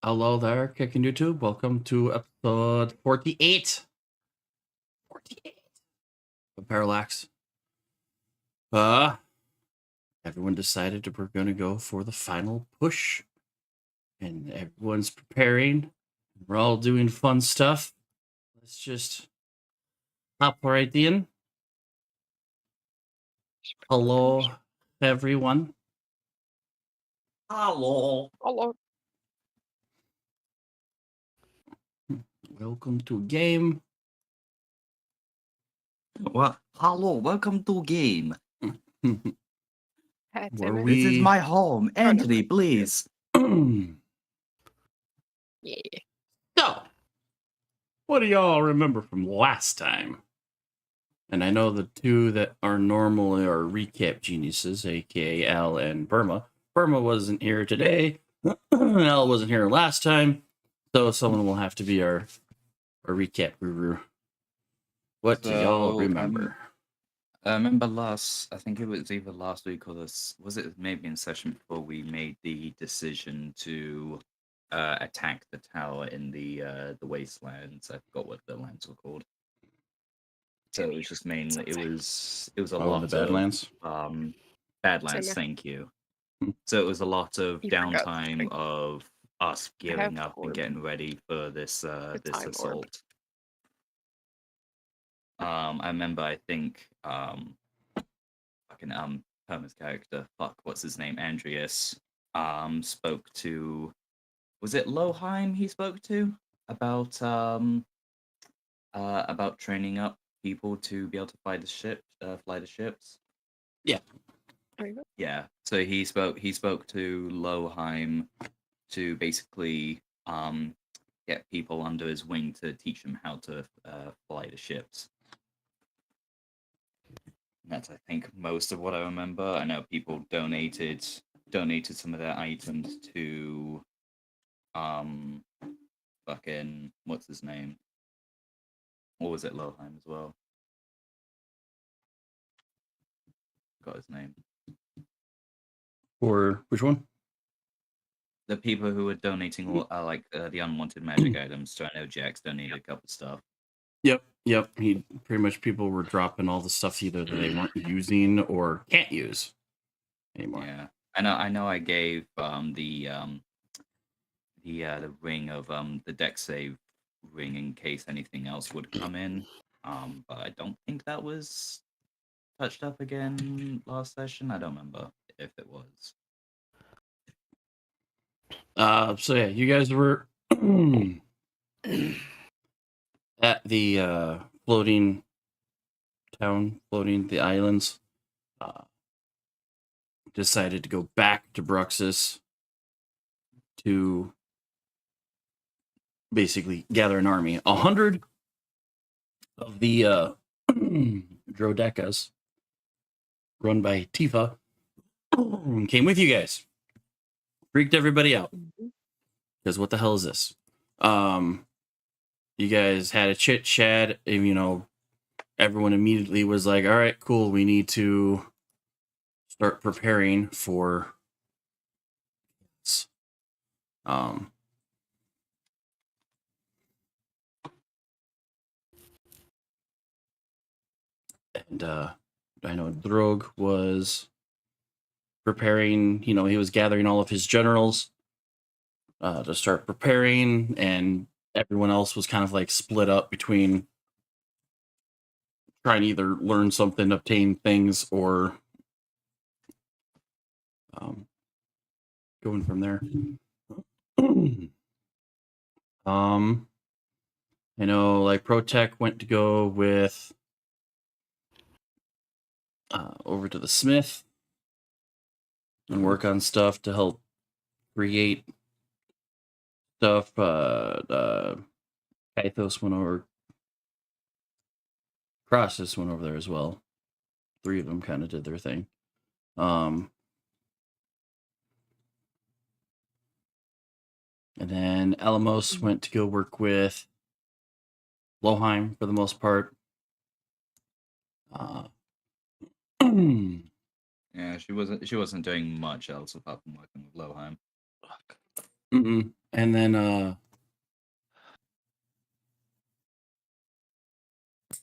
Hello there, kicking YouTube. Welcome to episode 48. 48 of Parallax. Everyone decided that we're gonna go for the final push. And everyone's preparing. We're all doing fun stuff. Let's just hop right in. Hello, everyone. Hello. Hello. Welcome to a game. Well, hello. Welcome to game. Hi, Where Timmy. This is we my home. Anthony, please. Yeah. So, what do y'all remember from last time? And I know the two that are normally our recap geniuses, aka Al and Burma. Burma wasn't here today. Al wasn't here last time. So someone will have to be our recap guru. What do y'all remember? I remember I think it was either last week or was it maybe in session before we made the decision to attack the tower in the wastelands. I forgot what the lands were called. So it was just mainly it was a lot in the Badlands? of Badlands, Same here. thank you. So it was a lot of You forgot downtime something. of us gearing have up and orb. getting ready for this this time orb. assault. I remember I think fucking Perma's character, what's his name? Andreas spoke to, was it Loheim he spoke to about training up people to be able to fly the ships. Yeah. There you go. Yeah. So he spoke to Loheim to basically get people under his wing to teach them how to fly the ships. That's, I think, most of what I remember. I know people donated some of their items to fucking what's his name? Or was it Loheim as well? Got his name. Or which one? The people who were donating all the unwanted magic items. So I know Jax donated a couple stuff. Yep. He pretty much people were dropping all the stuff either that they weren't using or can't use anymore. Yeah. I know I gave the ring of the deck save ring in case anything else would come in. But I don't think that was touched up again last session. I don't remember if it was. So yeah, you guys were at the floating the islands. Decided to go back to Bruxus to basically gather an army. 100 of the Drodekas, run by Tifa, came with you guys. Freaked everybody out. Because what the hell is this? You guys had a chit chat, and everyone immediately was like, all right, cool, we need to start preparing for and I know Drogue was preparing, he was gathering all of his generals to start preparing, and everyone else was kind of like split up between trying to either learn something, obtain things, or going from there. I know like ProTech went to go with over to the Smith and work on stuff to help create stuff. Kythos went over. Crossus went over there as well. 3 of them kind of did their thing. And then Alamos went to go work with Loheim for the most part. Yeah, she wasn't doing much else apart from working with Loheim. Mm-mm. And then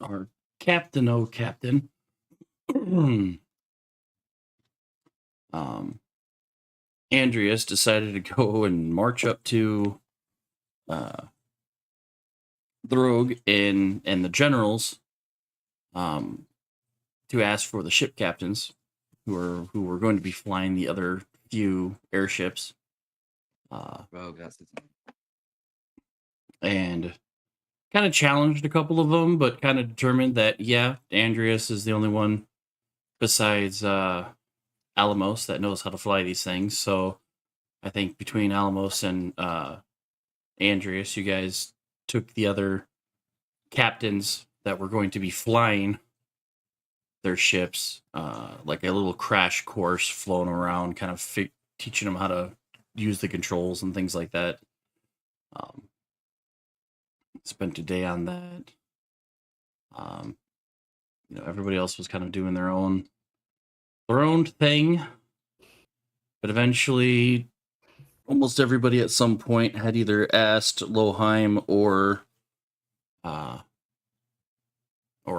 our captain, captain, um, Andreas decided to go and march up to the rogue and the generals um, to ask for the ship captains who were going to be flying the other few airships. Rogue, that's his name. And kind of challenged a couple of them, but kind of determined that, yeah, Andreas is the only one besides Alamos that knows how to fly these things. So I think between Alamos and Andreas, you guys took the other captains that were going to be flying their ships, like a little crash course flown around, kind of teaching them how to use the controls and things like that. Spent a day on that. Everybody else was kind of doing their own thing, but eventually, almost everybody at some point had either asked Loheim or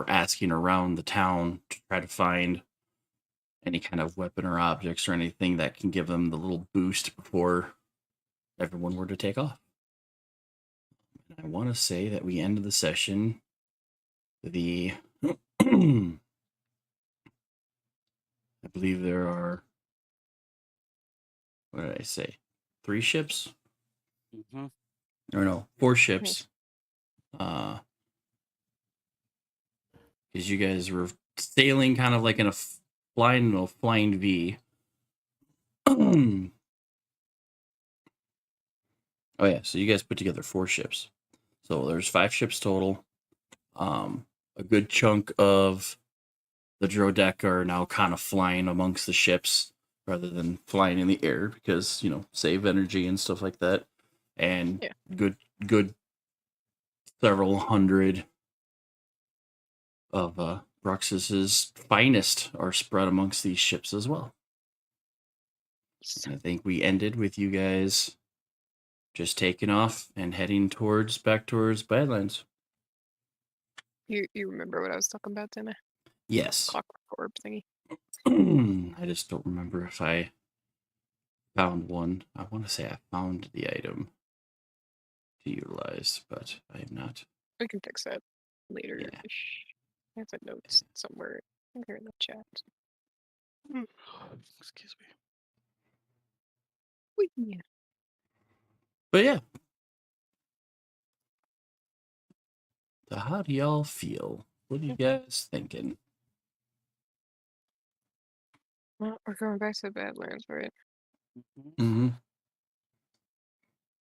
asking around the town to try to find any kind of weapon or objects or anything that can give them the little boost before everyone were to take off. And I want to say that we ended the session the I believe there are, what did I say? 3 ships? Mm-hmm. Or no, 4 ships. Because you guys were sailing kind of like in a flying V. Oh yeah, so you guys put together 4 ships. So there's 5 ships total. A good chunk of the Drodeck are now kind of flying amongst the ships rather than flying in the air because, save energy and stuff like that. And good several hundred of Bruxus's finest are spread amongst these ships as well. I think we ended with you guys just taking off and heading back towards Badlands. You remember what I was talking about, didn't I? Yes. Clockwork orb thingy. I just don't remember if I found one. I want to say I found the item to utilize, but I have not. We can fix that later. Yeah. I have the notes somewhere. I think they're in the chat. Excuse me. Yeah. But yeah. So how do y'all feel? What are you guys thinking? Well, we're going back to the Badlands, right? Mm-hmm.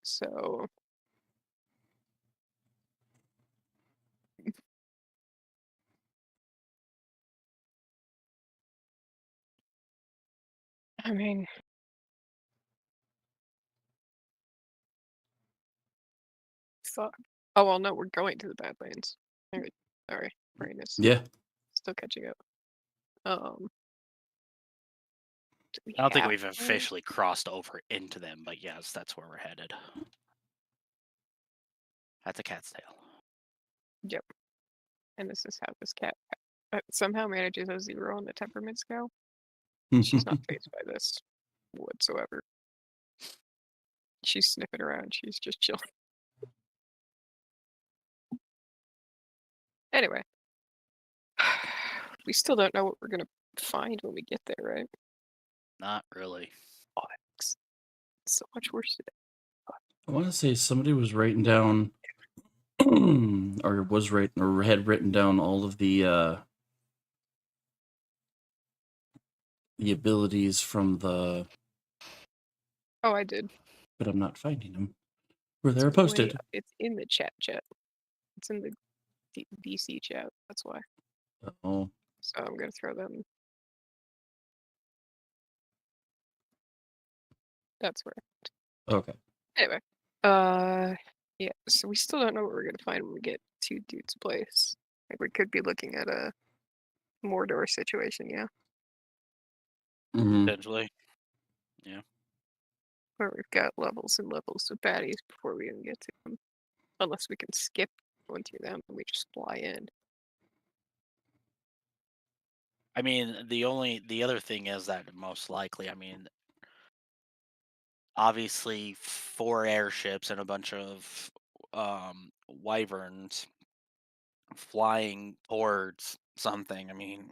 So I mean, fuck. Oh well, no, we're going to the Badlands. Sorry, brain is Yeah. still catching up. Do I don't think have we've one? officially crossed over into them, but yes, that's where we're headed. At the cat's tail. Yep. And this is how this cat somehow manages a 0 on the temperament scale. She's not phased by this whatsoever. She's sniffing around. She's just chilling. Anyway, we still don't know what we're gonna find when we get there, right? Not really. Oh, it's so much worse. I want to say somebody was writing down, or had written down all of the abilities from the. Oh, I did. But I'm not finding them. Where they're It's posted. It's in the chat. It's in the DC chat. That's why. Oh. So I'm gonna throw them. That's where. Okay. Anyway, yeah. So we still don't know what we're gonna find when we get to Dude's place. Like we could be looking at a Mordor situation, yeah. Mm-hmm. Potentially. Yeah. Where we've got levels and levels of baddies before we even get to them. Unless we can skip going through them and we just fly in. I mean, the other thing is that most likely, I mean, obviously 4 airships and a bunch of wyverns flying towards something. I mean,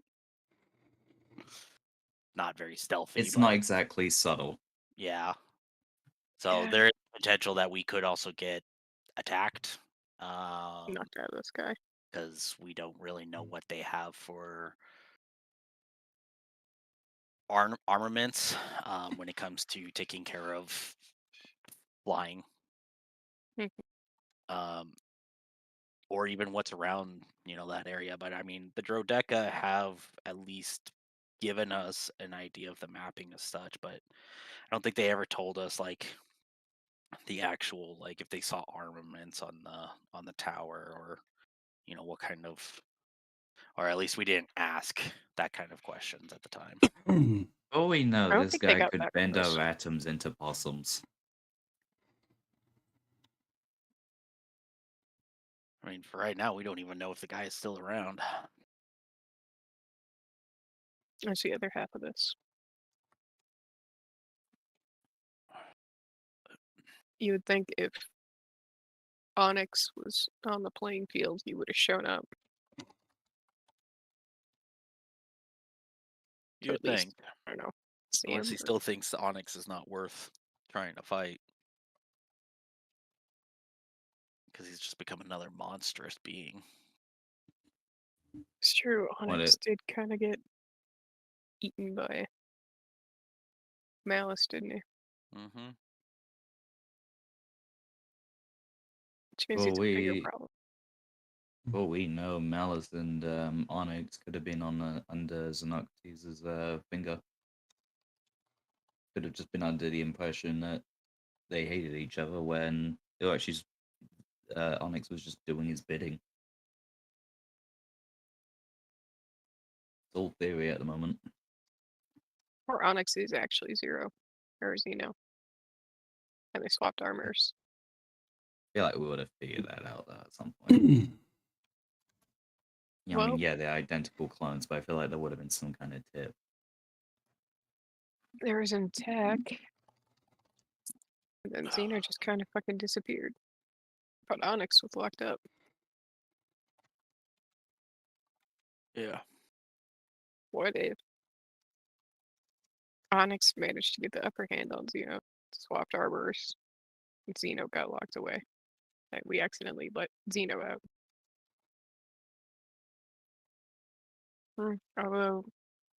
not very stealthy, It's but not exactly subtle. yeah. So Yeah. there is potential that we could also get attacked. Knocked out of the sky. Because we don't really know what they have for armaments when it comes to taking care of flying, Mhm. or even what's around that area. But I mean, the Drodeca have at least given us an idea of the mapping as such, but I don't think they ever told us like the actual, like, if they saw armaments on the tower, or what kind of, or at least we didn't ask that kind of questions at the time. Oh, we know I don't this think they guy got could back bend with us. our atoms into possums. I mean, for right now, we don't even know if the guy is still around. That's the other half of this. You would think if Onyx was on the playing field, he would have shown up. You would at least, think, I don't know. See unless him, he or- still thinks the Onyx is not worth trying to fight, because he's just become another monstrous being. It's true, What Onyx it- did kind of get eaten by Malice, didn't he? Mm-hmm. Which means Well, he's a bigger we problem. well we know Malice and Onyx could have been on under Xenocrates' finger. Could have just been under the impression that they hated each other when actually Onyx was just doing his bidding. It's all theory at the moment. Or Onyx is actually Zero, or Xeno. And they swapped armors. I feel like we would have figured that out at some point. Yeah, I mean, Well- yeah, they're identical clones, but I feel like there would have been some kind of tip. There was an attack. And then Xeno just kind of fucking disappeared. But Onyx was locked up. Yeah. What if Onyx managed to get the upper hand on Xeno, swapped armors, and Xeno got locked away? And we accidentally let Xeno out. Although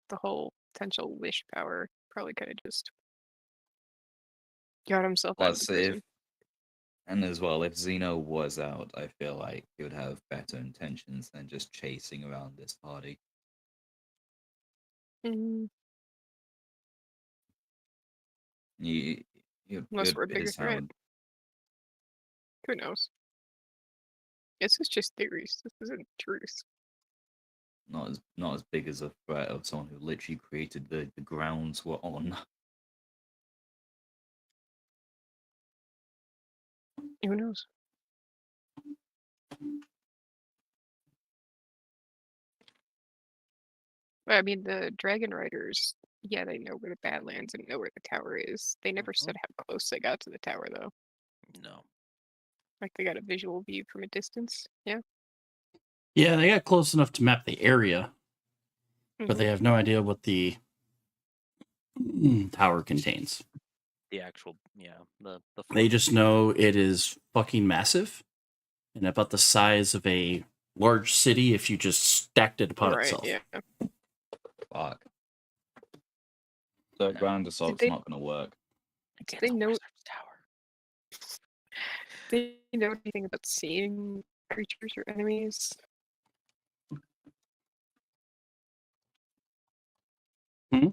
the whole potential wish power probably could have just got himself out of the Plus, prison. and as well, if Xeno was out, I feel like he would have better intentions than just chasing around this party. Mm, You, unless it we're a bigger is threat. how Who knows? This is just theories. This isn't truth. not as big as a threat of someone who literally created the grounds we're on. Who knows? But I mean, the Dragon Riders, yeah, they know where the Badlands and know where the tower is. They never said how close they got to the tower, though. No. Like they got a visual view from a distance. Yeah. Yeah, they got close enough to map the area, but they have no idea what the tower contains. The actual, the They just know it is fucking massive and about the size of a large city if you just stacked it upon Right. itself. Yeah. Fuck. The No. ground assault's they- not going to work. It's they the know- Wizard's tower. They know anything about seeing creatures or enemies? Hmm?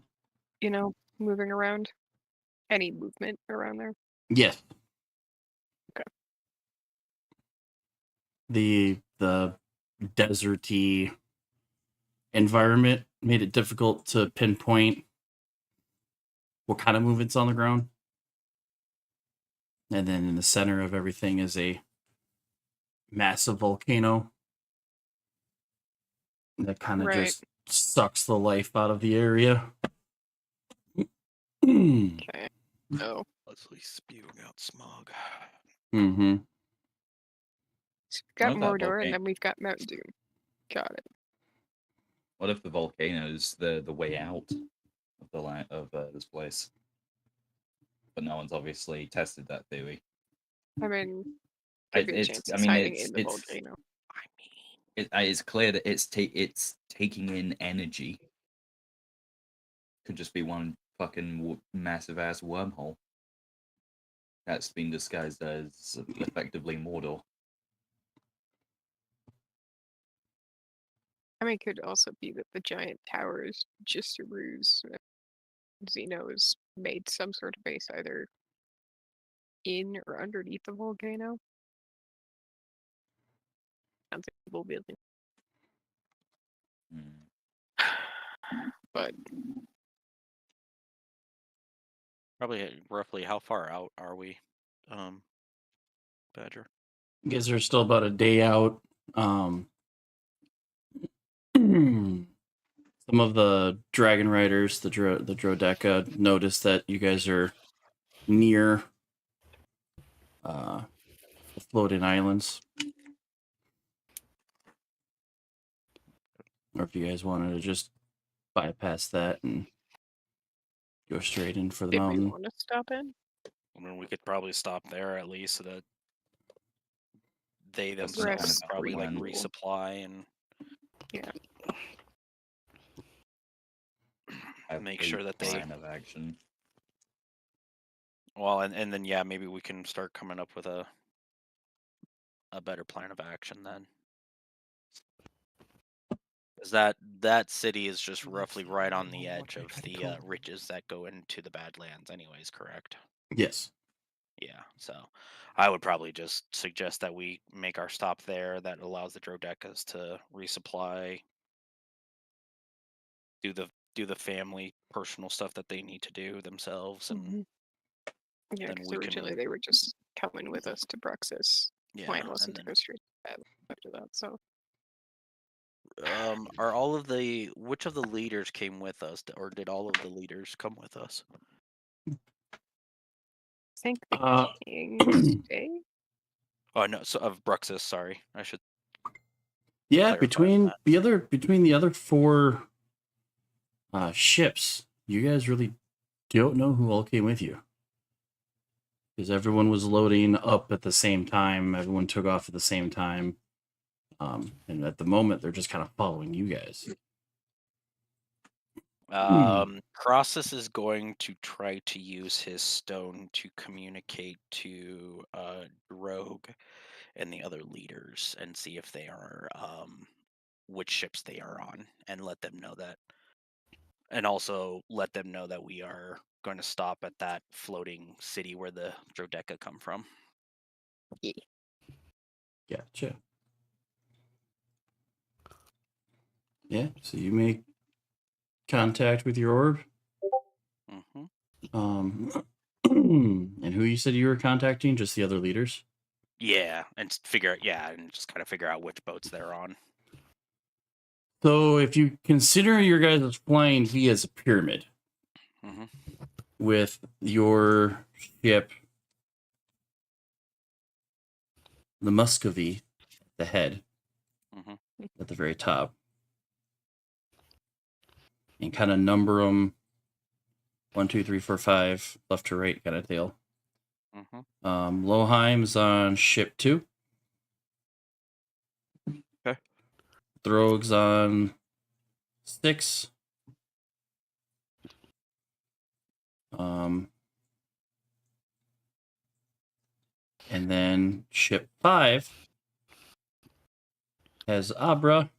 You know, moving around. Any movement around there? Yes. Okay. The deserty environment made it difficult to pinpoint what kind of movements on the ground. And then in the center of everything is a massive volcano that kind of Right. just sucks the life out of the area. Okay. Oh. Leslie spewing out smog. Mm-hmm. So we've got What if that Mordor, and volcano? then we've got Mount Doom. Got it. What if the volcano's the way out of the this place? But no one's obviously tested that theory. I mean, could be a chance it's hiding in the volcano. I mean, it's clear that it's taking in energy. Could just be one fucking massive ass wormhole that's been disguised as effectively Mordor. I mean, it could also be that the giant tower is just a ruse. Xeno has made some sort of base either in or underneath the volcano. Sounds like people building. But probably roughly how far out are we, Badger? I guess they're still about a day out. Some of the dragon riders, the Drodeca, notice that you guys are near the floating islands. Or if you guys wanted to just bypass that and go straight in for the did we mountain. want to stop in? I mean, we could probably stop there at least so that they That's themselves Rest could probably like refuel. resupply and Have make a sure that they plan of action. well, and then yeah, maybe we can start coming up with a better plan of action then. Because that city is just roughly right on the edge of the ridges that go into the Badlands, anyways. Correct? Yes. Yeah. So, I would probably just suggest that we make our stop there. That allows the Drodecas to resupply, do the family personal stuff that they need to do themselves, and Yeah, then because we originally can they were just coming with us to Bruxus. Plan yeah, wasn't and to then go straight to battle after that. So are all of the which of the leaders came with us, or did all of the leaders come with us? I think the Uh, king stay. Oh no, so of Bruxus. Sorry, I should yeah, clarify that. between the other four ships, you guys really don't know who all came with you. Because everyone was loading up at the same time. Everyone took off at the same time. And at the moment, they're just kind of following you guys. Crossus is going to try to use his stone to communicate to Rogue and the other leaders and see if they are which ships they are on, and let them know that, and also let them know that we are going to stop at that floating city where the Drodeca come from. Gotcha. Yeah, so you make contact with your orb. Mm-hmm. And who you said you were contacting? Just the other leaders? Yeah, and just kind of figure out which boats they're on. So if you consider your guys' flying V as a pyramid, Mm-hmm. with your ship, the Muscovy, the head, Mm-hmm. at the very top, and kind of number them 1, 2, 3, 4, 5, left to right kind of deal. Mm-hmm. Loheim's on ship 2. Okay. Throg's on 6. And then ship 5 has Abra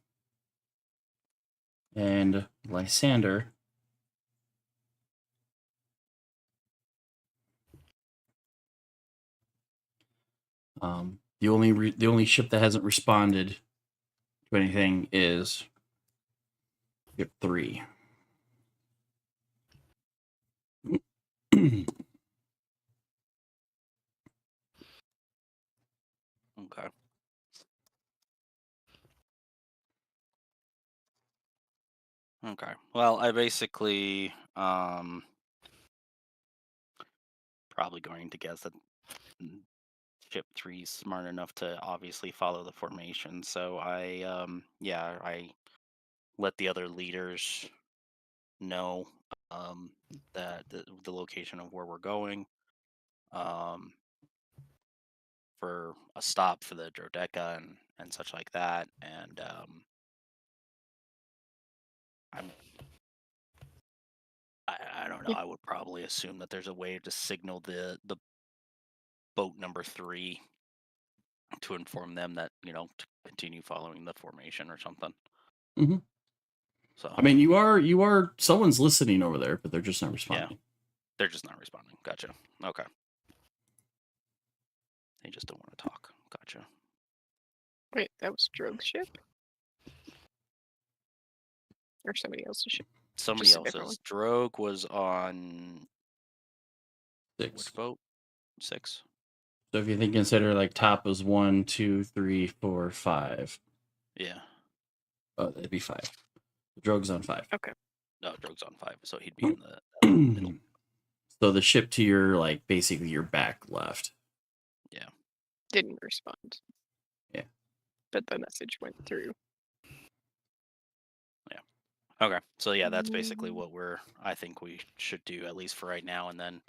and Lysander. The only ship that hasn't responded to anything is ship 3. Okay. Okay. Well, I basically probably going to guess that ship 3 is smart enough to obviously follow the formation. So I let the other leaders know that the location of where we're going um for a stop for the Drodeca and such like that. And I'm I don't know. Yeah. I would probably assume that there's a way to signal the boat number 3 to inform them that to continue following the formation or something. Mhm. So I mean, you are someone's listening over there, but they're just not responding. they're just not responding. Gotcha. Okay. They just don't want to talk. Gotcha. Wait, that was Drogue's ship? Or somebody else's ship? Somebody Just a different else's. Drogue was on 6. which boat? 6. So if you think consider like top was 1, 2, 3, 4, 5. Yeah. Oh, that'd be 5. The Drogue's on 5. Okay. No, Drogue's on 5, so he'd be in the middle. So the ship to your basically your back left. Didn't respond. Yeah. But the message went through. Okay. So yeah, that's basically what I think we should do, at least for right now, and then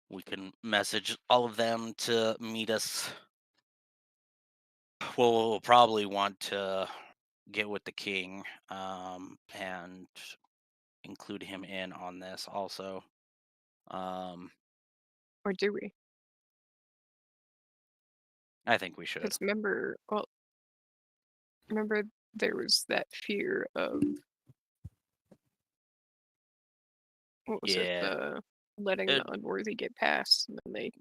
we can message all of them to meet us. Well, we'll probably want to get with the king and include him in on this also. Or do we? I think we should. Because remember there was that fear of what was it? Yeah. The letting the unworthy get past, and then they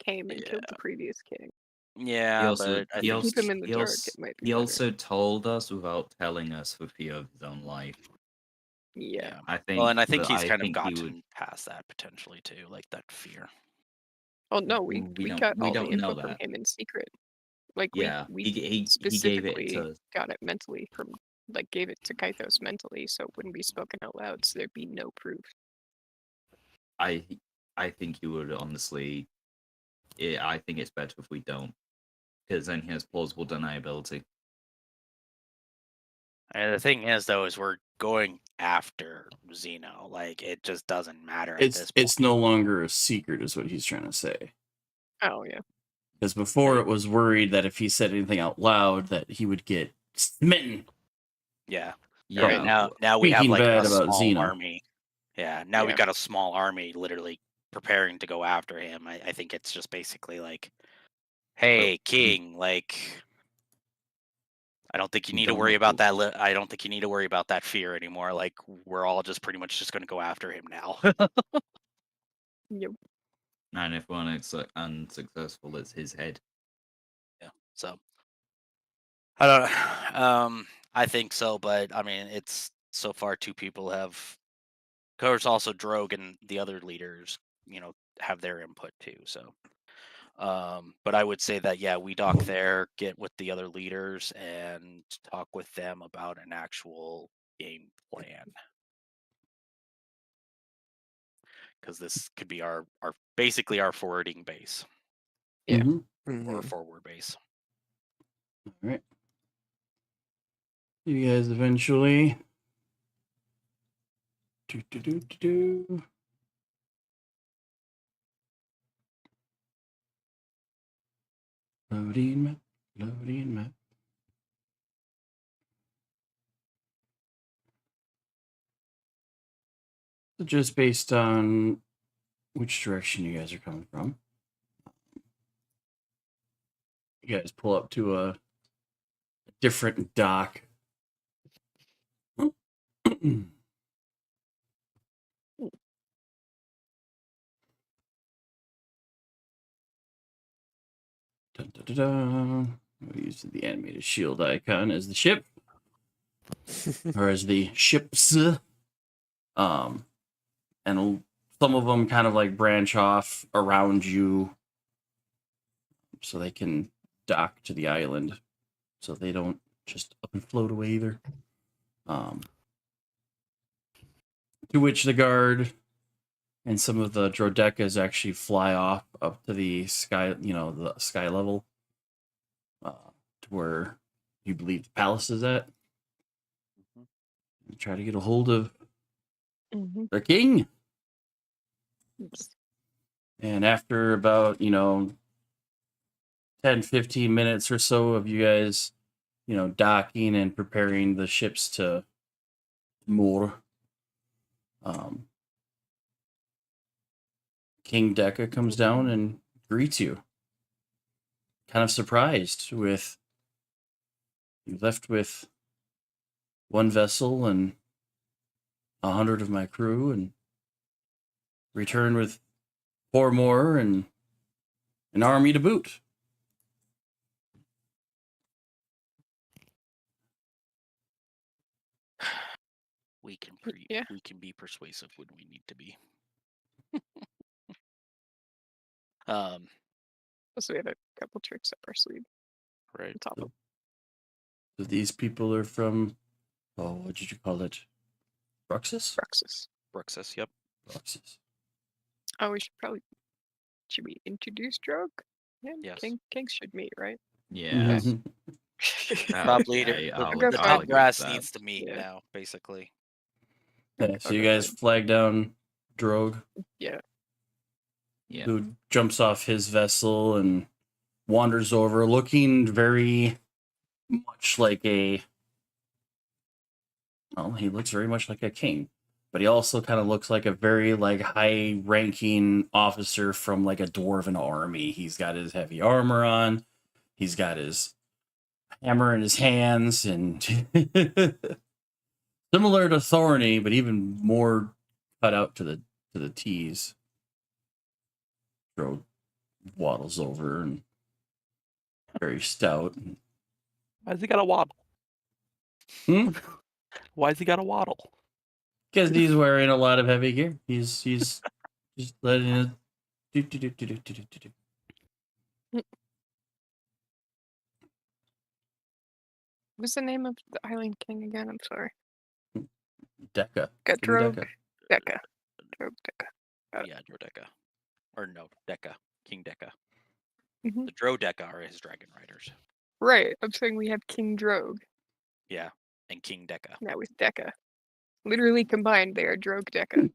came and killed the previous king. Yeah, but I think keep him in the dark. It might be he better. also told us without telling us for fear of his own life. Yeah. I think. Well, and I think but he's I kind of think he gotten would. past that potentially too, like that fear. Oh no, we got all the don't know info from that. him in secret. Like Yeah, we he gave it specifically to. got it mentally from gave it to Kythos mentally, so it wouldn't be spoken out loud, so there'd be no proof. I think he would honestly. I think it's better if we don't, because then he has plausible deniability. And the thing is, though, is we're going after Xeno. Like, it just doesn't matter at this point. It's no longer a secret, is what he's trying to say. Oh yeah. Because before it was worried that if he said anything out loud, that he would get smitten. Yeah. Yeah. Right, now we have Speaking like a bad about small Xeno. army. Yeah. Now we've Yeah. got a small army literally preparing to go after him. I think it's just basically like, hey, King, like, I don't think you need to worry about that. I don't think you need to worry about that fear anymore. Like, we're all just pretty much just going to go after him now. Yep. And if one is unsuccessful, it's his head. Yeah. So I don't know. I think so, but I mean, it's so far 2 people have. Of course, also Drogue and the other leaders, have their input too. So, but I would say that yeah, we dock there, get with the other leaders, and talk with them about an actual game plan. Because this could be our basically our forwarding base. Yeah. Or forward base. All right. You guys eventually. Loading map. So just based on which direction you guys are coming from, you guys pull up to a different dock. We use the animated shield icon as the ship, or as the ships. And some of them kind of like branch off around you, so they can dock to the island, so they don't just up and float away either. To which the guard and some of the Drodekas actually fly off up to the sky, the sky level, to where you believe the palace is at. And try to get a hold of the king. And after about, 10, 15 minutes or so of you guys, docking and preparing the ships to moor, King Deca comes down and greets you. Kind of surprised with you left with one vessel and 100 of my crew, and returned with 4 more and an army to boot. We can Yeah. we can be persuasive when we need to be. So we have a couple tricks up our sleeve. Right. On top of So these people are from, what did you call it? Bruxus? Bruxus. Bruxus, yep. Bruxus. Oh, should we introduce Drogue? Yeah, Yes. Kings should meet, right? Yeah. Top leader. Okay, The, I'll the agree top with brass that. needs to meet Yeah. now, basically. Yeah, so you guys flag down Drogue, Yeah. Yeah. who jumps off his vessel and wanders over, looking very much like he looks very much like a king, but he also kind of looks like a very high-ranking officer from a dwarven army. He's got his heavy armor on, he's got his hammer in his hands, and similar to Thorny, but even more cut out to the T's. Drogue waddles over and very stout. Why's he got a waddle? Why's he got a waddle? Because he's wearing a lot of heavy gear. He's just letting it do. What's the name of the Island King again? I'm sorry. Deca. Drogue. Deca. Deca. Drogue Deca. Got it. Yeah, Drodeca. Or no, Deca. King Deca. Mhm. The Drodeca are his dragon riders. Right. I'm saying we have King Drogue. Yeah. And King Deca. Now with Deca. Literally combined, they are Drogue Deca.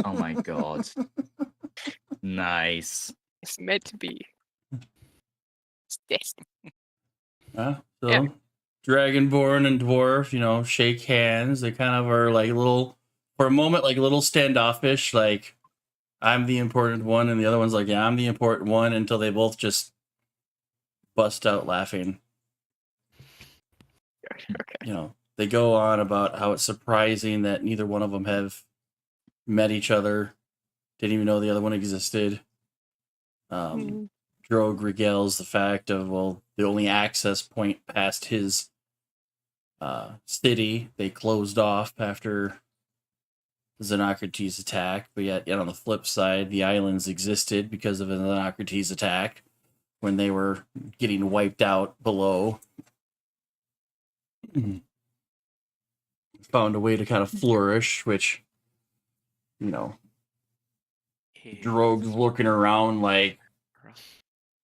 Oh my god. Nice. It's meant to be. It's destined. So, Yeah. Dragonborn and Dwarf, shake hands. They kind of are for a moment, a little standoffish, I'm the important one, and the other one's yeah, I'm the important one, until they both just bust out laughing. Okay. They go on about how it's surprising that neither one of them have met each other, didn't even know the other one existed. Drogue regales the fact of, the only access point past his city they closed off after Xenocrates' attack, but yet on the flip side, the islands existed because of Xenocrates' attack when they were getting wiped out below. Found a way to kind of flourish, which, Drogue's looking around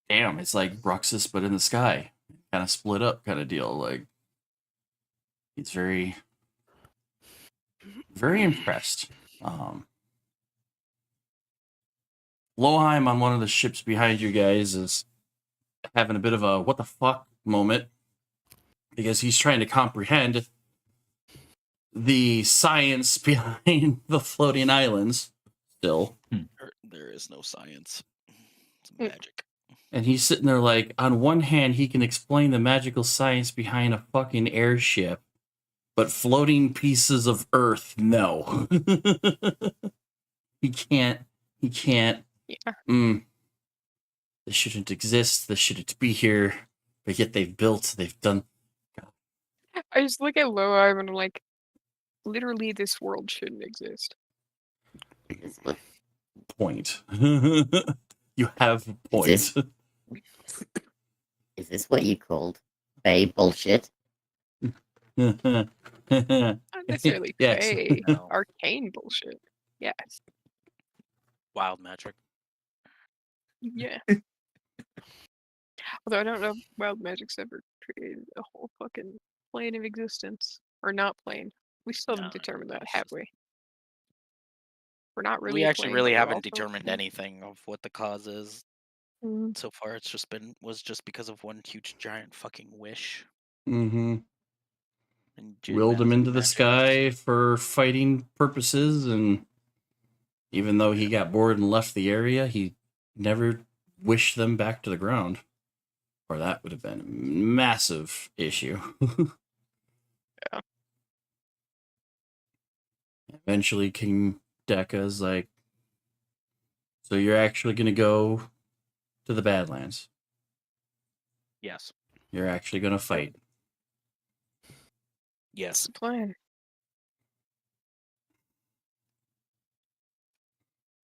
damn, it's like Bruxus, but in the sky. Kind of split up kind of deal. He's very, very impressed. Loheim on one of the ships behind you guys is having a bit of a what the fuck moment, because he's trying to comprehend the science behind the floating islands still. There is no science. It's magic. And he's sitting there on one hand, he can explain the magical science behind a fucking airship, but floating pieces of Earth, no. He can't. Yeah. This shouldn't exist. This shouldn't be here. But yet they've done. I just look at Loheim and I'm like, literally, this world shouldn't exist. Point. You have a point. Is this what you called Bay bullshit? Not necessarily Yes. fey, No. arcane bullshit. Yes. Wild magic. Yeah. Although I don't know if wild magic's ever created a whole fucking plane of existence. Or not plane. We still No, haven't determined that, it's have just- we? We're not really We a actually plane, really but we're haven't also a determined plane. anything of what the cause is. Mm, So far, it's just because of one huge giant fucking wish Mm-hmm. and Willed him massive into the magic. sky for fighting purposes, and even though he got bored and left the area, he never wished them back to the ground. Or that would have been a massive issue. Yeah. Eventually, King Decca's like, so you're actually going to go to the Badlands. Yes. You're actually going to fight. That's Yes. the plan.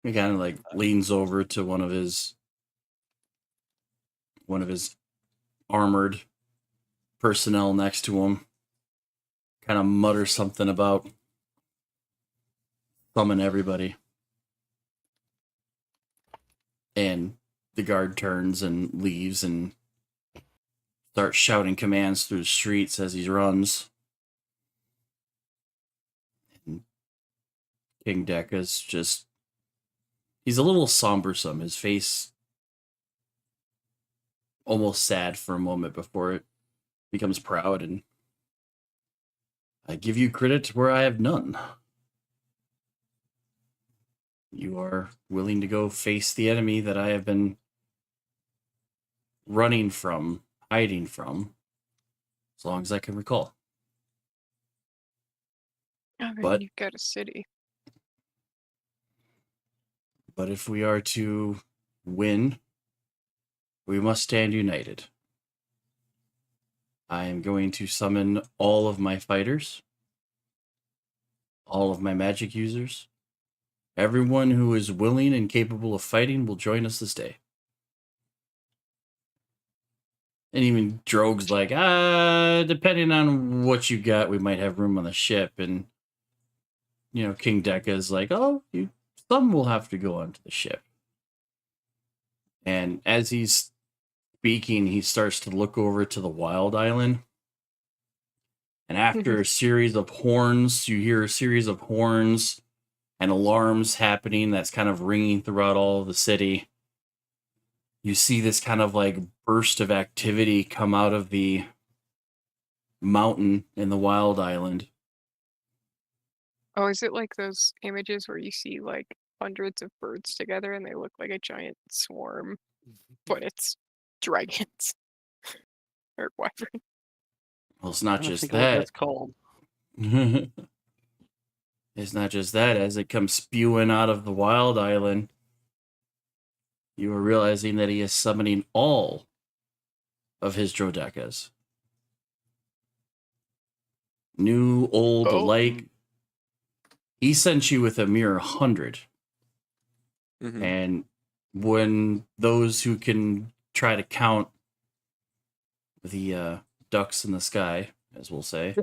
He kind of like leans over to one of his armored personnel next to him. Kind of mutters something about summon everybody. And the guard turns and leaves and starts shouting commands through the streets as he runs. And King Decca's just... he's a little sombersome. His face almost sad for a moment before it becomes proud, and I give you credit where I have none. You are willing to go face the enemy that I have been running from, hiding from, as long as I can recall. I mean, But- you've got a city. But if we are to win, we must stand united. I am going to summon all of my fighters, all of my magic users. Everyone who is willing and capable of fighting will join us this day. And even Drogue's like, depending on what you got, we might have room on the ship. And, King Decca's like, some will have to go onto the ship. And as he's speaking, he starts to look over to the Wild Island. And after a series of horns, you hear a series of horns and alarms happening that's kind of ringing throughout all of the city. You see this kind of like burst of activity come out of the mountain in the Wild Island. Oh, is it like those images where you see like hundreds of birds together and they look like a giant swarm, but it's dragons or wyvern? Well, it's not I'm just thinking what that. that's called. It's not just that. As it comes spewing out of the Wild Island, you are realizing that he is summoning all of his Drodekas. New, old, Oh. alike. He sent you with a mere 100. Mhm. And when those who can try to count the ducks in the sky, as we'll say,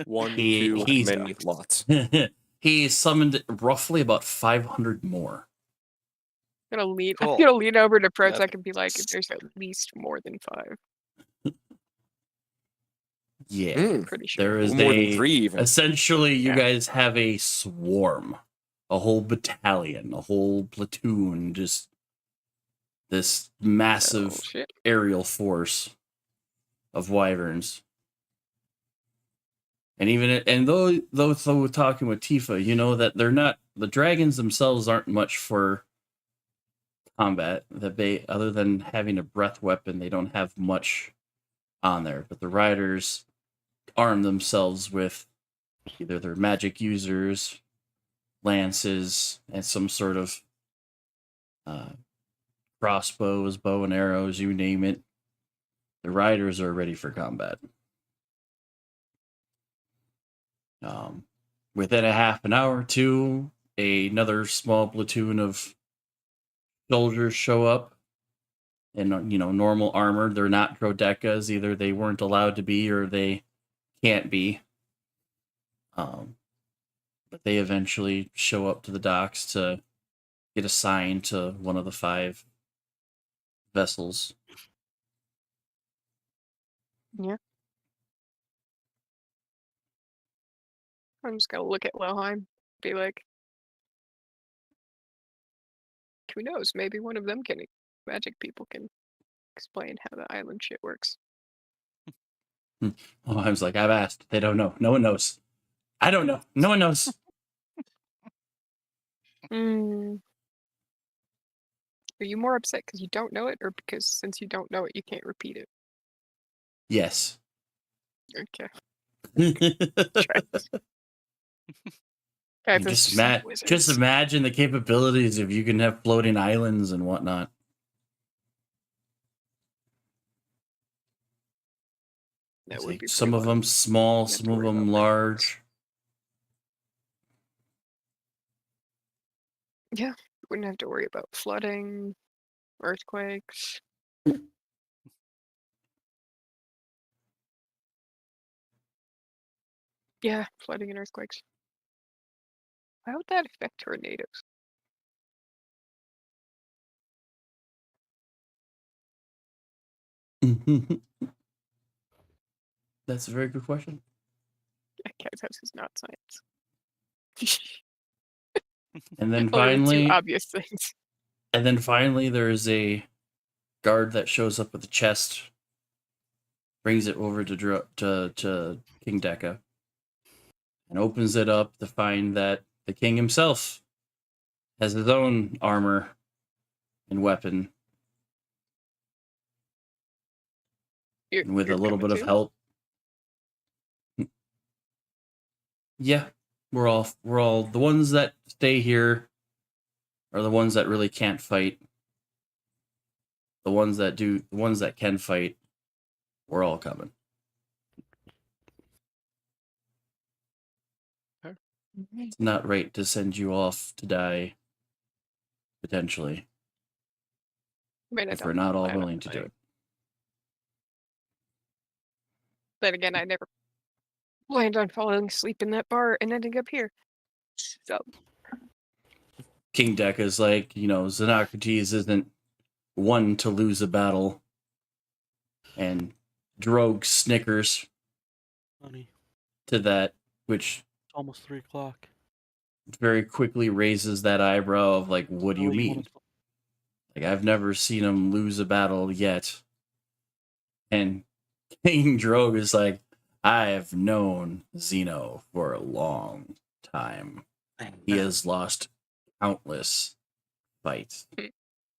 One, He- two, he's- many, lots. he summoned roughly about 500 more. I'm Cool. gonna lean over to Prozak Okay. and be like, there's at least more than 5. Yeah. Mm, Pretty sure. There is more than a... 3 even. Essentially, you Yeah. guys have a swarm. A whole battalion. A whole platoon. Just this massive Oh, shit. aerial force of wyverns. And even though talking with Tifa, you know that they're not, the dragons themselves aren't much for combat. That they, other than having a breath weapon, they don't have much on there. But the riders arm themselves with either their magic users, lances, and some sort of crossbows, bow and arrows, you name it. The riders are ready for combat. Within a half an hour or two, another small platoon of soldiers show up. in normal armor. They're not Drodekas. Either they weren't allowed to be or they can't be. But they eventually show up to the docks to get assigned to one of the 5 vessels. I'm just gonna look at Loheim, be like, who knows? Maybe one of them magic people can explain how the island shit works. I was like, I've asked. They don't know. No one knows. I don't know. No one knows. Are you more upset because you don't know it, or because since you don't know it, you can't repeat it? Yes. Okay. You just imagine the capabilities if you can have floating islands and whatnot. That would be Some pretty of them wild. small, You have to some of worry them about large. Yeah, you wouldn't have to worry about flooding, earthquakes. Yeah, flooding and earthquakes. How would that affect tornadoes? That's a very good question. Guys, this is not science. And then Only the two finally, obvious things. there is a guard that shows up with a chest, brings it over to King Dekka, and opens it up to find that the king himself has his own armor and weapon. And with a little bit of help. Yeah, we're all the ones that stay here are the ones that really can't fight. The ones that can fight, we're all coming. It's not right to send you off to die, potentially, if we're not all willing to do it. Then again, I never planned on falling asleep in that bar and ending up here. So King Dekka's like, Xenocrates isn't one to lose a battle. And Drogue snickers Honey, to that, which it's almost 3 o'clock. very quickly raises that eyebrow of like, what do you mean? Like, I've never seen him lose a battle yet. And King Drogue is like, I have known Xeno for a long time. He has lost countless fights.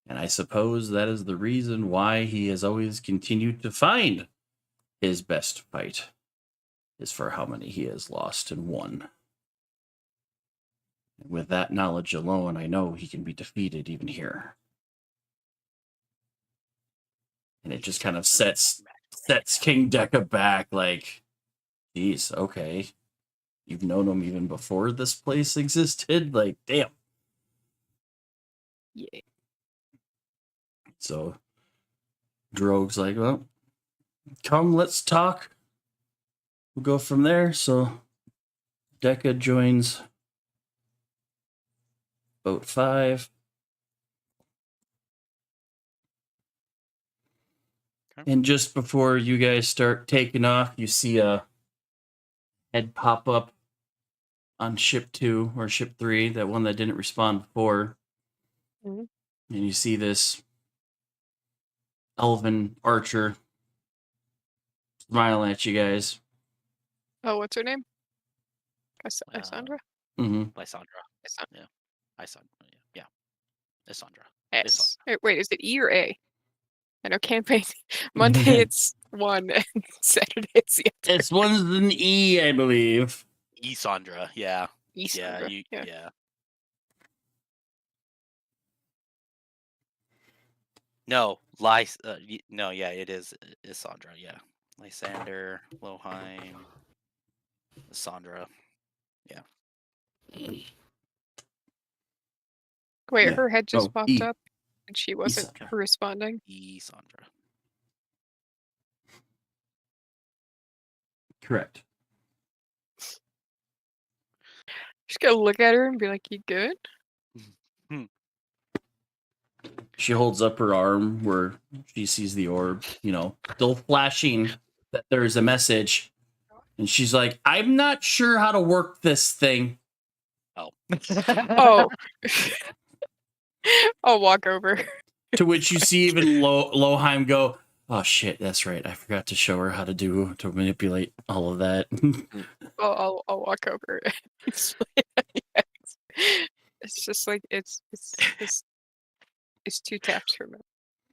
And I suppose that is the reason why he has always continued to find his best fight, is for how many he has lost and won. And with that knowledge alone, I know he can be defeated even here. And it just kind of sets King Dekka back, like, geez, okay. You've known him even before this place existed? Like, damn. yeah. So Drogue's like, well, come, let's talk. We'll go from there. So Dekka joins boat 5. Okay. And just before you guys start taking off, you see a head pop up on ship 2 or ship 3, that one that didn't respond before. Mhm. And you see this elven archer smiling at you guys. Oh, what's her name? Cassandra? Mm-hmm. Lysandra. Lysandra. Yeah. Lysandra. Yeah. Lysandra. S. Wait, is it E or A? I know campaign. Monday it's 1 and Saturday it's the other. This one's an E, I believe. Esandra. Yeah. Esandra. Yeah. No, no, yeah, it is Isandra, yeah. Lysander, Loheim, Isandra. Yeah. Wait, Yeah. her head just popped E. up. And she wasn't Isandra. responding. Sandra. Correct. Just gotta look at her and be like, "You good?" She holds up her arm where she sees the orb, still flashing that there's a message. And she's like, I'm not sure how to work this thing. Oh. Oh. I'll walk over. To which you see even Loheim go, oh shit, that's right. I forgot to show her how to manipulate all of that. I'll walk over. It's just like it's 2 taps for me.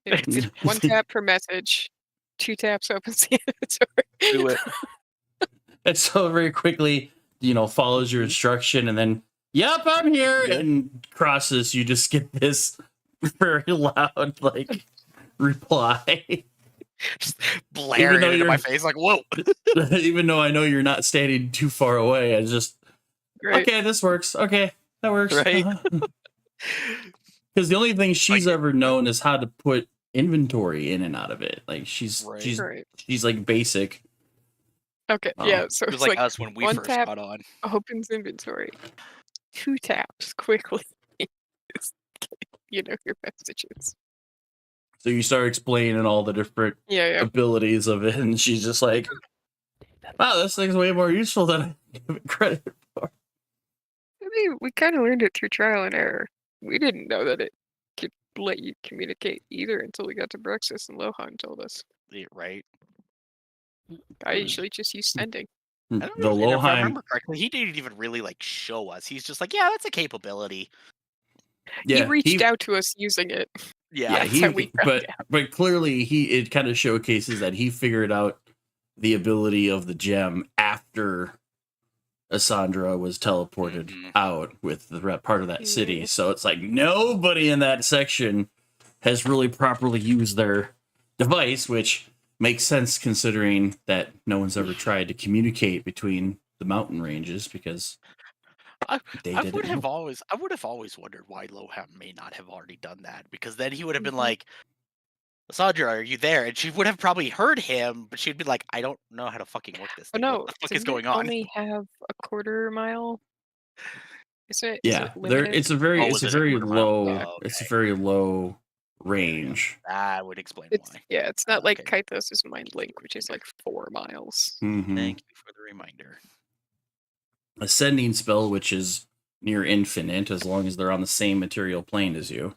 It's 1 tap per message, 2 taps opens the inventory. Do it. And so very quickly, follows your instruction and then, yep, I'm here, and crosses. You just get this very loud, reply. Just blaring into my face like, whoa. Even though I know you're not standing too far away, I just, Right. okay, this works. Okay, that works. Right. Because the only thing she's ever known is how to put inventory in and out of it. Like she's Right. like basic. Okay, yeah, so It was it's like us when we 1 first tap got on. opens inventory. 2 taps quickly. Your messages. So you start explaining all the different Yeah. abilities of it, and she's just like, wow, this thing's way more useful than I give it credit for. I mean, we kind of learned it through trial and error. We didn't know that it could let you communicate either until we got to Bruxus and Lohan told us. Yeah, right. I usually just use sending. I don't The know if I Loheim, remember correctly. He didn't even really show us. He's just like, yeah, that's a capability. yeah, He reached out to us using it. Yeah. That's how we found out. but clearly it kind of showcases that he figured out the ability of the gem after Asandra was teleported out with the part of that city. Yeah. So it's like nobody in that section has really properly used their device, which makes sense considering that no one's ever tried to communicate between the mountain ranges because I didn't would have know. always wondered why Loham may not have already done that, because then he would have been Mhm. like, Sandra, are you there? And she would have probably heard him, but she'd be like, I don't know how to fucking work this Oh thing. no, What the fuck is didn't going it on? only have a quarter mile? Is it Yeah, limited? it's a very Oh, was it a quarter mile? low Oh, it's a okay. very low range. That would explain It's why. it's not like Okay. Kythos' Mind Link, which is like 4 miles. Mhm. Thank you for the reminder. A sending spell, which is near infinite as long as they're on the same material plane as you.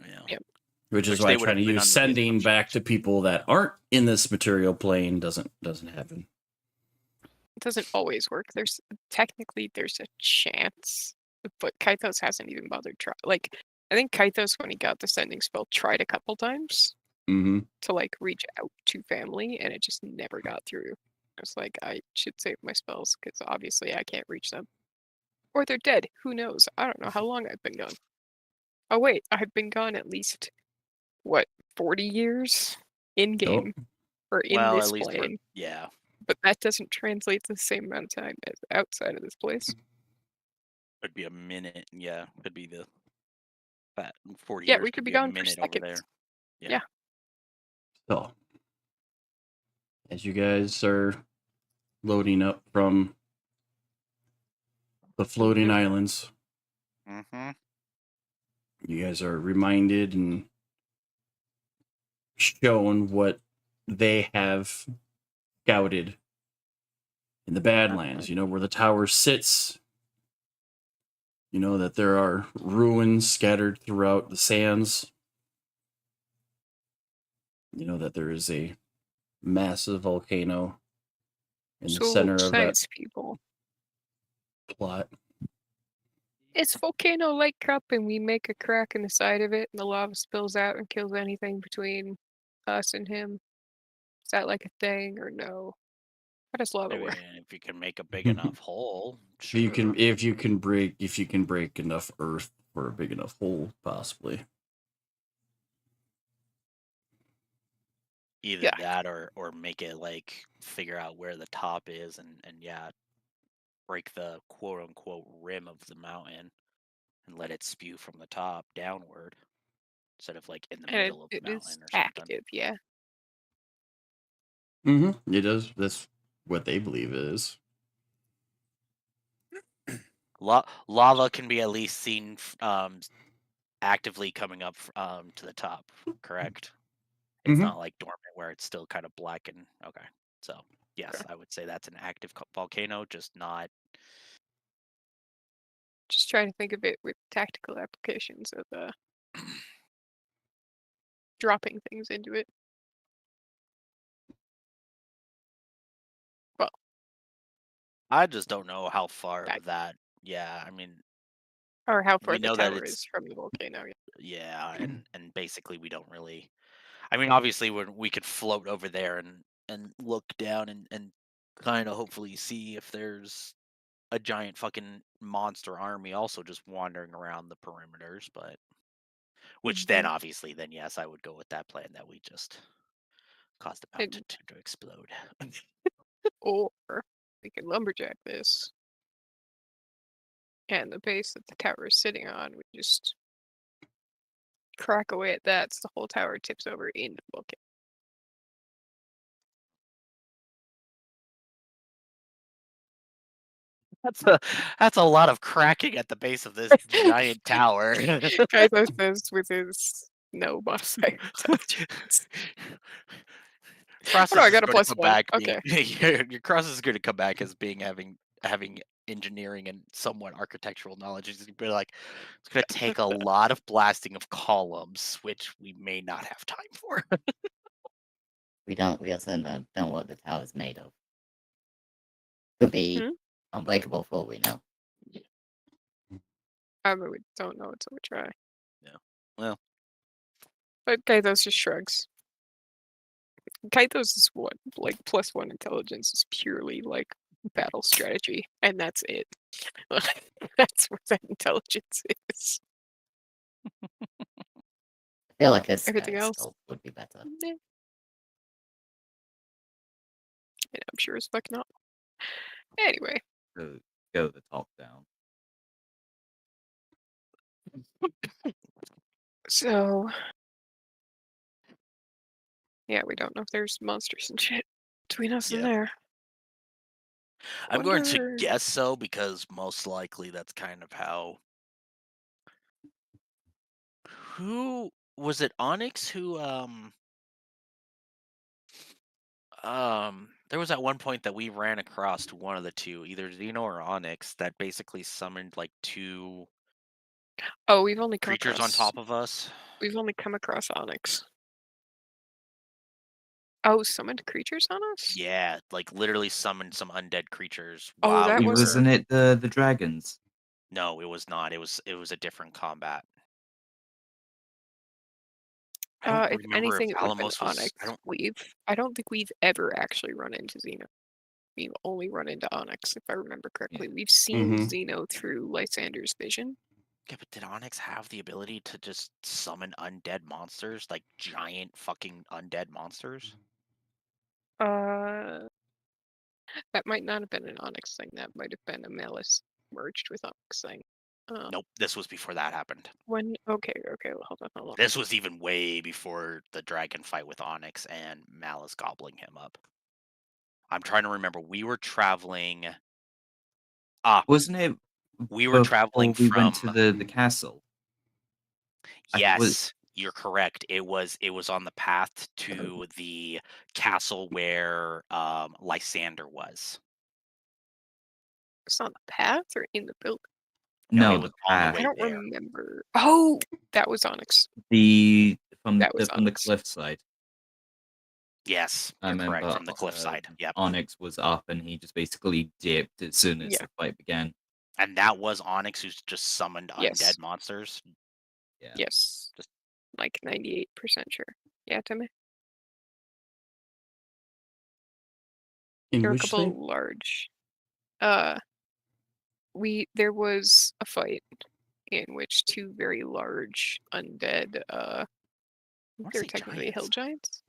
Yeah. Yep. Which is Which why they would trying to have been use under the sending assumption. back to people that aren't in this material plane doesn't happen. It doesn't always work. There's a chance, but Kythos hasn't even bothered try. Like, I think Kythos, when he got the sending spell, tried a couple times Mm-hmm. to reach out to family, and it just never got through. I was like, I should save my spells because obviously I can't reach them, or they're dead. Who knows? I don't know how long I've been gone. Oh wait, I've been gone at least 40 years in game or in Well, this at least plane. yeah. But that doesn't translate to the same amount of time as outside of this place. Could be a minute. Yeah. Could be that 40 Yeah, years we could be a gone for minute over there. seconds. Yeah. So, as you guys are loading up from the floating islands, Mm-hmm. you guys are reminded and shown what they have scouted in the Badlands. You know where the tower sits. You know that there are ruins scattered throughout the sands. You know that there is a massive volcano in the center of that science people. plot. It's volcano light cup, and we make a crack in the side of it, and the lava spills out and kills anything between us and him. Is that like a thing or no? How does lava work? If you can make a big enough hole, sure. If you can break enough earth for a big enough hole, possibly. Either that or make it figure out where the top is and break the quote unquote rim of the mountain and let it spew from the top downward. instead of like in the And middle of it the is mountain or something. active, yeah. Mm-hmm. It does. That's what they believe it is. Lava can be at least seen actively coming up to the top, correct? It's Mhm. not like dormant where it's still kind of black and okay. So yes, I would say that's an active volcano, just not. Just trying to think of it with tactical applications of dropping things into it. Well, I just don't know how far That- that. Yeah, I mean, or how far we the know that tower it's is from the volcano. yeah, and basically we don't really. I mean, obviously when we could float over there and look down and kind of hopefully see if there's a giant fucking monster army also just wandering around the perimeters, but which then obviously then yes, I would go with that plan that we just caused the mountain to explode. Or we can lumberjack this. And the base that the tower is sitting on, we just crack away at that so the whole tower tips over into the volcano. That's a lot of cracking at the base of this giant tower. Kaizo says with his no modifier intelligence. Crosses I is got a going to +1. come back. Okay. Your Cross is going to come back as being having engineering and somewhat architectural knowledge. It's going to be like it's going to take a lot of blasting of columns, which we may not have time for. We also don't know what the tower's made of. Could be unbreakable for all we know. I mean, we don't know until we try. Yeah. Well. But Kaidos just shrugs. Kaidos is what? Like +1 intelligence is purely like battle strategy, and that's it. That's what that intelligence is. I feel like a Everything else stealth would be better. Yeah, I'm sure as fuck not. Anyway. Go the top down. So yeah, we don't know if there's monsters and shit between us and there. I'm going to guess so because most likely that's kind of how. Who was it? Onyx who there was at one point that we ran across to one of the two, either Xeno or Onyx, that basically summoned like two we've only come creatures on across, top of us. We've only come across Onyx. Oh, summoned creatures on us? Yeah, like literally summoned some undead creatures. Oh, that was Wasn't it the dragons? No, it was not. It was a different combat. I don't if remember anything, if it would have been Alamos was. Onyx. I don't think we've ever actually run into Xeno. We've only run into Onyx, if I remember correctly. We've seen Xeno through Lysander's vision. Yeah, but did Onyx have the ability to just summon undead monsters, like giant fucking undead monsters? That might not have been an Onyx thing. That might have been a Malice merged with Onyx thing. Nope, this was before that happened. When? Okay, well, hold on. This was even way before the dragon fight with Onyx and Malice gobbling him up. I'm trying to remember. We were traveling. Wasn't it? We were traveling we from. went to the castle. Yes, you're correct. It was on the path to the castle where Lysander was. It's on the path or in the building? No, it was on the way I don't there. remember. Oh, that was Onyx. From That was the Onyx. cliffside. Yes, I you're remember correct, from the cliffside. Yep. Onyx was up and he just basically dipped as soon as the fight began. And that was Onyx who's just summoned Yes. undead monsters? Yeah. Yes. Just like 98% sure. Yeah, Timmy? There were a couple large. There was a fight in which two very large undead they're technically hill giants.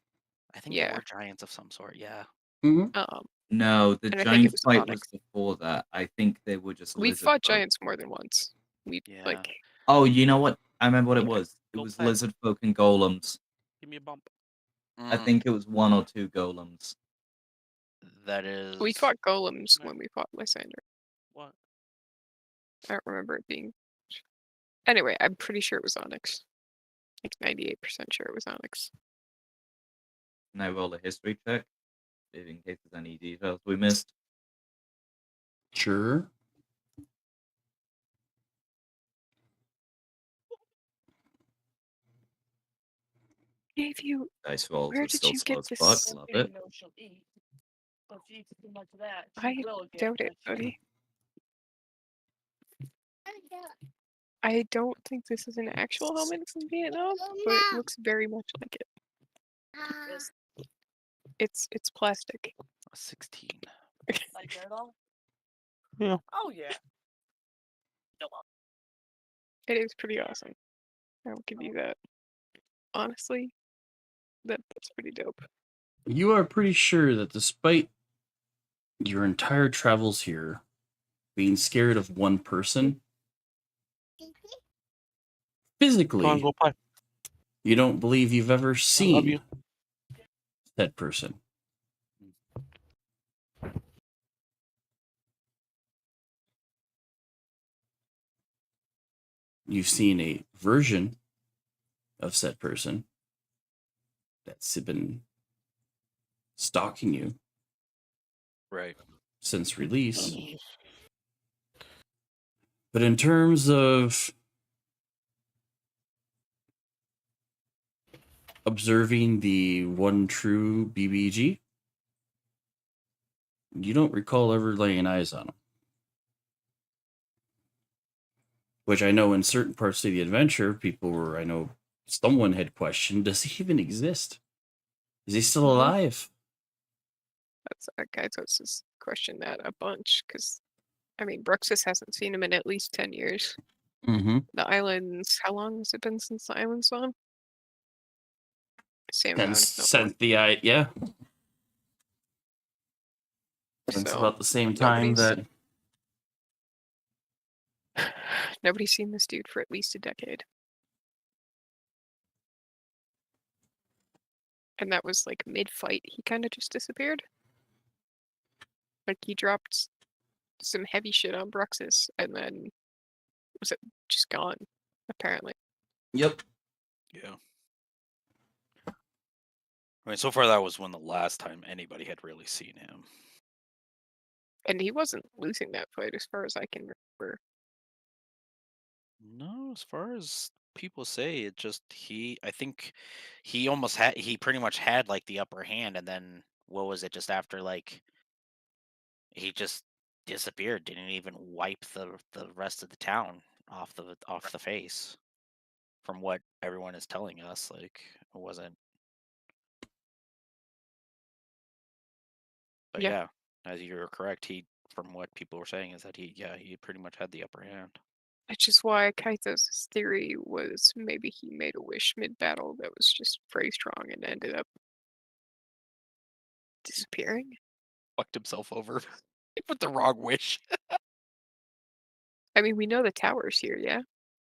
I think they were giants of some sort, yeah. No, the and I think it giant was fight Onyx. was before that. I think they were just We lizard fought folk. giants more than once. We like Oh, you know what? I remember what it Yeah. was. It Go was pet. lizard folk and golems. Give me a bump. I Mm, think it was 1 or 2 golems. that is. We fought golems Right. when we fought Lysander. What? I don't remember it being. Anyway, I'm pretty sure it was Onyx. Like 98% sure it was Onyx. Can I roll a history check? In case there's any details we missed. Sure. Gave you. Dice rolls Where are did still you slow get as this? fuck. Love it. I doubt it, buddy. I don't think this is an actual helmet from Vietnam, but it looks very much like it. It's plastic. 16. Like that all? Yeah. Oh yeah. It is pretty awesome. I'll give you that. Honestly, that's pretty dope. You are pretty sure that despite your entire travels here being scared of one person, Come on, physically, go play. you don't believe you've ever I love seen you. that person. You've seen a version of said person that's been stalking you Right. since release. But in terms of observing the one true BBG, you don't recall ever laying eyes on him. Which I know in certain parts of the adventure, people were, I know someone had questioned, does he even exist? Is he still alive? That's Kaitos has questioned that a bunch because, I mean, Bruxus hasn't seen him in at least 10 years. Mm-hmm. The islands, how long has it been since the islands saw him? Same amount, if not more. Since the yeah. Since So, about the same time nobody's- that Nobody's seen this dude for at least a decade. And that was like mid-fight, he kind of just disappeared. Like he dropped some heavy shit on Bruxus and then was it just gone, apparently. Yep. Yeah. I mean, so far that was when the last time anybody had really seen him. And he wasn't losing that fight as far as I can remember. No, as far as people say, it just I think he pretty much had like the upper hand, and then what was it? Just after like he just disappeared, didn't even wipe the rest of the town off the face. From what everyone is telling us, like it wasn't. But Yeah. yeah, as you're correct, from what people were saying is that he pretty much had the upper hand. Which is why Kaitos' theory was maybe he made a wish mid-battle that was just phrased wrong and ended up disappearing. Fucked himself over. He put the wrong wish. I mean, we know the tower's here, yeah?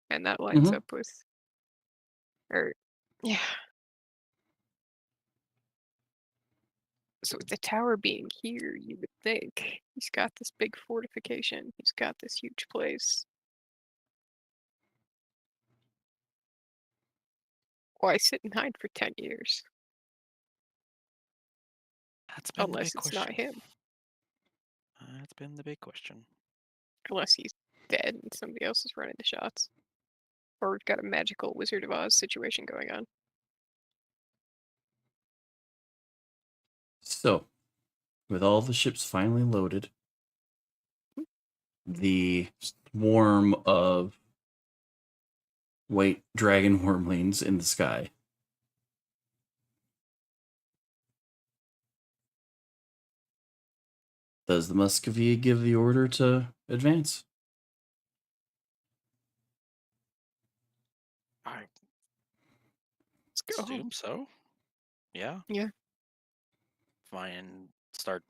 And that lines Mhm. up with... Or, yeah. So with the tower being here, you would think he's got this big fortification. He's got this huge place. Why sit and hide for 10 years? That's been the Unless big it's question. not him. That's been the big question. Unless he's dead and somebody else is running the shots. Or we've got a magical Wizard of Oz situation going on. So, with all the ships finally loaded, the swarm of white dragon wormlings in the sky, does the Muscovy give the order to advance? I Let's go. assume so. Yeah. Yeah. Fine. Start.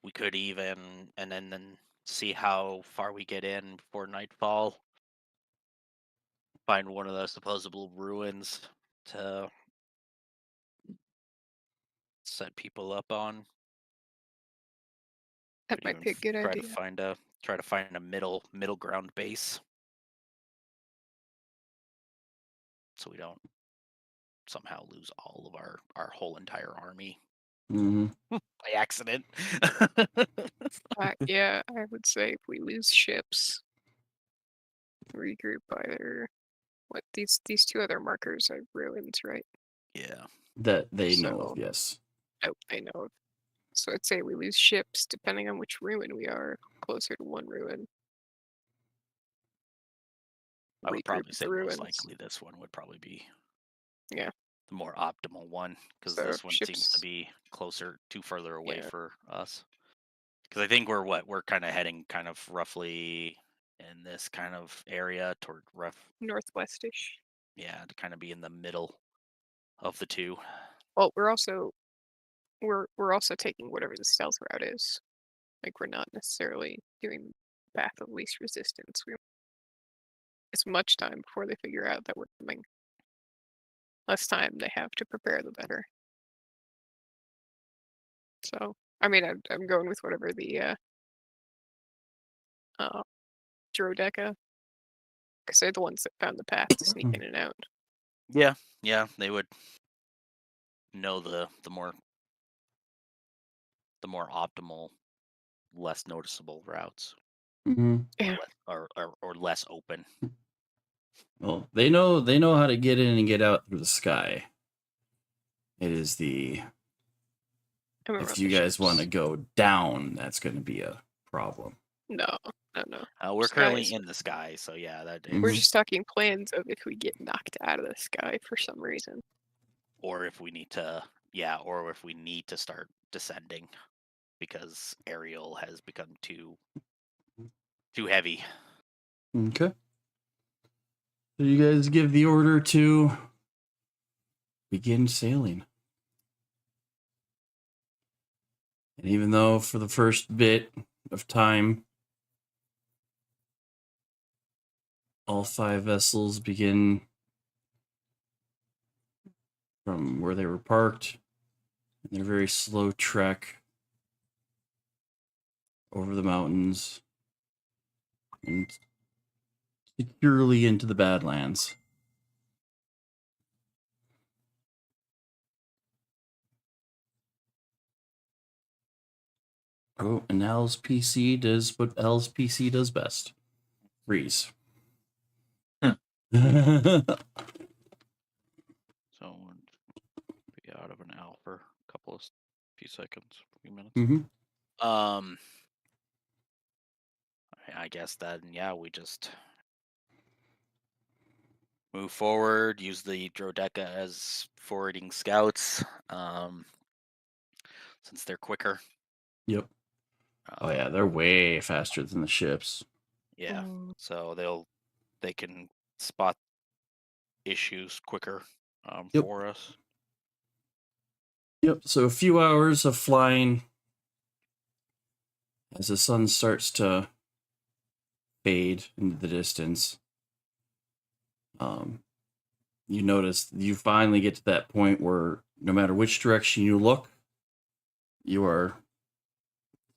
We could even and then see how far we get in before nightfall. find one of the supposable ruins to set people up on. That Could might even be a good try idea. to find a middle ground base, so we don't somehow lose all of our whole entire army Hmm. by accident. Yeah, I would say if we lose ships, regroup either. What these two other markers are ruins, right? Yeah. That they know So- of, yes. Oh, I know. So I'd say we lose ships depending on which ruin we are. Closer to one ruin. I would Regroup probably with say the most ruins. likely this one would probably be Yeah. the more optimal one, because So this one seems ships- to be too further away Yeah. for us. Because I think we're kind of heading kind of roughly in this kind of area toward Northwestish. yeah, to kind of be in the middle of the two. Well, we're also taking whatever the stealth route is. Like we're not necessarily doing the path of least resistance. It's much time before they figure out that we're coming. Less time they have to prepare, the better. So, I mean, I'm going with whatever the Drodeca, because they're the ones that found the path to sneak in and out. Yeah, they would know the more optimal, less noticeable routes, Hmm. Yeah. or less open. Well, they know how to get in and get out through the sky. It is the And we're if on you the guys want to ships. go down, that's going to be a problem. No. We're currently Skies. in the sky, so yeah, that Mhm. We're is, just talking plans of if we get knocked out of the sky for some reason. or if we need to start descending because aerial has become too heavy. Okay. So you guys give the order to begin sailing. And even though for the first bit of time, all 5 vessels begin from where they were parked in their very slow trek over the mountains and securely into the Badlands. Oh, and Al's PC does what Al's PC does best. Freeze. Huh. So we'll be out of an hour for a few seconds, a few minutes. Mhm. I guess then, yeah, we just move forward, use the Drodeca as forwarding scouts, since they're quicker. Yep. Oh yeah, they're way faster than the ships. Yeah, Mm. so they can spot issues quicker Yep. for us. Yep. So a few hours of flying as the sun starts to fade into the distance. You notice you finally get to that point where no matter which direction you look, you are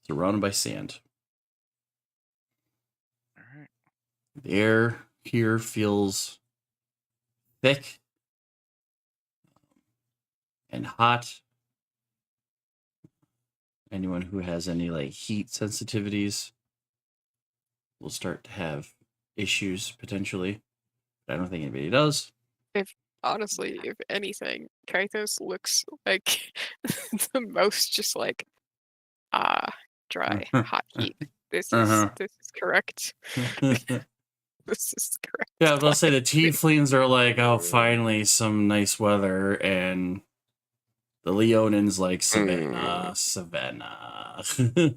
surrounded by sand. All right. The air here feels thick and hot. Anyone who has any like heat sensitivities will start to have issues potentially. But I don't think anybody does. Honestly, if anything, Kaitos looks like the most just like dry, hot heat. This Uh-huh. is correct. This is correct. Yeah, I was gonna say the climate. tieflings are like, oh, finally some nice weather, and the Leonins like Savannah.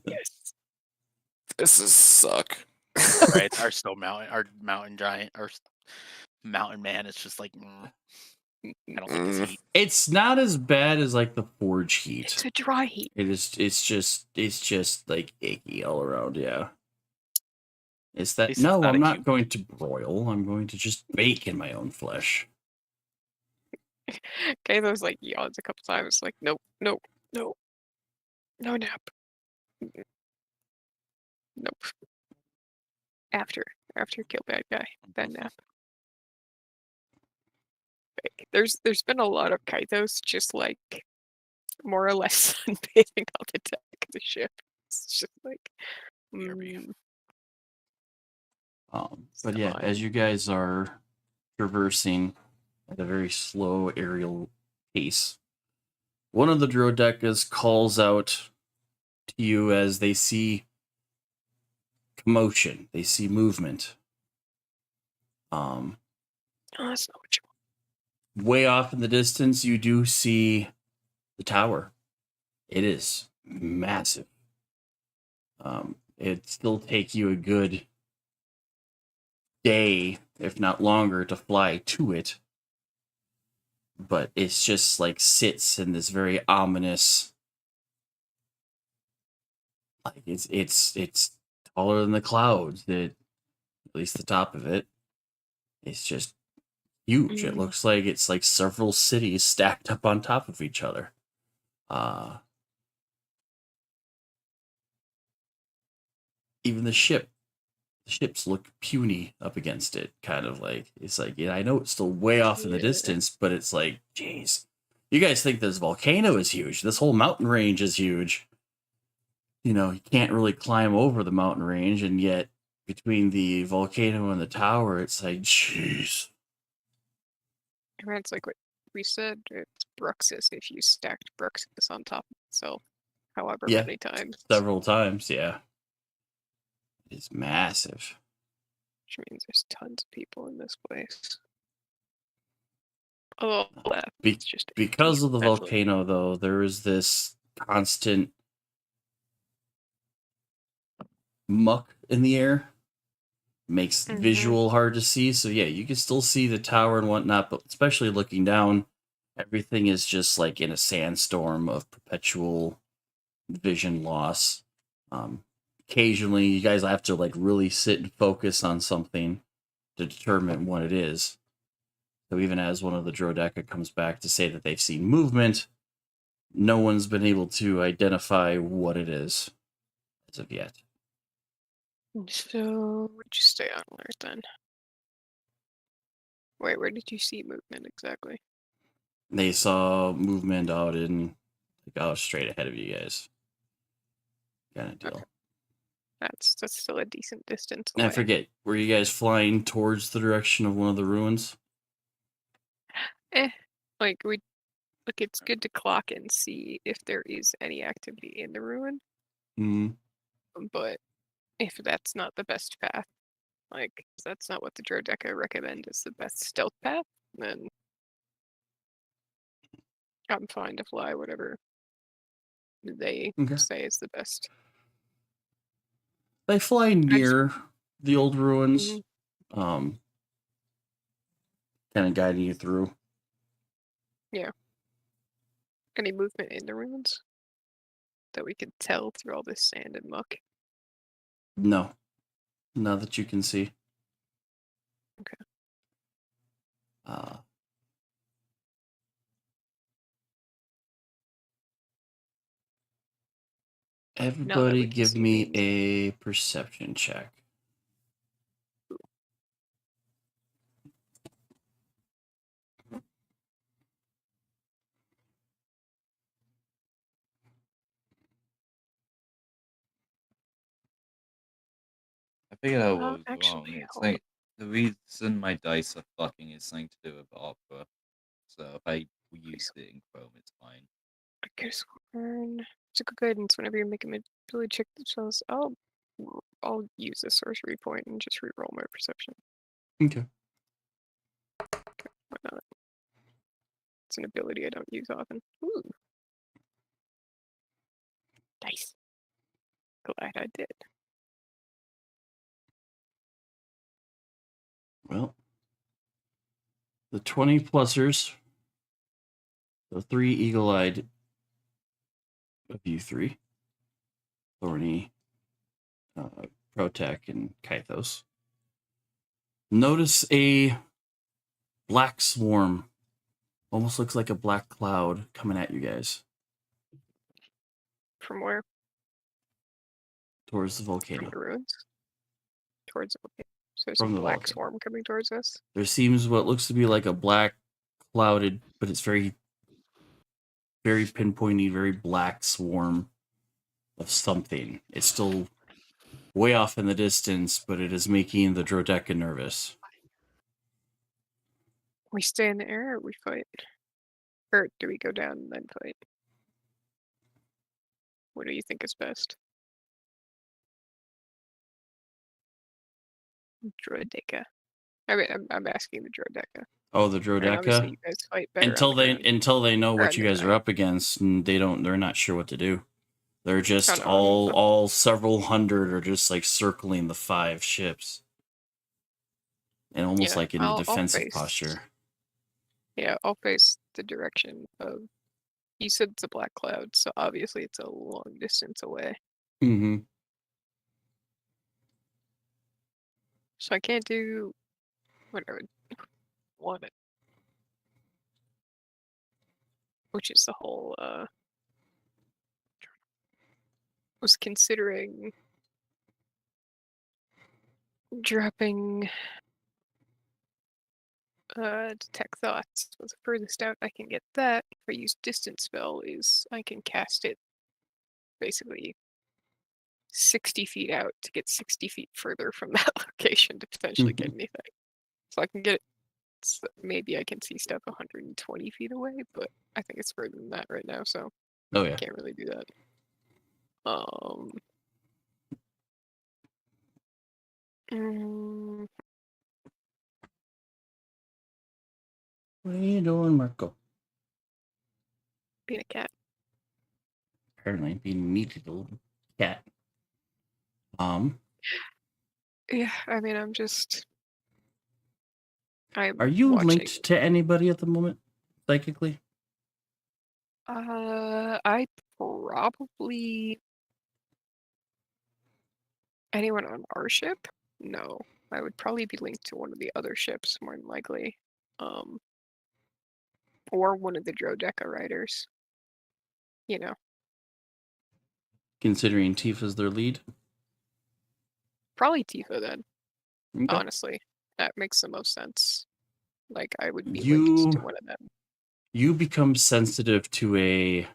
Yes. This is suck. Right, our mountain giant, our mountain man. It's just like I don't like this heat. It's not as bad as like the forge heat. It's a dry heat. It is. It's just like icky all around. Yeah. is that least it's no, not I'm a not human. going to broil. I'm going to just bake in my own flesh. Kayla's like yawns a couple times, like, nope, nope, nope, no nap. Nope. After kill bad guy, then nap. Like, there's been a lot of Kaitos just like more or less sunbathing on the deck of the ship. It's just like, BRB. But yeah, as you guys are traversing at a very slow aerial pace, one of the Drodekas calls out to you as they see commotion. They see movement. oh, that's not what you Way off in the distance, you do see the tower. It is massive. It'd still take you a good day, if not longer, to fly to it. But it's just like sits in this very ominous. Like it's taller than the clouds. At least the top of it. It's just huge. It looks like it's like several cities stacked up on top of each other. Even the ships look puny up against it. Kind of like it's like, yeah, I know it's still way off in the distance, but it's like, geez, you guys think this volcano is huge? This whole mountain range is huge. You know, you can't really climb over the mountain range, and yet between the volcano and the tower, it's like, jeez. I mean, it's like what we said. It's Bruxus if you stacked Bruxus on top of itself, however Yeah, many times. Several times, yeah. It's massive. Which means there's tons of people in this place. Oh, it's just Because of the essentially. volcano, though, there is this constant muck in the air. Makes visual hard to see. So yeah, you can still see the tower and whatnot, but especially looking down, everything is just like in a sandstorm of perpetual vision loss. Occasionally, you guys have to like really sit and focus on something to determine what it is. So even as one of the Drodeca comes back to say that they've seen movement, no one's been able to identify what it is as of yet. So, would you stay on alert then? Wait, where did you see movement exactly? They saw movement out in, like, out straight ahead of you guys. Kind of deal. Okay. That's still a decent distance And away. I forget, were you guys flying towards the direction of one of the ruins? Like it's good to clock and see if there is any activity in the ruin. Mm. But if that's not the best path, like if that's not what the Drodeca recommend as the best stealth path, then I'm fine to fly whatever they say is the best. They fly near the old ruins, kind of guiding you through. Yeah. Any movement in the ruins that we could tell through all this sand and muck? No, not that you can see. Okay. Everybody we can give see me names. a perception check. I figured I was Actually, wrong. It's hold on. like the reason my dice are fucking is something to do with opera. So if I use it in Chrome, it's fine. Okay, so it's a good guidance whenever you're making a ability check themselves. I'll use a sorcery point and just reroll my perception. Okay. Why not? It's an ability I don't use often. Ooh. Nice. Glad I did. Well, the 20 plusers, the 3 eagle-eyed of you 3, Thorny, Protek and Kythos, notice a black swarm. Almost looks like a black cloud coming at you guys From where? towards the From volcano. the ruins? Towards the volcano. So there's From a the black volcano. swarm coming towards us. There seems what looks to be like a black clouded, but it's very, very pinpointy, very black swarm of something. It's still way off in the distance, but it is making the Drodeca nervous. We stay in the air or we fight? Or do we go down and then fight? What do you think is best? Droideca. I mean, I'm asking the Droideca. Oh, the And obviously Drodeca. you guys fight better Until on the they ground. until they know Or what on you the guys are ground. up against, and they're not sure what to do. They're just no, all several hundred are just like circling the 5 ships, and almost Yeah, like in a I'll defensive face- posture. Yeah, I'll face the direction of. You said it's a black cloud, so obviously it's a long distance away. Mm-hmm. So I can't do what I would want it. Which is the whole was considering dropping detect thoughts was the furthest out I can get that. If I use distance spell is I can cast it basically 60 feet out to get 60 feet further from that location to potentially get anything. So I can get it. So maybe I can see stuff 120 feet away, but I think it's further than that right now, so Oh I yeah. can't really do that. Mm, What are you doing, Marco? being a cat. Apparently being a needy little cat. Yeah, I mean, I'm Are you watching. linked to anybody at the moment, psychically? I probably anyone on our ship? No, I would probably be linked to one of the other ships more than likely, or one of the Drodeca riders. You know, Considering Tifa's their lead? probably Tifa then. Okay. Honestly, that makes the most sense. Like I would be You- linked to one of them. You become sensitive to a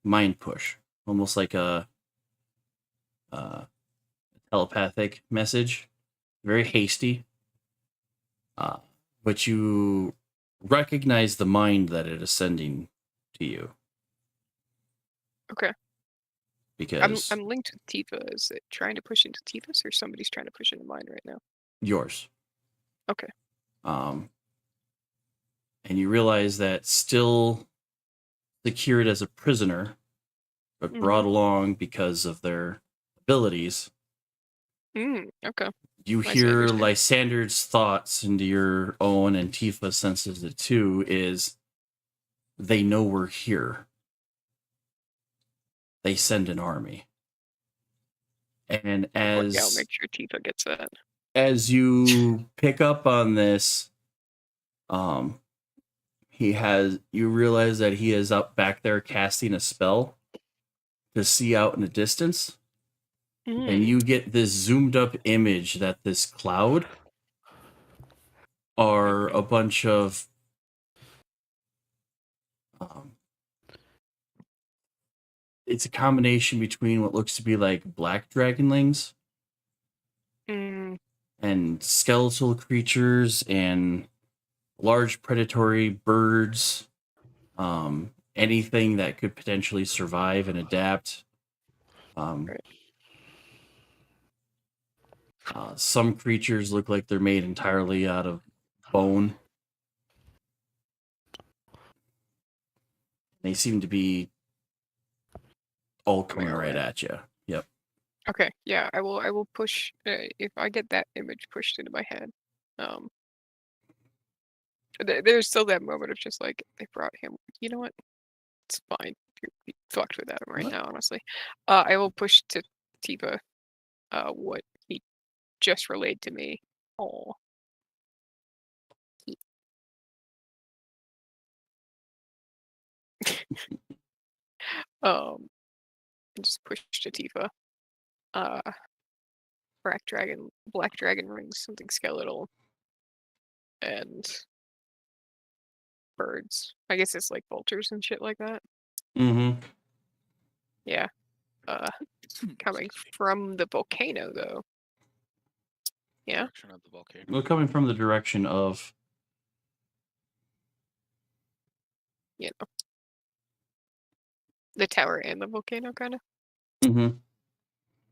mind push, almost like a telepathic message, very hasty. But you recognize the mind that it is sending to you. Okay. Because I'm linked with Tifa. Is it trying to push into Tifa's or somebody's trying to push into mine right now? yours. Okay. And you realize that still secured as a prisoner, but brought along because of their abilities, Okay. you Nice hear understanding. Lysander's thoughts into your own, and Tifa senses it too, is they know we're here. They send an army. And Yeah, I'll as make sure Tifa gets that. as you pick up on this, you realize that he is up back there casting a spell to see out in the distance. And you get this zoomed up image that this cloud are a bunch of it's a combination between what looks to be like black dragonlings and skeletal creatures and large predatory birds, anything that could potentially survive and adapt. Some creatures look like they're made entirely out of bone. They seem to be all coming right at you. Yep. Okay, yeah, I will push if I get that image pushed into my head. There's still that moment of just like they brought him. You know what? It's fine. You're fucked without him right What? now, honestly. I will push to Tifa what he just relayed to me. Oh. And just push to Tifa. Black dragon rings, something skeletal, and birds. I guess it's like vultures and shit like that. Mm-hmm. Yeah. Coming from the volcano though. Yeah. Direction of the volcano. Well, coming from the direction of You know. The tower and the volcano kind of. mm-hmm.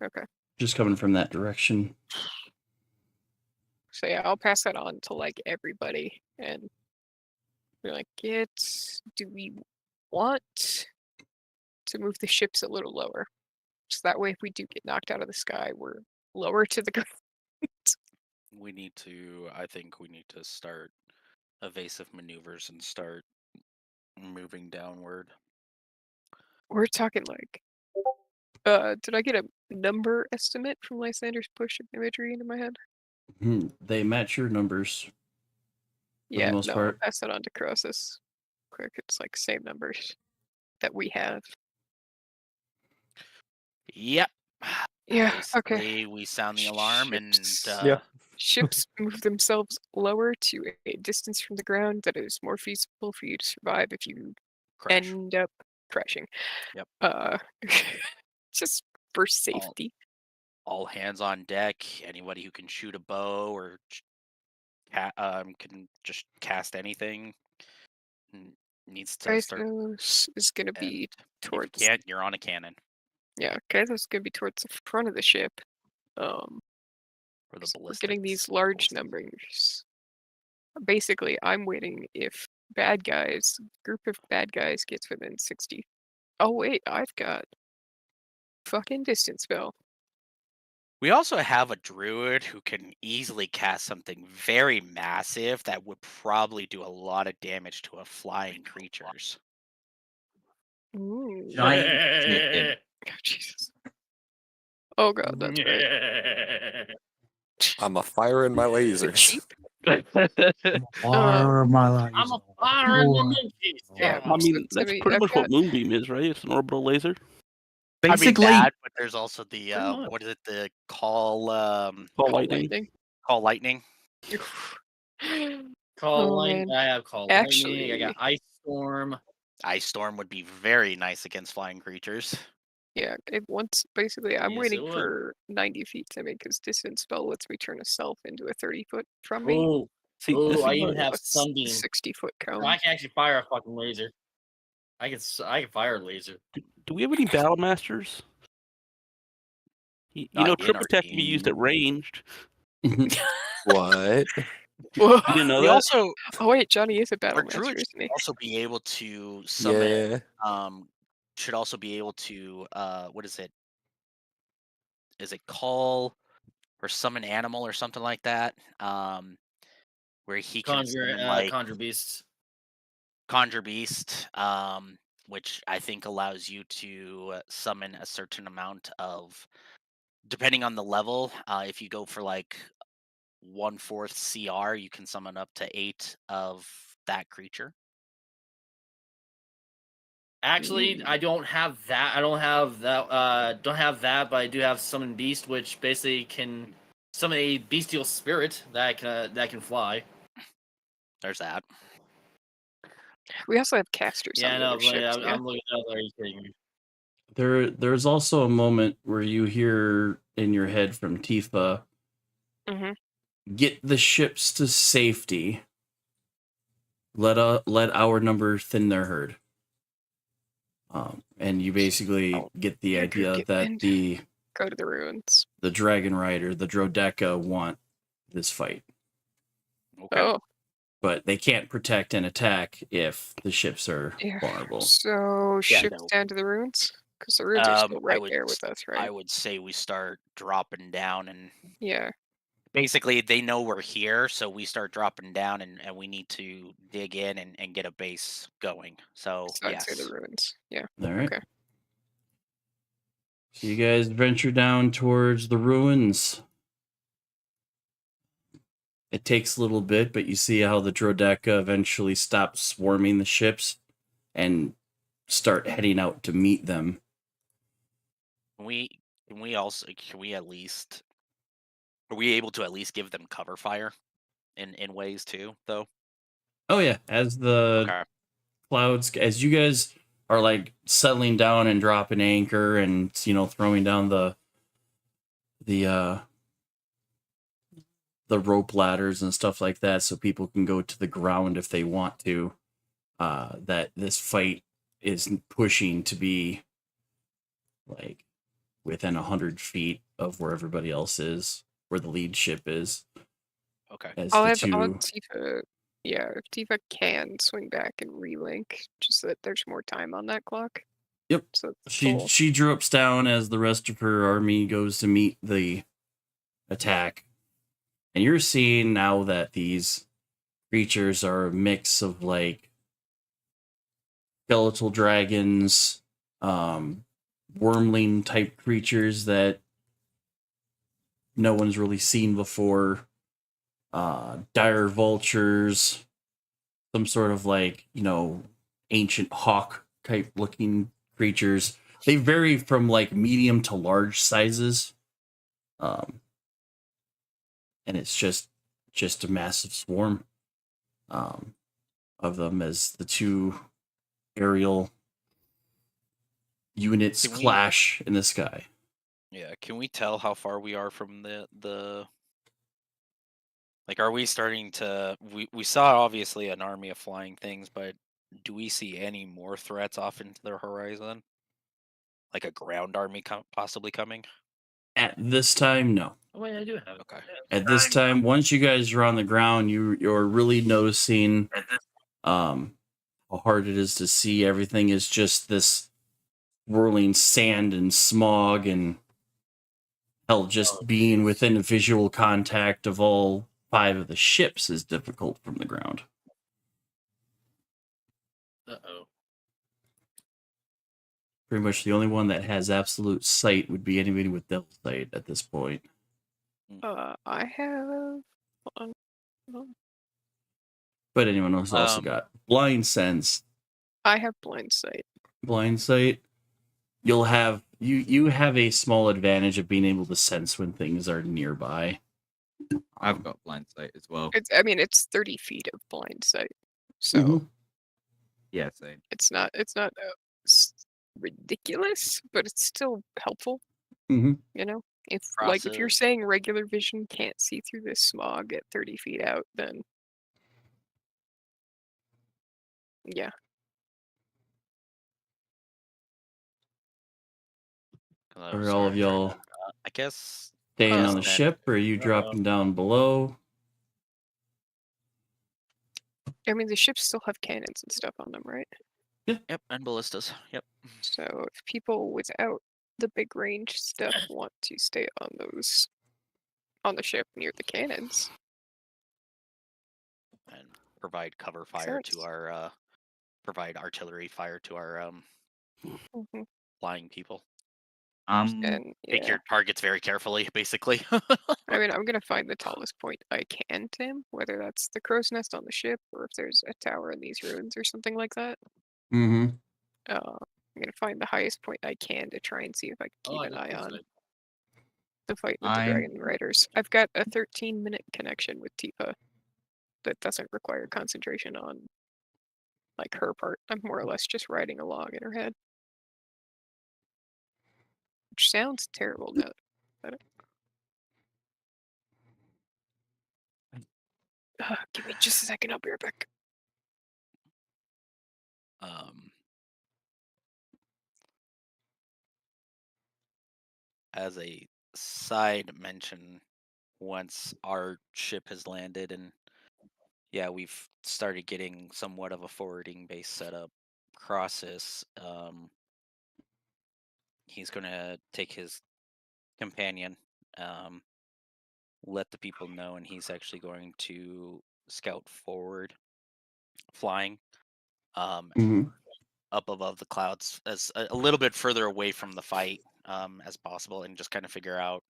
Okay. Just coming from that direction. So yeah, I'll pass that on to like everybody and be like, do we want to move the ships a little lower? So that way if we do get knocked out of the sky, we're lower to the ground. I think we need to start evasive maneuvers and start moving downward. We're talking like did I get a number estimate from Lysander's push of imagery into my head? They match your numbers. Yeah, the most no, part. I'll pass that on to Crosus. Quick, it's like same numbers that we have. Yep. Yeah, okay. Basically, we sound the alarm and Ships. Yeah. Ships move themselves lower to a distance from the ground that is more feasible for you to survive if you crash. end up crashing. Yep. Just for safety. All hands on deck. Anybody who can shoot a bow or can just cast anything needs to start. Kairos is going to be And if towards. you can't, you're on a cannon. Yeah, Kairos is going to be towards the front of the ship. Or the We're getting these ballistics. large numbers. Basically, I'm waiting if group of bad guys gets within 60. Oh wait, I've got fucking distance spell. We also have a druid who can easily cast something very massive that would probably do a lot of damage to a flying creatures. Ooh. Giant chicken. Oh, Jesus. Oh god, that's right. I'm a fire in my Is it lasers. cheap? Fire my life. I'm a fire in the moonbeam. Yeah, I mean, so, that's pretty much I've what Moonbeam is, right? It's an orbital laser. Basically, I mean that, but there's also the Pretty much. what is it? The call Call lightning. call lightning. Call Oh, lightning. man. I have call Actually- lightning. I got ice storm. Ice storm would be very nice against flying creatures. Yeah, basically I'm Yes, waiting it would. for 90 feet to make his distance spell lets me turn a self into a 30-foot from me. Oh, See, this I is even what- have What's sunbeam. 60-foot So cone. I can actually fire a fucking laser. I can fire a laser. do we have any battle masters? You Not know, in triple our tech can be used at team. ranged. What? Whoa. You didn't know We that? also Oh wait, Johnny is a our battle master, druids isn't he? also be able to summon. Yeah. Should also be able to what is it? Is it call or summon animal or something like that? Where he can summon, like Conjure beasts. conjure beast, which I think allows you to summon a certain amount of, depending on the level. If you go for like 1/4 CR, you can summon up to 8 of that creature. Actually, I don't have that. I don't have that. Don't have that, but I do have summon beast, which basically can summon a bestial spirit that can fly. There's that. We also have casters Yeah, I on know. the But ships, yeah? I'm looking at that. Are you kidding me? There's also a moment where you hear in your head from Tifa, Mhm. get the ships to safety. Let our number thin their herd. And you basically Oh, get the your idea group get that pinned. the Go to the ruins. Dragon Rider, the Drodeca want this fight. Okay. Oh, But they can't protect and attack if the ships are yeah. vulnerable. So Yeah, ships no. down to the ruins? Because the ruins are still I right would there with us, right? I would say we start dropping down, and Yeah. basically they know we're here, so we start dropping down, and we need to dig in and get a base going. So So I'd say yes. the ruins. Yeah. All right. Okay. So you guys venture down towards the ruins. It takes a little bit, but you see how the Drodeca eventually stop swarming the ships and start heading out to meet them. Can we also can we at least are we able to at least give them cover fire in ways too though? Oh yeah, as the Okay. clouds, as you guys are like settling down and dropping anchor and throwing down the the rope ladders and stuff like that so people can go to the ground if they want to, that this fight is pushing to be like within 100 feet of where everybody else is, where the lead ship is. Okay. As I'll the have two Tifa. Yeah, if Tifa can swing back and relink, just so that there's more time on that clock. Yep. So it's she full. she drops down as the rest of her army goes to meet the attack. And you're seeing now that these creatures are a mix of like skeletal dragons, wormling type creatures that no one's really seen before, dire vultures, some sort of like, ancient hawk type looking creatures. They vary from like medium to large sizes. And it's just a massive swarm of them as the two aerial units Can we- clash in the sky. Yeah, can we tell how far we are from the like are we starting to we saw obviously an army of flying things, but do we see any more threats off into the horizon? Like a ground army possibly coming? At this time, no. Oh, wait, I do have. Okay. At this time, once you guys are on the ground, you're really noticing how hard it is to see. Everything is just this whirling sand and smog, and hell, just being within a visual contact of all 5 of the ships is difficult from the ground. Uh-oh. Pretty much the only one that has absolute sight would be anybody with devil sight at this point. I have. Hold on. But anyone else also Um, got blind sense. I have blind sight. Blind sight. You'll have you have a small advantage of being able to sense when things are nearby. I've got blind sight as well. It's 30 feet of blind sight, so Mhm. Yeah, same. it's not ridiculous, but it's still helpful. Mhm. You know, if you're Crosses. saying regular vision can't see through this smog at 30 feet out, then yeah. Are all of y'all I guess staying on the that- ship, or are you dropping down below? I mean, the ships still have cannons and stuff on them, right? Yep, and ballistas. Yep. So if people without the big range stuff want to stay on the ship near the cannons, And provide cover fire to sense. our provide artillery fire to our Mhm. flying people. And Pick yeah, your targets very carefully, basically. I mean, I'm gonna find the tallest point I can, Tim. Whether that's the crow's nest on the ship or if there's a tower in these ruins or something like that. Mm-hmm. I'm gonna find the highest point I can to try and see if I can keep an eye on the fight with the I'm- Dragon Riders. I've got a 13-minute connection with Tifa that doesn't require concentration on like her part. I'm more or less just riding along in her head. Which sounds terrible now. Give me just a second, I'll be right back. As a side mention, once our ship has landed and yeah, we've started getting somewhat of a forwarding base set up across this, he's gonna take his companion, let the people know, and he's actually going to scout forward, flying, Mm-hmm. up above the clouds, as a little bit further away from the fight as possible, and just kind of figure out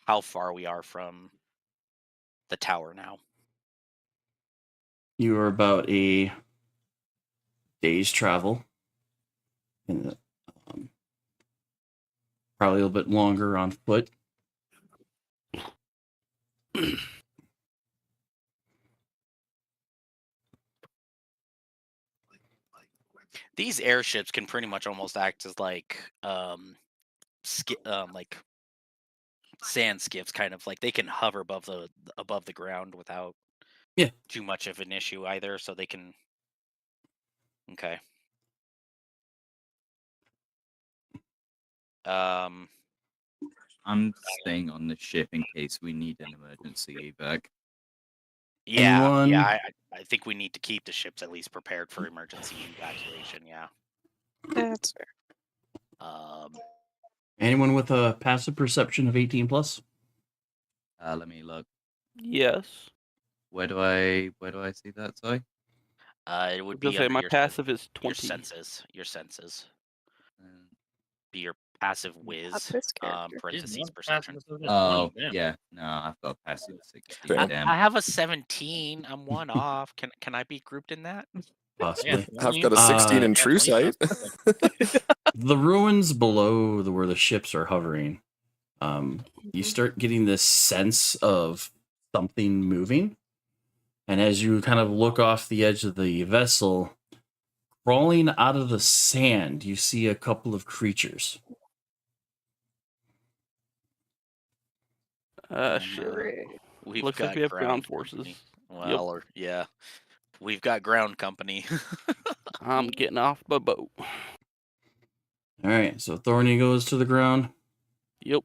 how far we are from the tower now. You are about a day's travel, and probably a little bit longer on foot. These airships can pretty much almost act as like like sand skiffs, kind of like they can hover above the ground without Yeah. too much of an issue either, so they can. Okay. I'm staying on the ship in case we need an emergency evac. Yeah, Anyone? yeah. I think we need to keep the ships at least prepared for emergency evacuation. Yeah. That's fair. Anyone with a passive perception of 18 plus? Let me look. Yes. Where do I see that? Sorry. It I would was gonna be say under my your passive is your 20. senses. Your senses. Uh, Be your passive whiz. this character. Parentheses perception. Oh, yeah. No, I've got passive 16. Fair. Damn. I have a 17. I'm one off. Can I be grouped in that? Possibly. I've got a 16 in true sight. The ruins below where the ships are hovering, you start getting this sense of something moving. And as you kind of look off the edge of the vessel, crawling out of the sand, you see a couple of creatures. Shit. Great. We've Looks got like we have ground forces. company. Well, or yeah, we've got ground company. I'm getting off my boat. All right, so Thorny goes to the ground. Yep.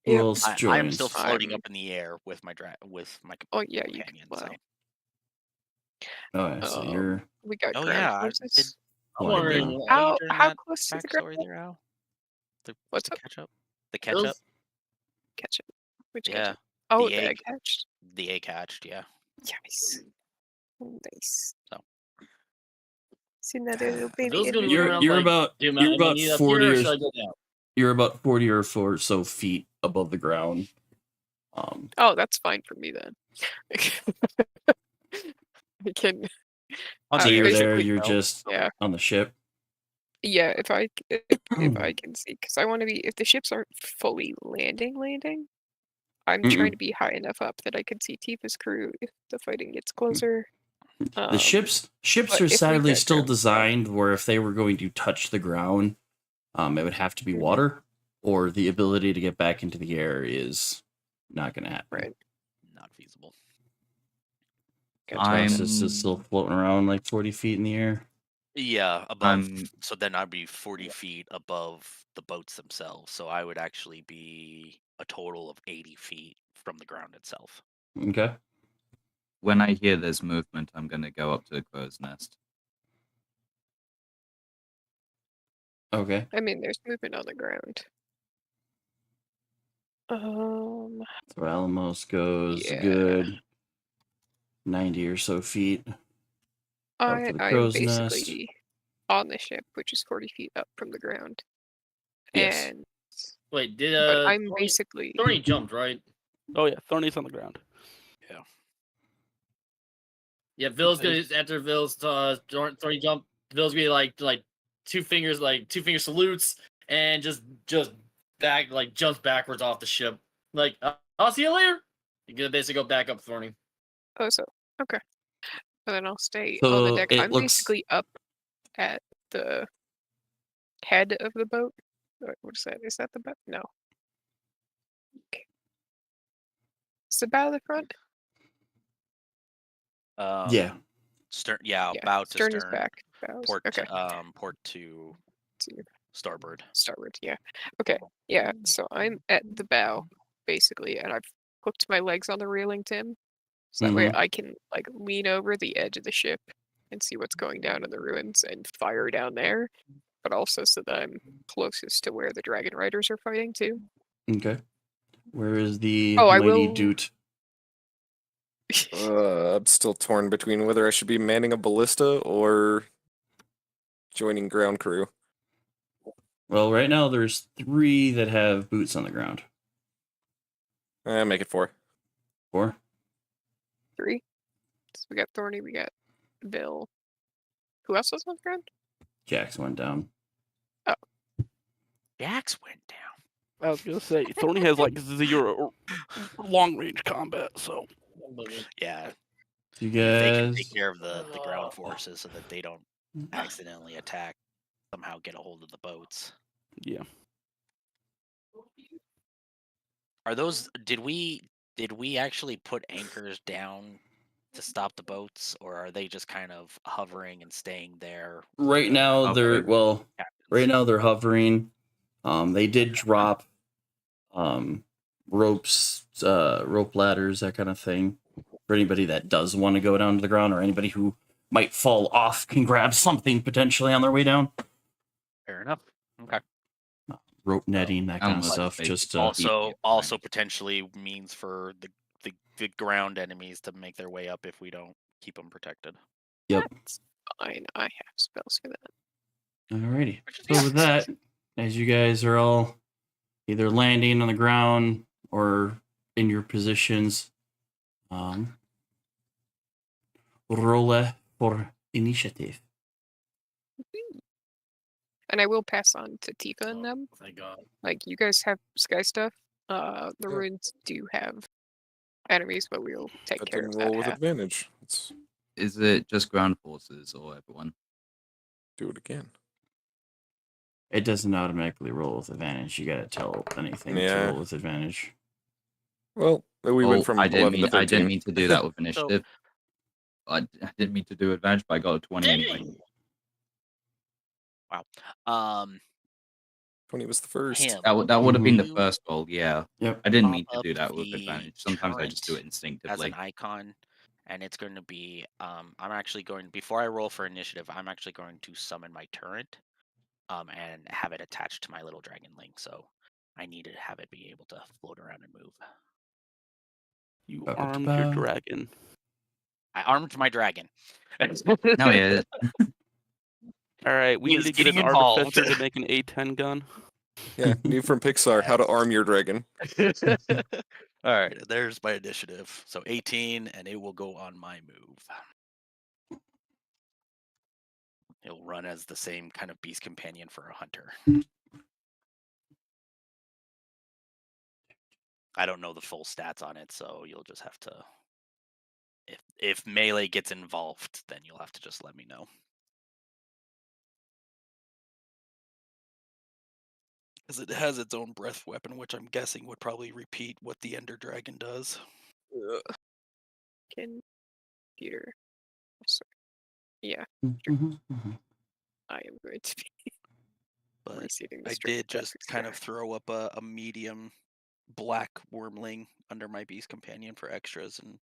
Who Yep. else I'm joins? still floating I'm- up in the air with my Oh yeah, you can companion. fly. So. Oh, yeah, so you're We got Oh ground yeah, forces. I'm flying wondering down. why you How doing how that close to the ground? backstory there, Al? What's The up? catch up? The catch up? Catch it. Which Yeah, catch it? Oh, the the egg. catched. the A catched. Yeah. Nice. Nice. So. See another little baby. Bill's gonna be Edward? around, You're like, about do you're I about need up 40 here, or or should I go down? you're about 40 or so feet above the ground. Oh, that's fine for me then. I can. So you're there. basically- You're just Yeah. on the ship. Yeah, if I can see, because I want to be. If the ships aren't fully landing, I'm trying to be high enough up that I can see Tifa's crew if the fighting gets closer. The ships but are if we sadly got still ground- designed where if they were going to touch the ground, it would have to be Mhm. water, or the ability to get back into the air is not going to happen. Right. Not feasible. This is still floating around like 40 feet in the air. Yeah, above. So then I'd be 40 feet above the boats themselves. So I would actually be a total of 80 feet from the ground itself. Okay. When I hear there's movement, I'm going to go up to the crow's nest. Okay. I mean, there's movement on the ground. So Alamos goes Yeah. good 90 or so feet. Up to the I'm crow's nest. basically on the ship, which is 40 feet up from the ground. Yes. And Wait, did but I'm Thorny- basically Thorny jumped, right? Oh yeah, Thorny's on the ground. Yeah, Ville's gonna after Ville's Thorny jump. Ville's gonna be like two fingers salutes and just back jumps backwards off the ship. Like I'll see you later. You're gonna basically go back up Thorny. Oh, so okay. And then I'll stay So on the deck. it I'm looks- basically up at the head of the boat. What is that? Is that the boat? No. Okay. It's the bow of the front. Yeah. Stern. Yeah, Yeah. bow to Stern stern. is back. Bows. Port. Okay. Port to To starboard. starboard. Yeah. Okay. Yeah. So I'm at the bow, basically, and I've hooked my legs on the railing, Tim. So that way I can lean over the edge of the ship and see what's going down in the ruins and fire down there. But also so that I'm closest to where the dragon riders are fighting too. Okay. Where is the Oh, I mighty will- Doot? I'm still torn between whether I should be manning a ballista or joining ground crew. Well, right now there's 3 that have boots on the ground. Make it 4. 4? 3. So we got Thorny, we got Bill. Who else was on the ground? Jax went down. Jax went down. I was gonna say Thorny has like 0 long range combat, so Yeah, You if they can take guys. care of the ground forces so that they don't accidentally attack, somehow get a hold of the boats. yeah. Are those? Did we actually put anchors down to stop the boats, or are they just kind of hovering and staying there? Right now they're Hovering. right now they're hovering. They did drop ropes, rope ladders, that kind of thing. For anybody that does want to go down to the ground, or anybody who might fall off can grab something potentially on their way down. Fair enough. Okay. Rope netting, that kind of Almost stuff. basic. Just Also potentially means for the ground enemies to make their way up if we don't keep them protected. Yep. That's fine. I have spells for that. Alrighty. So with that, as you guys are all either landing on the ground or in your positions, roll for initiative. And I will pass on to Tifa and them. Thank God. Like, you guys have sky stuff. The ruins do have enemies, but we'll take But care then of roll that with half. advantage. Let's Is it just ground forces or everyone? do it again. It doesn't automatically roll with advantage. You gotta tell anything to Yeah. roll with advantage. Well, we went from I 11 didn't to 13. I didn't mean to do that with initiative. I didn't mean to do advantage, but I got a 20 anyway. Wow. 20 was the first. Him. That would have been the You first roll, yeah. Yep. I didn't pop mean to up do that with the advantage. Sometimes I just do it turret as instinctively. an icon, and it's going to be I'm actually going, before I roll for initiative, I'm actually going to summon my turret and have it attached to my little dragon link, so I need to have it be able to float around and move. You Ba-ba-da-ba. armed your dragon. I armed my dragon. No, yeah. All right, we He need is to get getting an involved. artificer to make an A10 gun. Yeah, new from Pixar, How to Arm Your Dragon. All right, there's my initiative. So 18, and it will go on my move. He'll run as the same kind of beast companion for a hunter. I don't know the full stats on it, so you'll just have to. If melee gets involved, then you'll have to just let me know. Because it has its own breath weapon, which I'm guessing would probably repeat what the Ender Dragon does. Computer. Sorry. Yeah, I am going to be But receiving I this did just graphics kind of card. throw up a medium black wormling under my beast companion for extras, and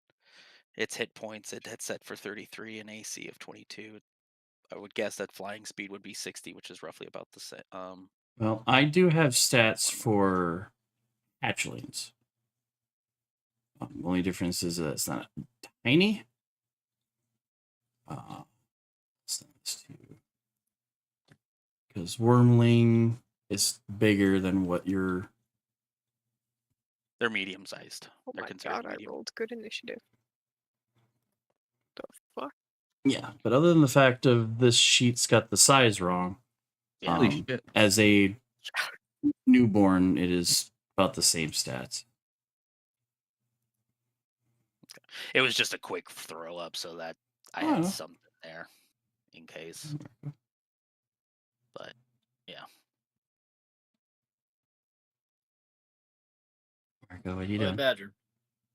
its hit points it had set for 33 and AC of 22. I would guess that flying speed would be 60, which is roughly about the same. Well, I do have stats for hatchlings. Only difference is that it's not tiny. Because wormling is bigger than what your. They're medium sized. Oh They're my considered god, I medium. rolled good initiative. The fuck? Yeah, but other than the fact of this sheet's got the size wrong, Yeah. Holy shit. as a newborn, it is about the same stats. It was just a quick throw up so that I had something there in case. But yeah. Marco, what are you What a doing? badger.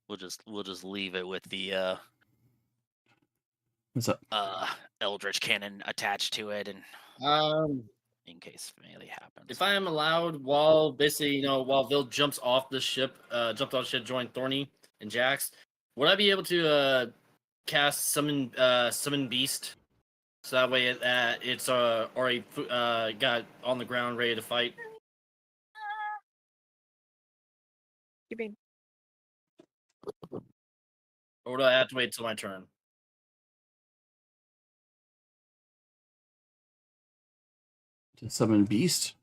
We'll just leave it with the What's up? Eldritch cannon attached to it, and in case melee happens. If I am allowed, while basically, while Vil jumps off the ship, join Thorny and Jax, would I be able to cast summon beast? So that way it's already got on the ground ready to fight. You mean? Or do I have to wait till my turn? To summon beast?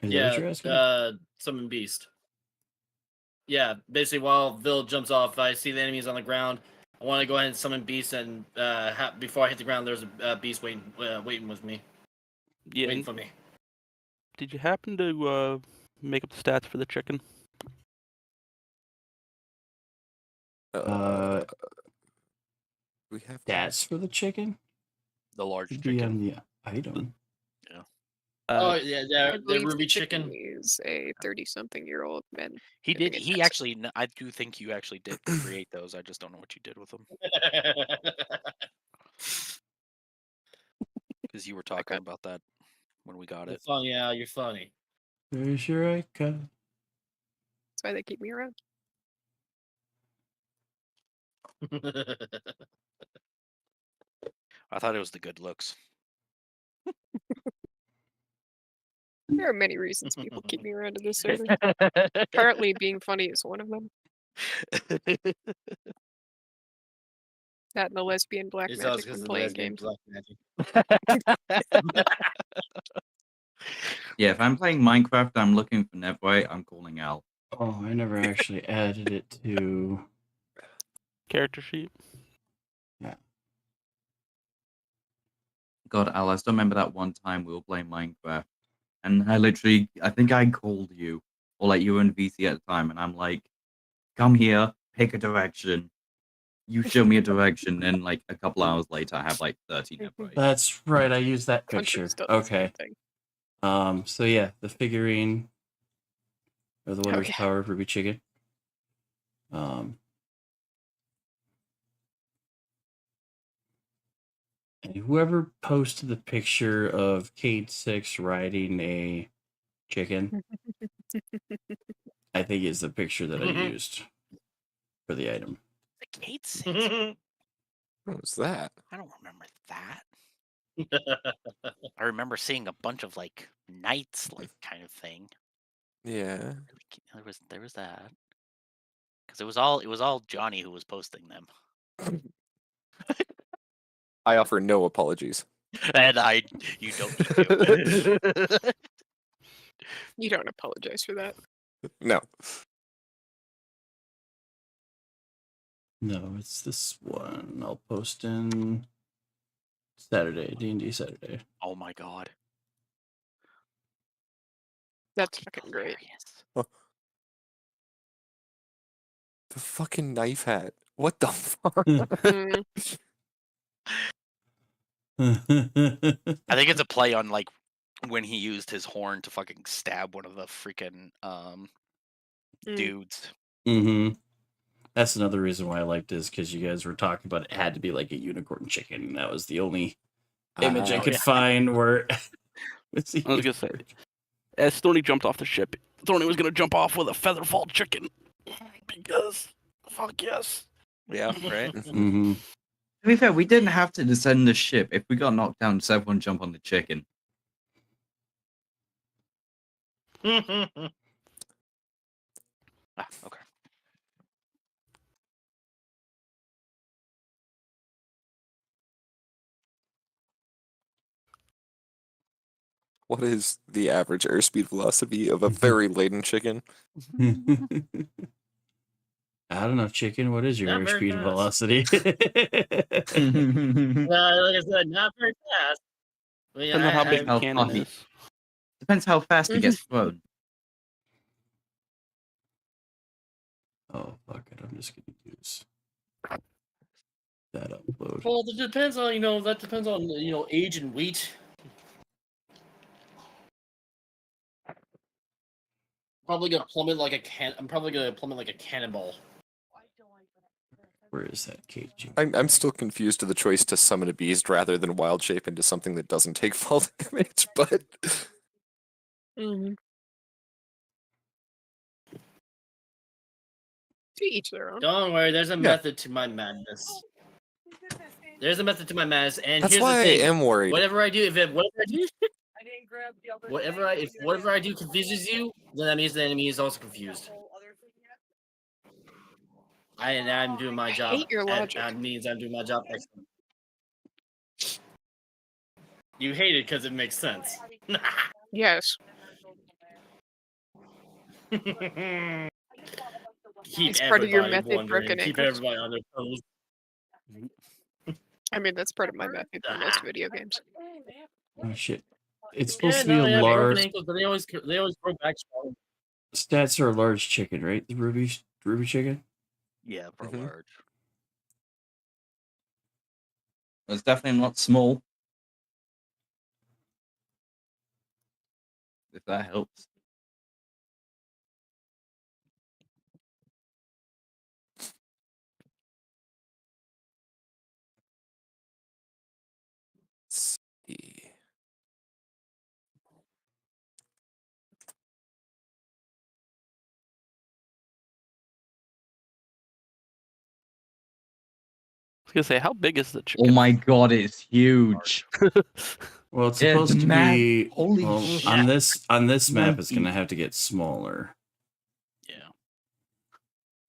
Is that what you're asking? Summon beast. Yeah, basically while Vil jumps off, if I see the enemies on the ground, I want to go ahead and summon beast, and before I hit the ground, there's a beast waiting with me, Yeah. waiting for me. Did you happen to make up the stats for the chicken? We have Stats for the chicken? The large Should be on chicken. the item. Oh yeah, I the believe ruby the chicken chicken. is a 30-something-year-old man. He living did. in He Texas. actually. I do think you actually did create those. I just don't know what you did with them because you were talking about that when we got You're it. funny, Al. You're funny. Very sure I can. That's why they keep me around. I thought it was the good looks. There are many reasons people keep me around in this server. Apparently, being funny is one of them. That and the lesbian black It's magic because when of playing lesbian games. black magic. Yeah, if I'm playing Minecraft, I'm looking for Netherite, I'm calling Al. Oh, I never actually added it to. Character sheet. God, Al, I still remember that one time we were playing Minecraft, and I think I called you, or like you were in VC at the time, and I'm like, come here, pick a direction. You show me a direction, and like a couple hours later, I have like 30 Netherite. That's right. I used that picture. Hunter's done the same Okay. thing. So yeah, the figurine of the Wondrous yeah. Power of Ruby Chicken. And whoever posted the picture of Cade 6 riding a chicken, I think is the picture that I used for the item. The Kate 6. What was that? I don't remember that. I remember seeing a bunch of like knights, like kind of thing. Yeah. There was that. Because it was all Johnny who was posting them. I offer no apologies. And you don't need to. You don't apologize for that. No. No, it's this one. I'll post in Saturday, D&D Saturday. Oh my god. That's fucking great. Hilarious. The fucking knife hat. What the fuck? Mm, I think it's a play on like when he used his horn to fucking stab one of the freaking dudes. Mm-hmm. That's another reason why I liked this, because you guys were talking about it had to be like a unicorn chicken. And that was the only image I Oh, could yeah. find where I was gonna say, as Thorny jumped off the ship, Thorny was gonna jump off with a featherfall chicken because fuck yes. Yeah, right. Mm-hmm. To be fair, we didn't have to descend the ship. If we got knocked down, just everyone jump on the chicken. Okay. what is the average airspeed velocity of a very laden chicken? I don't know, chicken. What is your Not very airspeed fast. velocity? Like I said, not very fast. I mean, Depends on how big How the cannon funny. is. Depends how fast it gets thrown. Oh, fuck it. I'm just going to use that upload. Well, it depends on that depends on age and weight. Probably gonna plummet like I'm probably gonna plummet like a cannonball. Where is that KG? I'm still confused to the choice to summon a beast rather than wild shape into something that doesn't take fall damage, but mm-hmm. To each their own. Don't worry, there's a method to my madness. There's a method to my madness, and that's here's why the I thing. am worried. Whatever I do, whatever I do confuses you, then that means the enemy is also confused. I'm doing my job. hate your logic. That means I'm doing my job excellent. You hate it because it makes sense. Yes. Keep It's part of your everybody method, wondering. broken Keep ankles. everybody on their toes. I mean, that's part of my method for most video games. Oh shit! It's supposed Yeah, to be no, a yeah, broken large. ankles, but they always grow back strong. Stats are a large chicken, right? The ruby chicken. Yeah, for Mhm. large. It's definitely not small. If that helps. Let's see. I was gonna say, how big is the Oh chicken? my god, it's huge. Well, it's Yeah, supposed the to map. be. Holy Well, shit. on this map, it's Nike. gonna have to get smaller. Yeah.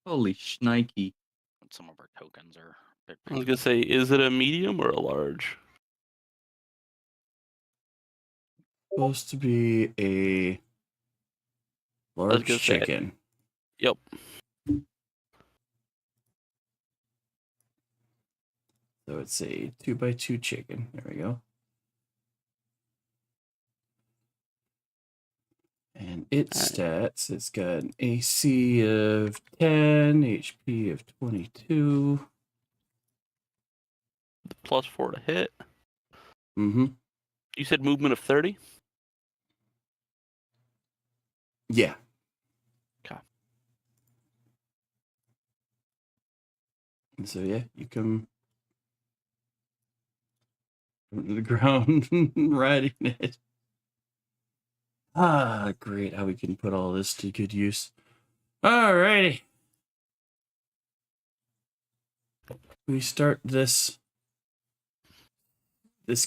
Holy shnikey. And some of our tokens are a bit I was bigger. gonna say, is it a medium or a large? Supposed to be a large gonna say- chicken. Yep. So it's a 2x2 chicken. There we go. And its stats, it's got an AC of 10, HP of 22. +4 to hit. Mm-hmm. You said movement of 30? Yeah. Okay. And so yeah, you come to the ground riding it. Ah, great. How we can put all this to good use. Alrighty. We start this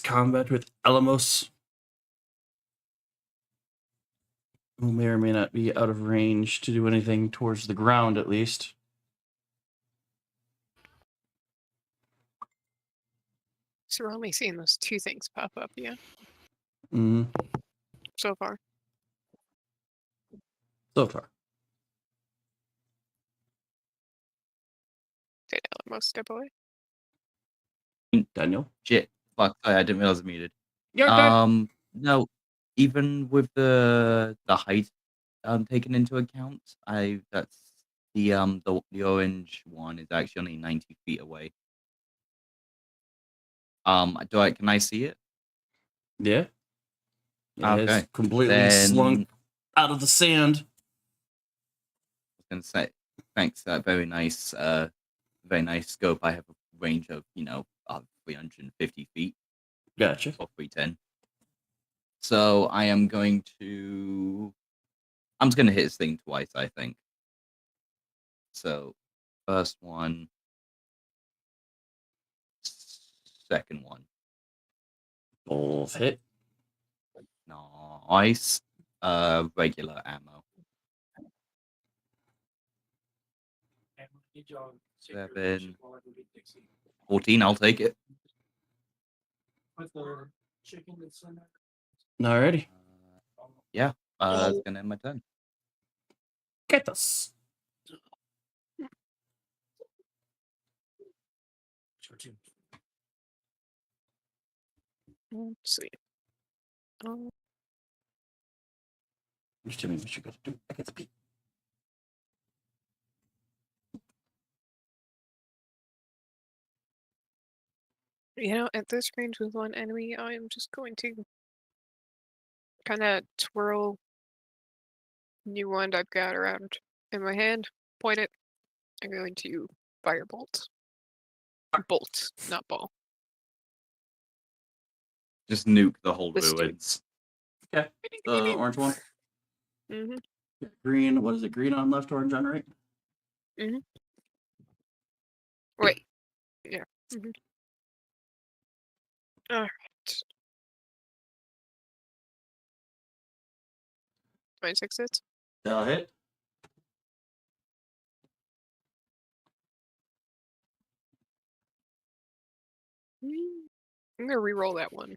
combat with Elamos, who may or may not be out of range to do anything towards the ground, at least. So we're only seeing those two things pop up, yeah, Mm-hmm. so far. So far. Did Elmo step away? Daniel? Shit. Fuck, I didn't realize I was muted. You're good. No, even with the height taken into account, that's the orange one is actually only 90 feet away. Can I see it? Yeah. Okay. It's completely Then slunk out of the sand. I was gonna say thanks. Very nice scope. I have a range of 350 feet Gotcha. or 310. So I'm just gonna hit this thing twice, I think. So first one, second one. Both hit. Nice. Regular ammo. 7, 14. I'll take it. Alrighty. Yeah. That's gonna end my turn. Get us. Let's see. Just tell me what you gotta do. I got to pee. At this range with one enemy, I am just going to kind of twirl new wand I've got around in my hand, point it. I'm going to firebolt. Bolt, not ball. Just nuke the whole Let's do it. ruins. Okay. The orange one. Mm-hmm. Green. What is it? Green on left, orange on right? Mm-hmm. Wait. Yeah. Mm-hmm. All right. 26 hits. That'll hit. I'm gonna re-roll that one.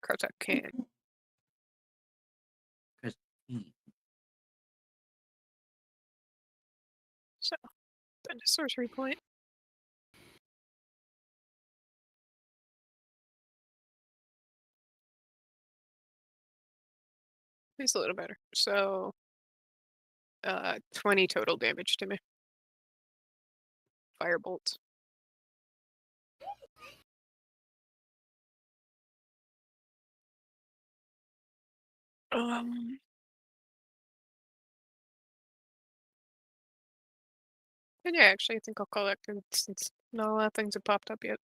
Because I can. So, then a sorcery point. It's a little better. So, 20 total damage to me. Firebolt. Um. And yeah, actually, I think I'll call that good since not a lot of things have popped up yet.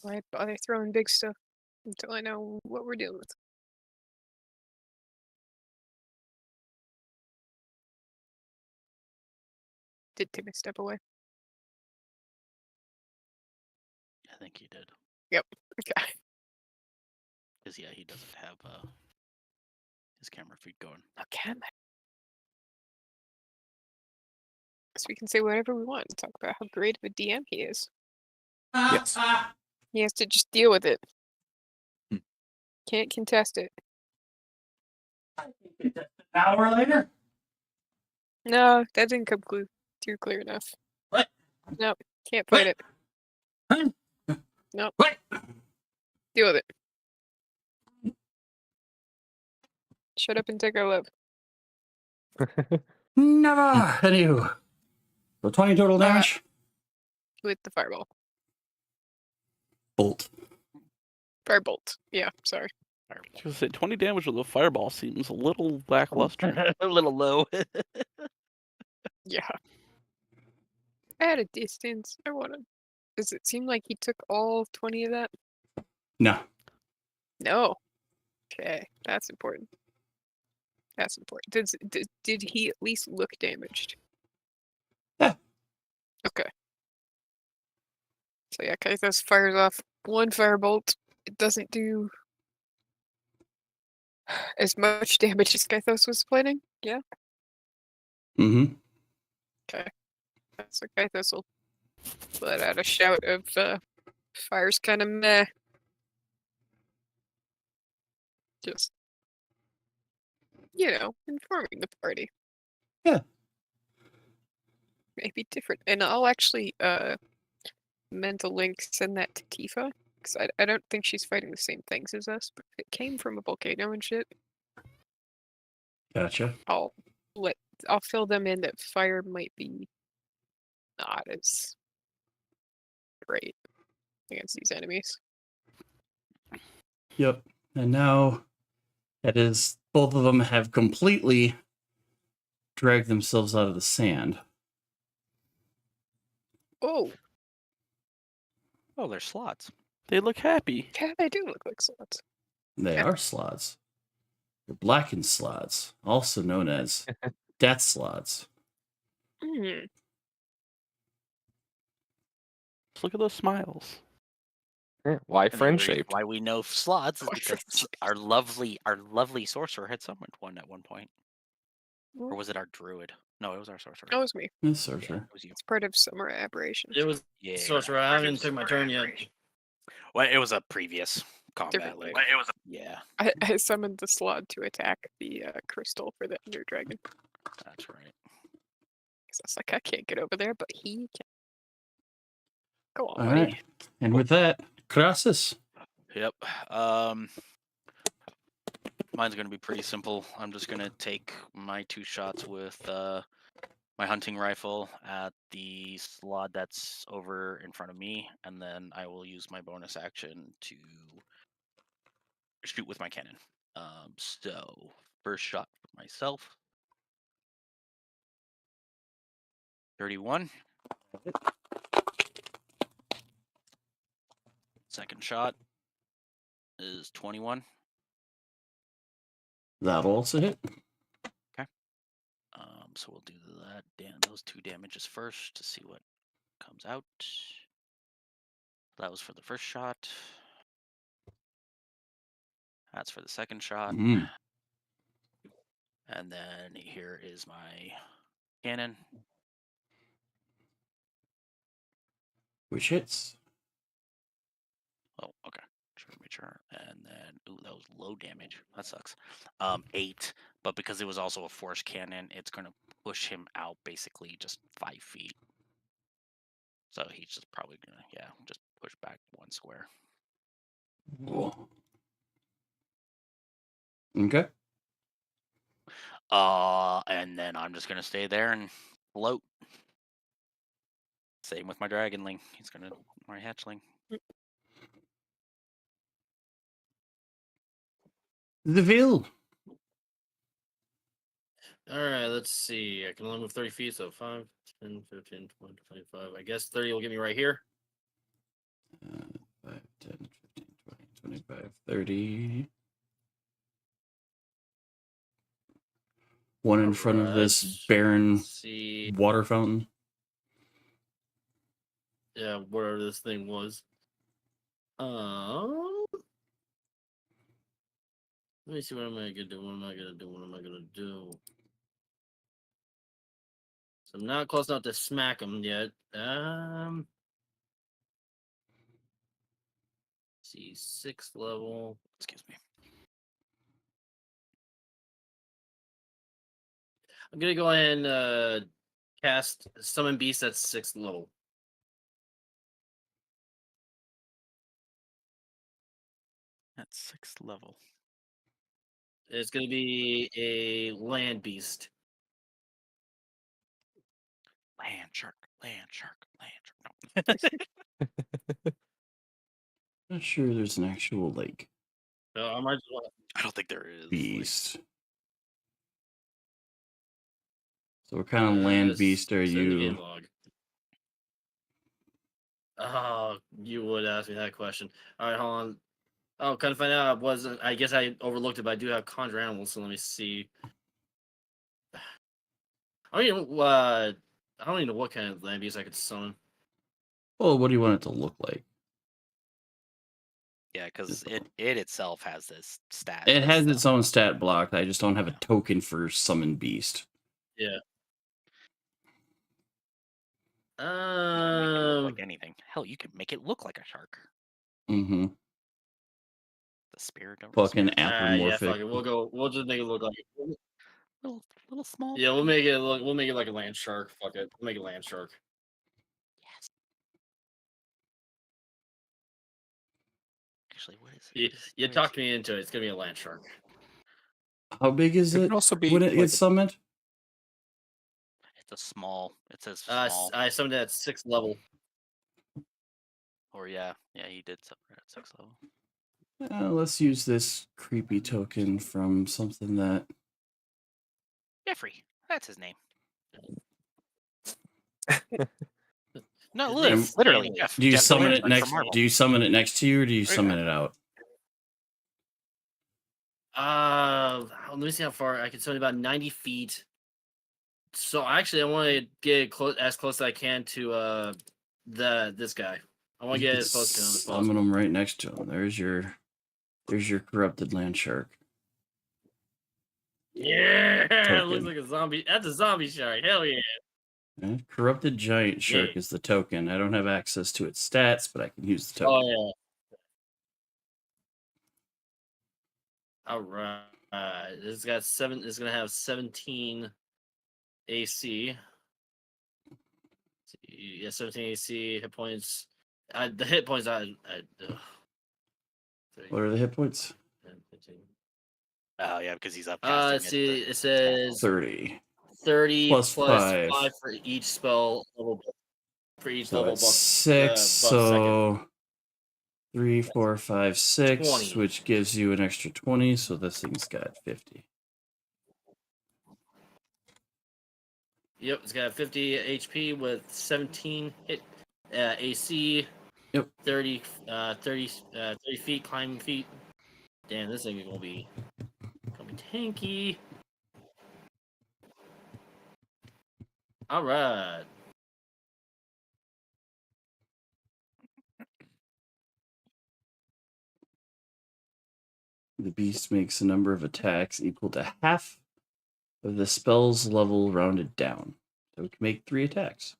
Why bother throwing big stuff until I know what we're dealing with? Did take a step away. I think he did. Yep. Okay. Because yeah, he doesn't have his camera feed going. Oh, can I? So we can say whatever we want and talk about how great of a DM he is. Yes. He has to just deal with it. Hmm. Can't contest it. An hour later? No, that didn't come too clear enough. What? Nope. Can't fight it. Huh? Nope. What? Deal with it. Shut up and take our love. Never. Anywho. So 20 total damage? With the fireball. Bolt. Firebolt. Yeah, sorry. I was gonna say 20 damage with a fireball seems a little lackluster. A little low. Yeah. At a distance. I want to. Does it seem like he took all 20 of that? No. No. Okay, that's important. That's important. Did he at least look damaged? Yeah. Okay. So yeah, Kaithos fires off one firebolt. It doesn't do as much damage as Kaithos was planning. Yeah. Mm-hmm. Okay. So Kaithos will let out a shout of fire's kind of meh. Just informing the party. Yeah. Maybe different. And I'll actually mental link send that to Tifa. Because I don't think she's fighting the same things as us, but if it came from a volcano and shit, Gotcha. I'll fill them in that fire might be not as great against these enemies. Yep. And now that is both of them have completely dragged themselves out of the sand. Oh, Oh, there's slots. They look happy. yeah, they do look like slots. They Yeah. are slots. They're blackened slots, also known as death slots. Hmm. Just look at those smiles. Yeah, why And the friend reason shaped? Why we know slots is Why because friend-shaped? our lovely sorcerer had summoned one at one point. Or Well, was it our druid? No, it was our sorcerer. that was me. Yes, Yeah, sorcerer. it was you. It's part of summer aberrations. It was Yeah. sorcerer. I haven't took my turn yet. Well, it was a previous combat. Different Like, thing. yeah, I summoned the slot to attack the crystal for the Ender Dragon. that's right. Because I was like, I can't get over there, but he can. Go on, All buddy. right. And with that, Crassus. Yep. Mine's gonna be pretty simple. I'm just gonna take my 2 shots with my hunting rifle at the slot that's over in front of me, and then I will use my bonus action to shoot with my cannon. So first shot for myself. 31. Second shot is 21. That'll also hit. So we'll do that. Those 2 damages first to see what comes out. That was for the first shot. That's for the second shot. Mm. And then here is my cannon. Which hits. Oh, okay. Sure, nature, and then ooh, that was low damage. That sucks. 8, but because it was also a force cannon, it's gonna push him out basically just 5 feet. So he's just probably gonna just push back 1 square. Okay. And then I'm just gonna stay there and float. Same with my dragonling. He's gonna my hatchling. The Ville. All right, let's see. I can only move 30 feet, so 5, 10, 15, 20, 25. I guess 30 will get me right here. 5, 10, 15, 20, 25, 30. One in front of this Alright, barren let's see. water fountain. Yeah, whatever this thing was. Let me see what am I gonna do. What am I gonna do? What am I gonna do? So I'm not close enough to smack him yet. See, 6th level. Excuse me. I'm gonna go ahead and cast Summon Beast at 6th level. At 6th level. It's gonna be a land beast. Land shark. Land shark. Land shark. No. Not sure there's an actual like So I might as well. I don't think there is. beast. So what kind of land beast are send the you? game log. Oh, you would ask me that question. All right, hold on. Oh, kind of find out. I guess I overlooked it, but I do have conjure animals. So let me see. I don't even. I don't even know what kind of land beast I could summon. Well, what do you want it to look like? Yeah, because it itself has this stat. It has stuff. its own stat block. I just don't have a token for summon beast. Yeah. You can make it look like anything. Hell, you can make it look like a shark. Mm-hmm. The spirit of Fucking Yeah, anthropomorphic. fuck it. We'll just make it look like little small. Yeah, we'll make it look. We'll make it like a land shark. Fuck it. We'll make it land shark. Yes. Actually, what is it? You talked me into it. It's gonna be a land shark. How big is It it could also be when it like gets summoned? It's a small. It says small. I summoned it at 6th level. Or yeah, he did summon it at 6th level. Let's use this creepy token from something that. Jeffrey, that's his name. No, His name's literally. Stanley. Jeff. Do you Jeff summon Lemon, it like next? from Marvel. Do you summon it next to you, or do you Yeah. summon it out? Let me see how far I can summon. About 90 feet. So actually, I want to get as close as I can to this guy. I want to You get could as close to him as summon possible. him right next to him. There's your corrupted land shark. Yeah, it looks Token. like a zombie. That's a zombie shark. Hell yeah. Corrupted giant shark Yeah. is the token. I don't have access to its stats, but I can use the token. Oh yeah. All right. It's got 7. It's gonna have 17 AC. Yeah, 17 AC hit points. The hit points. What are the hit points? 10, 15. Oh yeah, because he's up. See, it says 30. 30 Plus plus 5. 5 for each spell level. For each So level it's buff. 6. So 3, 4, 5, 6, 20. which gives you an extra 20. So this thing's got 50. Yep, it's got 50 HP with 17 hit AC. Yep. 30 feet climbing feet. Damn, this thing is gonna be tanky. All right. The beast makes a number of attacks equal to half of the spell's level rounded down. So it can make 3 attacks.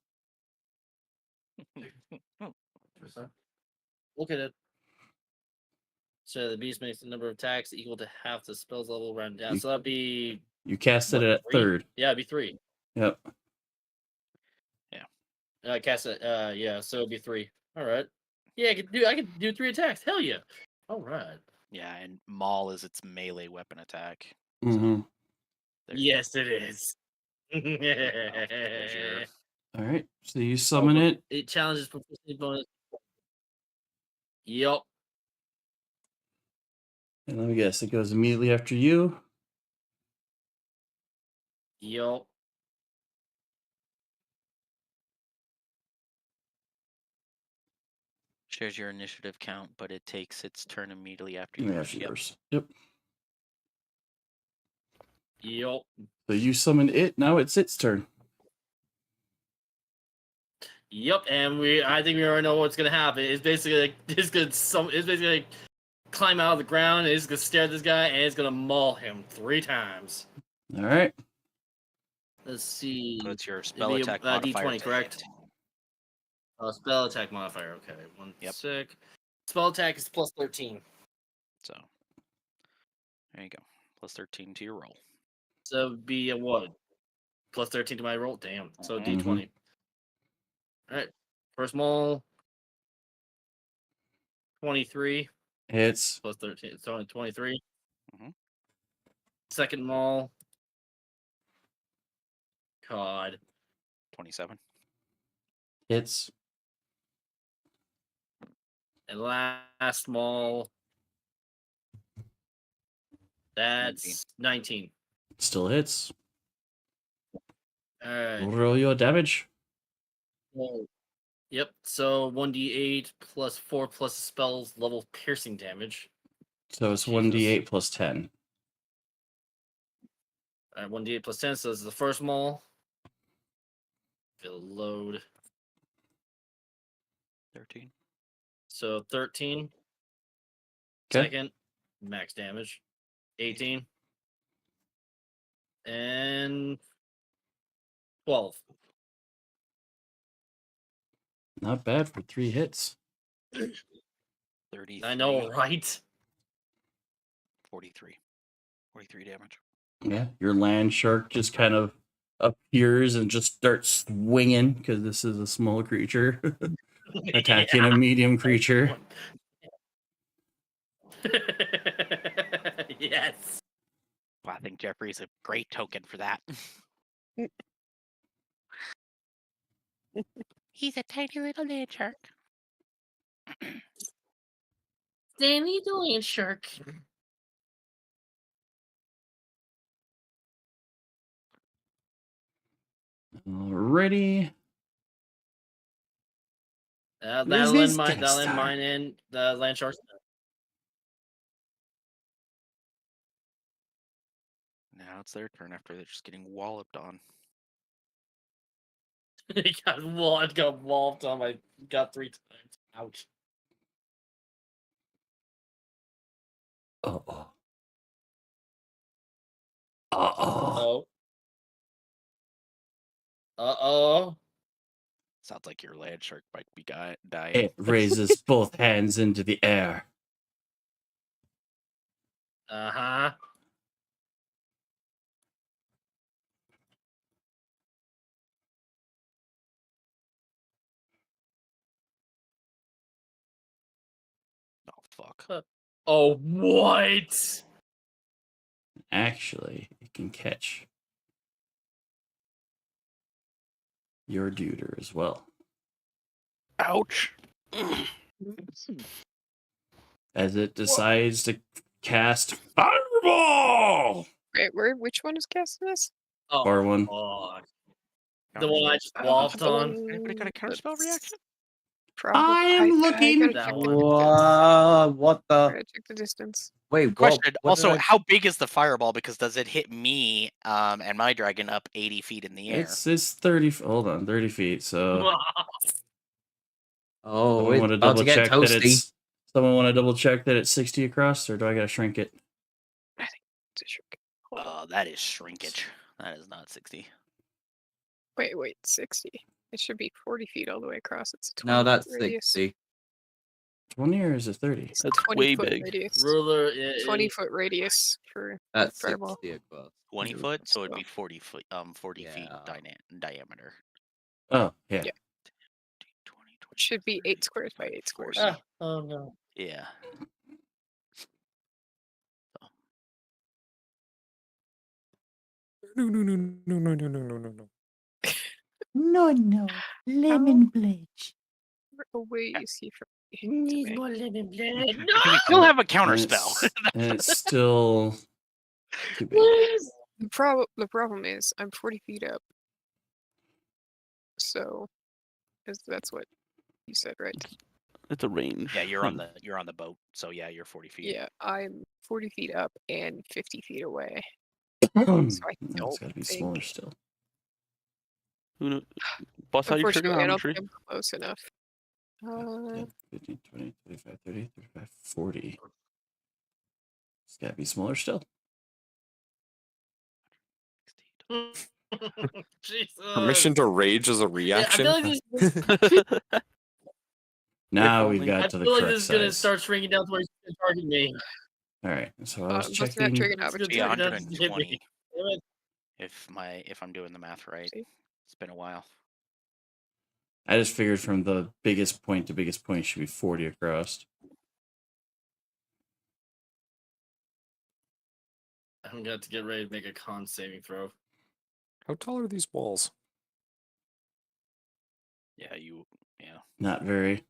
Look at it. So the beast makes the number of attacks equal to half the spell's level rounded down. So that'd be You casted what, it at 3? third. Yeah, it'd be 3. Yep. Cast it. Yeah, so it'd be 3. All right. Yeah, I could do 3 attacks. Hell yeah. All right. Yeah, and Maul is its melee weapon attack. Mm-hmm. There you Yes, it is. go. There's your- All right. So you summon it. It challenges proficiency bonus. Yup. And let me guess, it goes immediately after you. Yup. shares your initiative count, but it takes its turn immediately after Yeah, yours. after Yep. yours. Yep. Yup. So you summoned it. Now it's its turn. Yep, and I think we already know what's gonna happen. It's basically like it's basically like climb out of the ground and it's gonna stare at this guy and it's gonna maul him 3 times. All right. Let's see. So it's your spell be a- attack D20, modifier to correct? hit. Spell attack modifier. Okay, one Yep. sec. Spell attack is plus 13. So there you go. Plus 13 to your roll. So it'd be a what? Plus 13 to my roll? Damn. So Mhm. D20. Alright. First maul. 23. Hits. Plus 13. It's only 23. Mhm. Second maul. God. 27. Hits. And last maul. That's 19. Still hits. Alright. Roll your damage. Yep. So 1d8 plus 4 plus spells level piercing damage. So it's Jesus. 1d8 plus 10. Alright, 1d8 plus 10. So this is the first maul. It'll load. 13. So 13. 'Kay. Second, max damage. 18. And 12. Not bad for 3 hits. 33. I know, right? 43. 43 damage. Yeah. Your land shark just kind of appears and just starts swinging because this is a small creature attacking a medium creature. Yes. Well, I think Jeffrey's a great token for that. He's a tiny little land shark. Danny the land shark. Alrighty. That'll end mine and the land shark's. Now it's their turn after they're just getting walloped on. He got walloped on my got 3 times. Ouch. Uh-oh. Uh-oh. Uh-oh. Sounds like your land shark might be dying. It raises both hands into the air. Uh-huh. Oh, fuck. Oh, what? Actually, it can catch your duder as well. Ouch. As it decides to cast Fireball! Wait, which one is casting this? Oh, Bar one. fuck. The one I just walloped on. Anybody got a counterspell reaction? Probably. I am looking- gotta That check one. the distance. What the? Gotta check the distance. Wait, Question. what Also, did I- how big is the fireball? Because does it hit me and my dragon up 80 feet in the air? It's 30. Hold on, 30 feet. So Oh, someone it's want to about double to get check that toasty. it's. Someone want to double check that it's 60 across, or do I gotta shrink it? It's a shrink. Oh, that is shrinkage. That is not 60. Wait, 60. It should be 40 feet all the way across. It's a 20 No, that's radius. 60. 20 or is it 30? It's That's 20 way foot big. radius. Ruler. 20-foot radius for That's fireball. 60 across. 20 foot, so it'd So- be 40 foot, 40 feet Yeah. diameter. Oh, yeah. Yeah. 20, It should be 8 squares by 8 squares. Ah, oh no. Yeah. No, no, no, no, no, no, no, no, no, no. No, lemon pledge. Away is he from Needs me. more lemon blood. We still have a counter And spell. it's, and it's still too big. Please. The problem is I'm 40 feet up. So that's what you said, right? It's a range. Yeah, you're on thing. the boat, so yeah, you're 40 feet. Yeah, I'm 40 feet up and 50 feet away. It's I don't got to be think- smaller still. Who knows? Bust out your Unfortunately, I don't trigonometry. think I'm close enough. 10, 15, 20, 25, 30, 35, 40. It's got to be smaller still. Jesus. Permission to rage as a Yeah, I reaction. feel like this, Now we've only. I got to the feel like correct this is gonna size. start shrinking down to where he's targeting me. All right, so I was Looking at checking. trigonometry. Yeah, That's- that's 120. Damn it. If I'm doing the math right. See? It's been a while. I just figured from the biggest point to biggest point should be 40 across. I'm going to get ready to make a con saving throw. How tall are these walls? Yeah, Not very.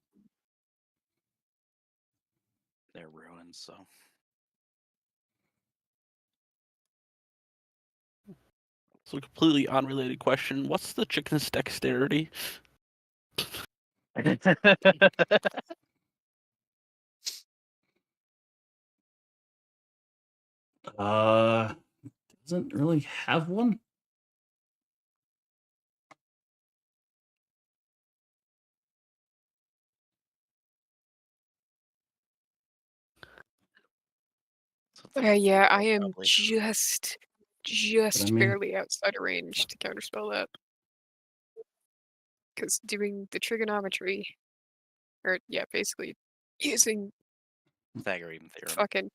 they're ruins, so So a completely unrelated question. What's the chicken's dexterity? Doesn't really have one. Yeah, I am probably. just mean- barely outside of range to counterspell that. Because doing the trigonometry, or yeah, basically using Pythagorean theorem. fucking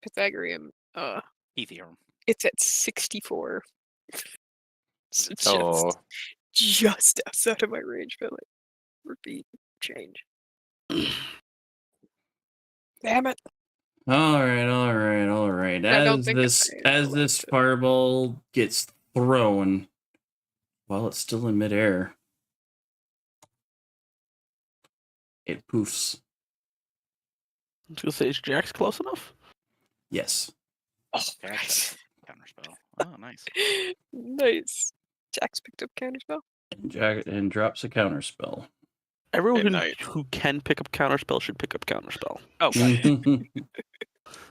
Pythagorean, P theorem. it's at 64. So Oh, just outside of my range, but like repeat change. Damn it! All right. I don't As think this it's very this close. fireball gets thrown while it's still in midair, it poofs. I was gonna say, is Jax close enough? Yes. Oh, Jack's got a counterspell. Oh, nice. nice. Jax picked up counterspell. And drops a counter spell. Everyone Good who can pick up counterspell should pick up counterspell. Oh, God.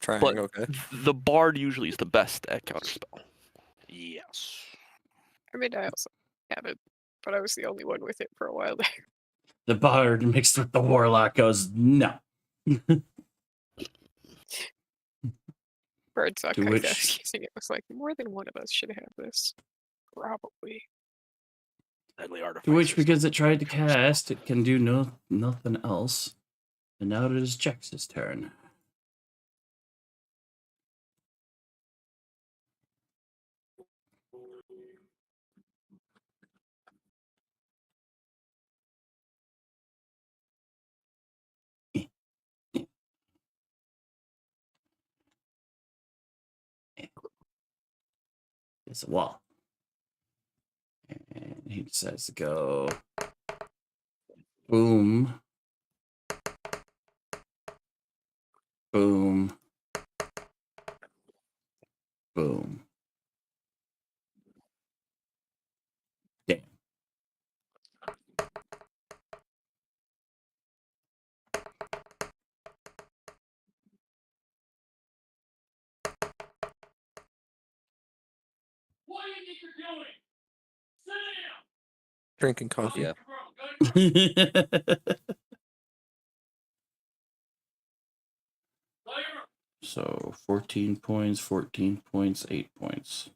trying. But- Okay. The bard usually is the best at counterspell. Yes. I mean, I also have it, but I was the only one with it for a while there. The bard mixed with the warlock goes, no. Bird suck. To I which- was using it. Was like more than one of us should have this. Probably. Deadly artifice. To which, because it tried to cast, it can do nothing else. And now it is Jax's turn. It's a wall. And he decides to go boom. Boom. Boom. Damn. What do you think you're doing? Sit down. Drinking coffee. Yeah. So 14 points, 14 points, 8 points.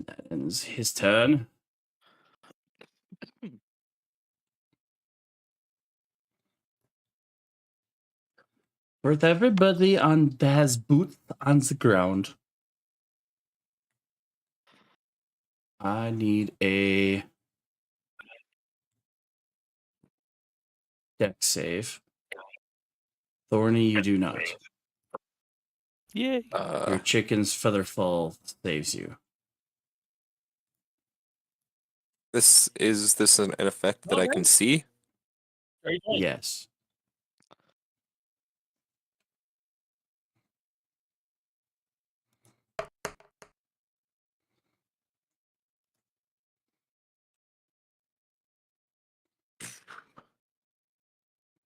That ends his turn. With everybody on that has boots on the ground, I need a deck save. Thorny, you do not. Yay. Your chicken's feather fall saves you. Is this an effect that I can see? Yes.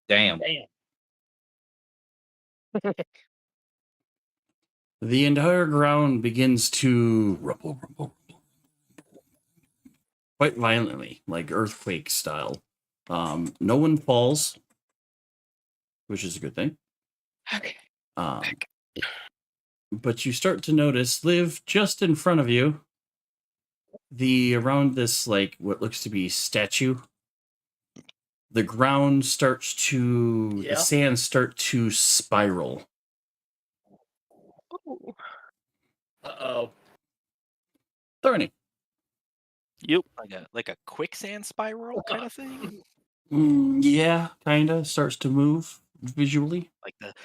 Damn. The entire ground begins to rumble quite violently, like earthquake style. No one falls, which is a good thing. Okay. But you start to notice, Liv, just in front of you, around this, like, what looks to be statue, the ground starts to, the sand start to spiral. Oh, Uh-oh. Thorny. Yep. Like a quicksand spiral kind of thing. Yeah, kinda starts to move visually.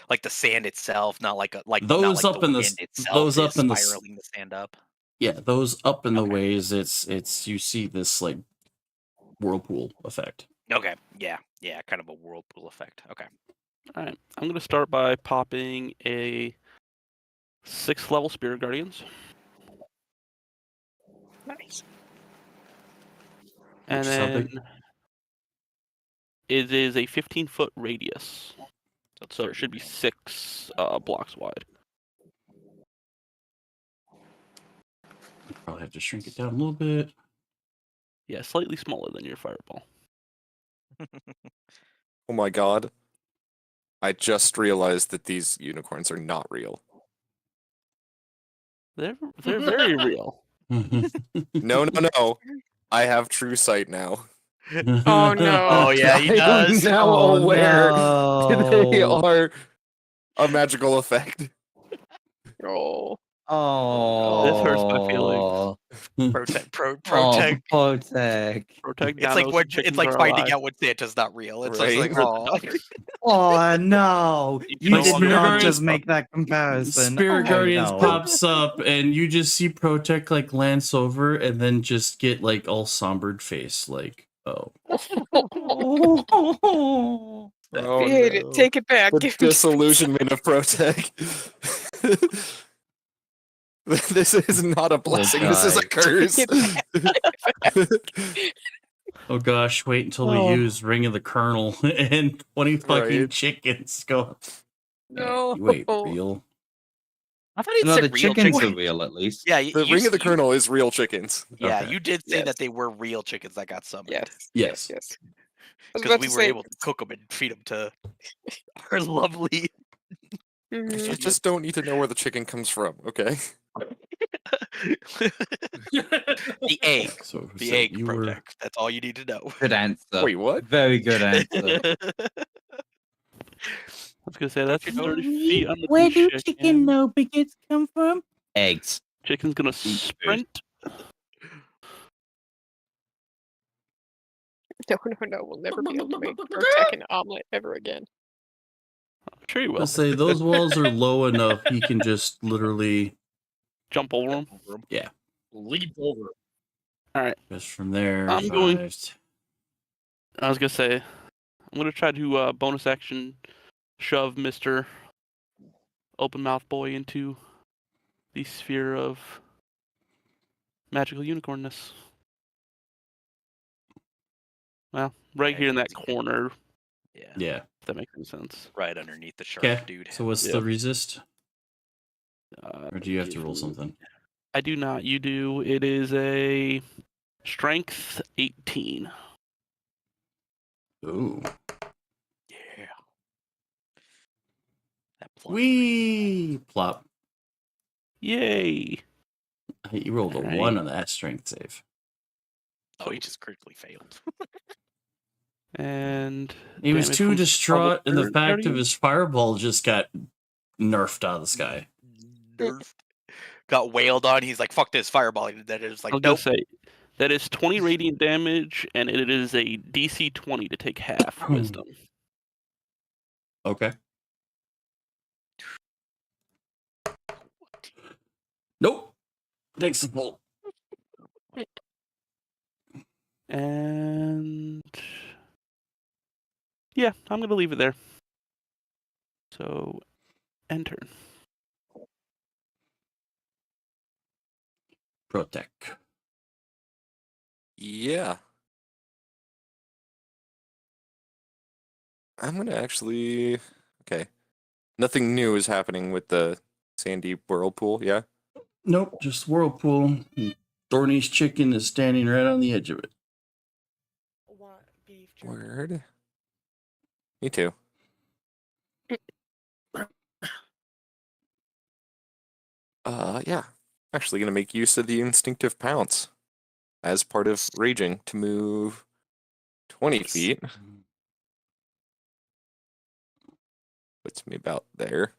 Like the sand itself, not like Those not like up the in the wind s- itself those up is in the s- spiraling the sand up. Yeah, those up in the Okay. ways. It's you see this like whirlpool effect. Okay, yeah, kind of a whirlpool effect. Okay. All right. I'm gonna start by popping a 6th level Spirit Guardians, nice. and Which is how then big? it is a 15-foot radius, So so it should be 6 blocks wide. Probably have to shrink it down a little bit. Yeah, slightly smaller than your fireball. Oh my god. I just realized that these unicorns are not real. They're very real. No. I have true sight now. Oh no. Oh yeah, he does. I'm now Oh, aware that they no. are a magical effect. Oh. Oh. This hurts my feelings. Protect. Oh, Protect. Protect It's like Danos, what the chickens it's like are finding alive. out when Santa's not real. It's Right. just like, oh. Oh no! You You no did longer not have just to- make that comparison. Spirit Oh, Guardians no. pops up, and you just see Protect like glance over, and then just get like all sombered face, like, oh. Oh. Oh, We hate it. no. Take it back. The Give me disillusionment of Protect. This is not a blessing. This is a God. curse. Oh gosh, wait until we Oh. use Ring of the Colonel and 20 fucking Right. chickens go. No. Wait, real? I thought it No, said the real chickens are chicken. real at least. Yeah, The Ring of the Colonel is real chickens. Yeah, Okay. you did say Yes. that they were real chickens that got summoned. Yes. Yes. Yes. I was Because about we to were say. able to cook them and feed them to our lovely. You Mhm. just don't need to know where the chicken comes from, okay? The egg. So, The so egg you were protect. That's all you need to know. Good answer. Wait, what? Very good answer. I was gonna say that's you know- 30 feet on the Where do chicken. chicken no bigots come from? Eggs. Chicken's gonna food. sprint. No. We'll never be able to make Protect an omelet ever again. I'm sure you will. Let's say those walls are low enough he can just literally Jump over him. Leap over. just from there. I'm going- 5. I was gonna say I'm gonna try to bonus action shove Mr. Open Mouth Boy into the sphere of magical unicornness. Well, right Yeah, here in you that can see it. corner, Yeah. if that makes any sense. Right underneath the shark, Okay. dude. So what's Yeah. the resist? Uh, Or do you have to roll if- something? I do not. You do. It is a strength 18. Ooh. Yeah. That plus Wee plop. Yay! You rolled a Alright. 1 on that strength save. Oh, he just critically failed. And He was damage too from distraught in the other fact of guardians. his fireball just got nerfed out of the sky. Nerfed. Got wailed on. He's like, "Fuck this fireball!" And then it's like, I was "Nope." gonna say that is 20 radiant damage, and it is a DC 20 to take half wisdom. Okay. Nope. Takes the full. And yeah, I'm gonna leave it there. So, end turn. Protect. Yeah. I'm gonna actually. Okay. Nothing new is happening with the sandy whirlpool. Yeah. Nope, just whirlpool. Thorny's chicken is standing right on the edge of it. Want beef jerky. Word. Me too. Yeah. Actually gonna make use of the instinctive pounce as part of raging to move 20 feet. Puts me about there.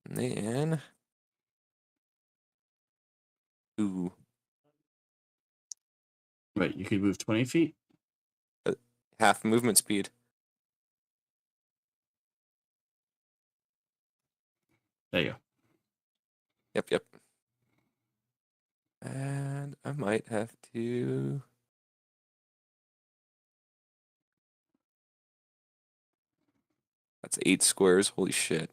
And then. Ooh. Wait, you could move 20 feet? Half movement speed. There you go. Yep. And I might have to. That's 8 squares. Holy shit.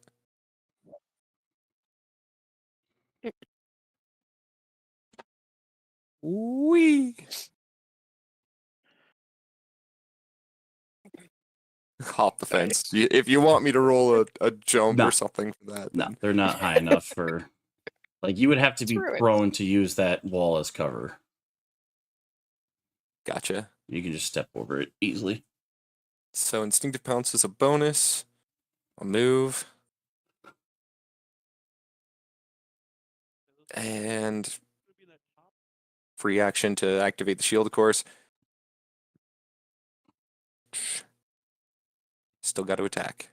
Wee. Hop the fence. If you want me to roll a jump No. or something for that. No, then- they're not high enough for. Like, you would have to be Screw it. prone to use that wall as cover. Gotcha. You can just step over it easily. So instinctive pounce is a bonus. I'll move. And free action to activate the shield, of course. Still got to attack.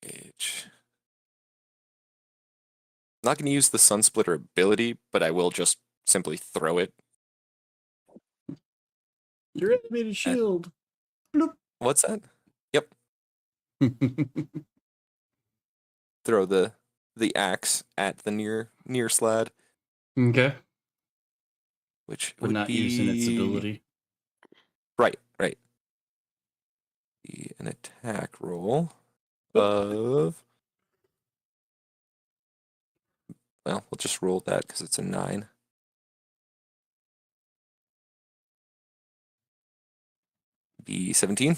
H. Not going to use the Sun Splitter ability, but I will just simply throw it. Your animated shield. What's that? Yep. Throw the axe at the near slad, Okay. which But would not be using its ability. Right. Be an attack roll of. Well, we'll just roll that because it's a 9. Be 17.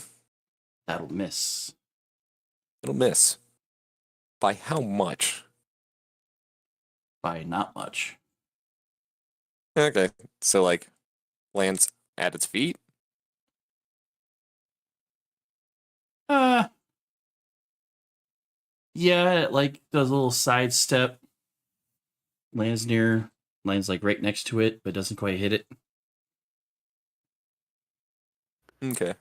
That'll miss. It'll miss. By how much? By not much. Okay, so like lands at its feet. Yeah, it like does a little sidestep. Lands like right next to it, but doesn't quite hit it. Okay.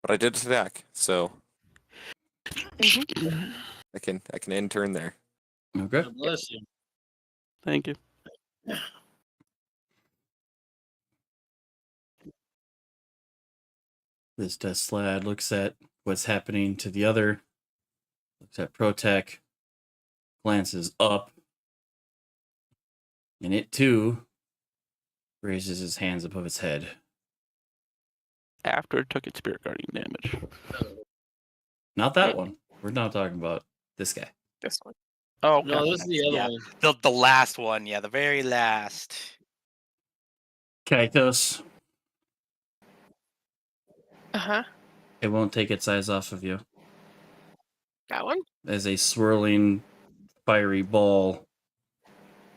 But I did attack, so I can end turn there. Okay. God bless you. Thank you. This Death Slad looks at what's happening to the other. Looks at Protec. Glances up. And it too raises his hands above its head. After it took its Spirit Guardian damage. Not that one. We're not talking about this guy. This one. Oh, okay. No, this is the other Yeah. one. The last one, yeah, the very last. Kaitos. Uh-huh. It won't take its eyes off of you. That one? As a swirling, fiery ball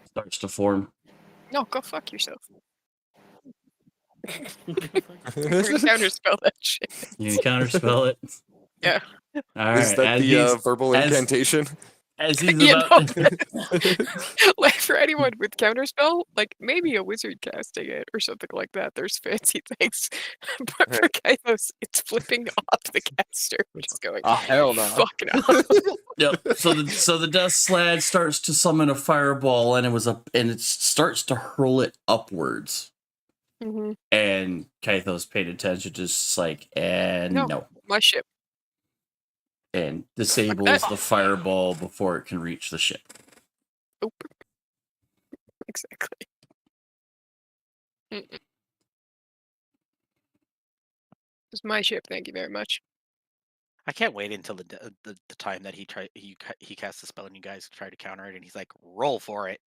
starts to form. No, go fuck yourself. We're gonna counterspell that shit. You can counterspell it. Yeah. All right. Is that the verbal incantation? As he's You about know, like for anyone with counterspell, like maybe a wizard casting it or something like that. There's fancy things, but for Kythos, it's flipping off the caster, just going, Oh, hell no. fuck no. Yep. So the dust slab starts to summon a fireball, and it starts to hurl it upwards. Mhm. And Kythos paid attention, just like, and No. no, My ship. and disables that. the fireball before it can reach the ship. Nope. Exactly. Mm-mm. It's my ship. Thank you very much. I can't wait until the time that he casts a spell and you guys try to counter it, and he's like, "Roll for it."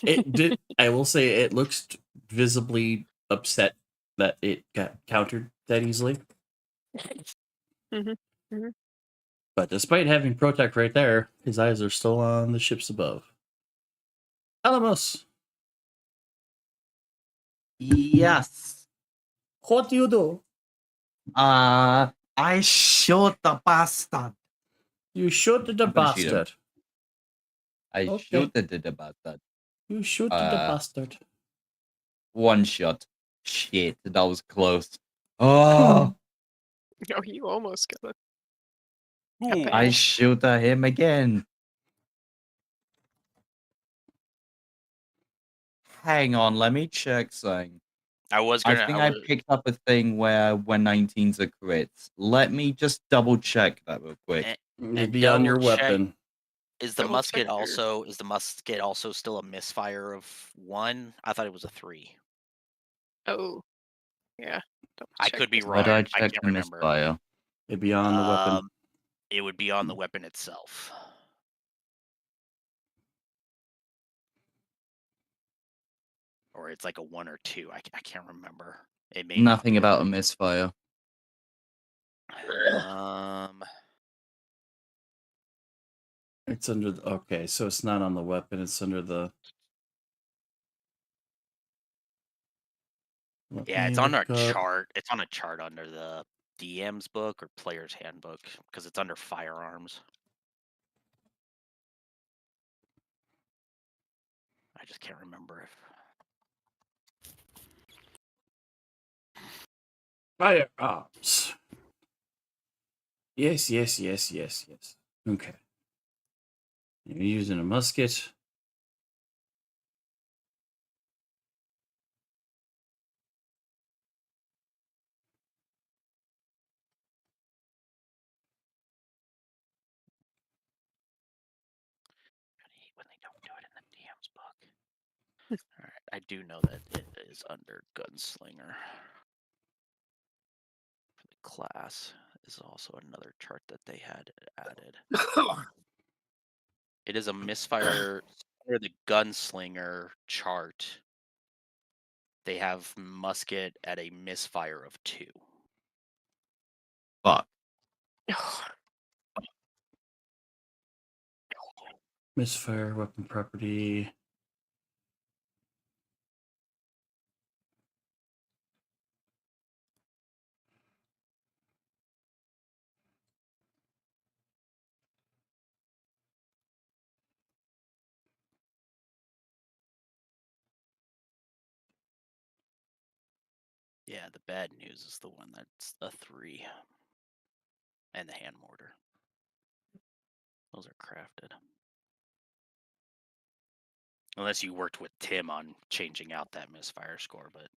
It did. I will say it looks visibly upset that it got countered that easily. Mhm. Mhm. But despite having Protect right there, his eyes are still on the ships above. Alamos, Yes. what do you do? I shot the bastard. You shoot the I'm gonna shoot him. bastard. I Okay. shoot the bastard. You shoot the bastard. One shot. Shit, that was close. Oh, No, you almost got it. Ooh. I shoot at him again. Hang on, let me check something. I was I gonna. think I picked up a thing where when 19's a crit. Let me just double check that real quick. It'd be on your double check. weapon. Is the Double musket check your- also still a misfire of 1? I thought it was a 3. Oh. Yeah. Double I check could be this. Why do I wrong. I check can't the remember. misfire? It'd be on the weapon. It would be on the weapon itself. Or it's like a 1 or 2. I can't remember. It may not Nothing be. about a misfire. It's under the, okay, so it's not on the weapon, it's under the Yeah, it's on a chart. It's on a chart under the DM's book or player's handbook because it's under firearms. I just can't remember if firearms. Yes. Okay. You're using a musket. I hate when they don't do it in the DM's book. All right, I do know that it is under gunslinger. For the class is also another chart that they had added. It is a misfire under the gunslinger chart. They have musket at a misfire of 2. Fuck. Misfire, weapon property. Yeah, the bad news is the one that's a 3. And the hand mortar. Those are crafted. Unless you worked with Tim on changing out that misfire score, but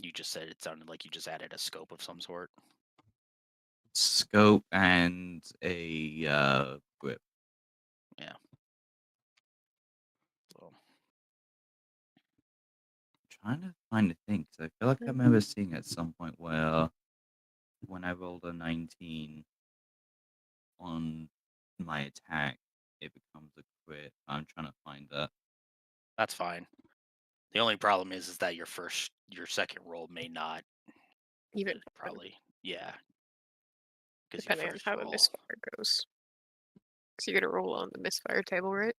you just said it sounded like you just added a scope of some sort. Scope and a whip. Yeah. So Trying to find a thing because I feel like I remember seeing at some point where when I rolled a 19 on my attack, it becomes a crit. I'm trying to find that. that's fine. The only problem is that your second roll may not Even probably, yeah. Because depending on how the misfire goes. Because you got to roll on the misfire table, right?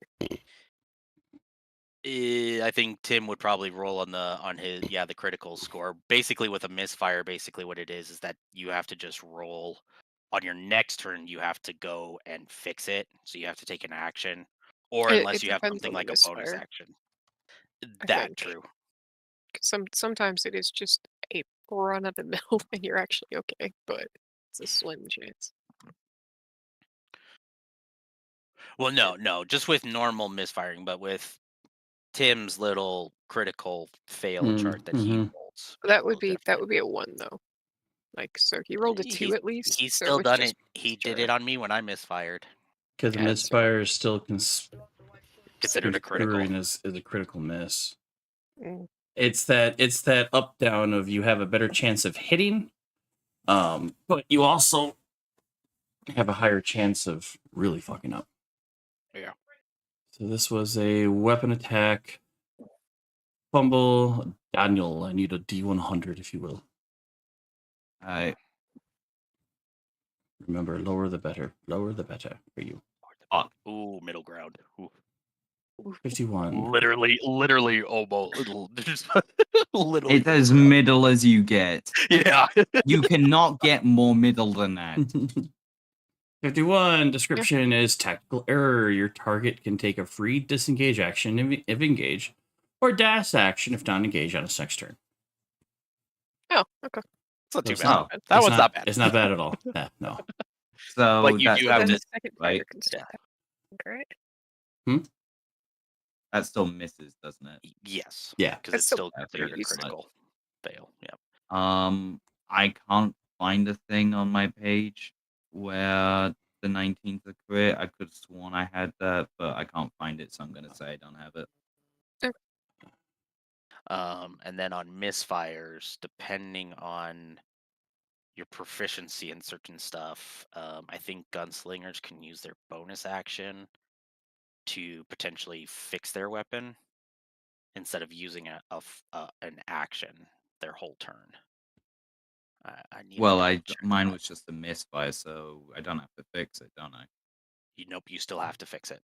I think Tim would probably roll on the critical score. Basically, with a misfire, basically what it is that you have to just roll on your next turn you have to go and fix it. So you have to take an action, or It unless you have depends something on the like a bonus misfire, action. I That think. true. Sometimes it is just a run of the mill and you're actually okay, but it's a slim chance. Well, no, just with normal misfiring, but with Tim's little critical fail chart that he rolls. That would be a 1 though. Like, so he rolled a 2 He's, at least. he's so still was done just it. He did sure. it on me when I misfired. Because Yeah, so- misfire is still Considered a critical. considering as a critical miss. Mm. It's that up down of you have a better chance of hitting, but you also have a higher chance of really fucking up. Yeah. So this was a weapon attack. Fumble. Daniel, I need a D100 if you will. I Remember, lower the better. Lower the better for you. Ooh, middle ground. Ooh. 51. Literally almost little. it's as middle as you get. Yeah. You cannot get more middle than that. 51. Description is tactical error. Your target can take a free disengage action if engaged, or dash action if not engaged on its next turn. Oh, okay. It's not too It's bad. not- That it's one's not bad. It's not bad at all. Yeah, no. So But you that do But have then to. the second fighter right? can still happen, right? That still misses, doesn't it? Yes. Yeah. Because That's it's still still considered a pretty much. critical fail. Yeah. I can't find a thing on my page where the 19th a crit. I could have sworn I had that, but I can't find it, so I'm gonna say I don't have it. And then on misfires, depending on your proficiency in certain stuff, I think gunslingers can use their bonus action to potentially fix their weapon instead of using an action their whole turn. I need to Well, double-check mine that. was just a misfire, so I don't have to fix it, don't I? Nope, you still have to fix it.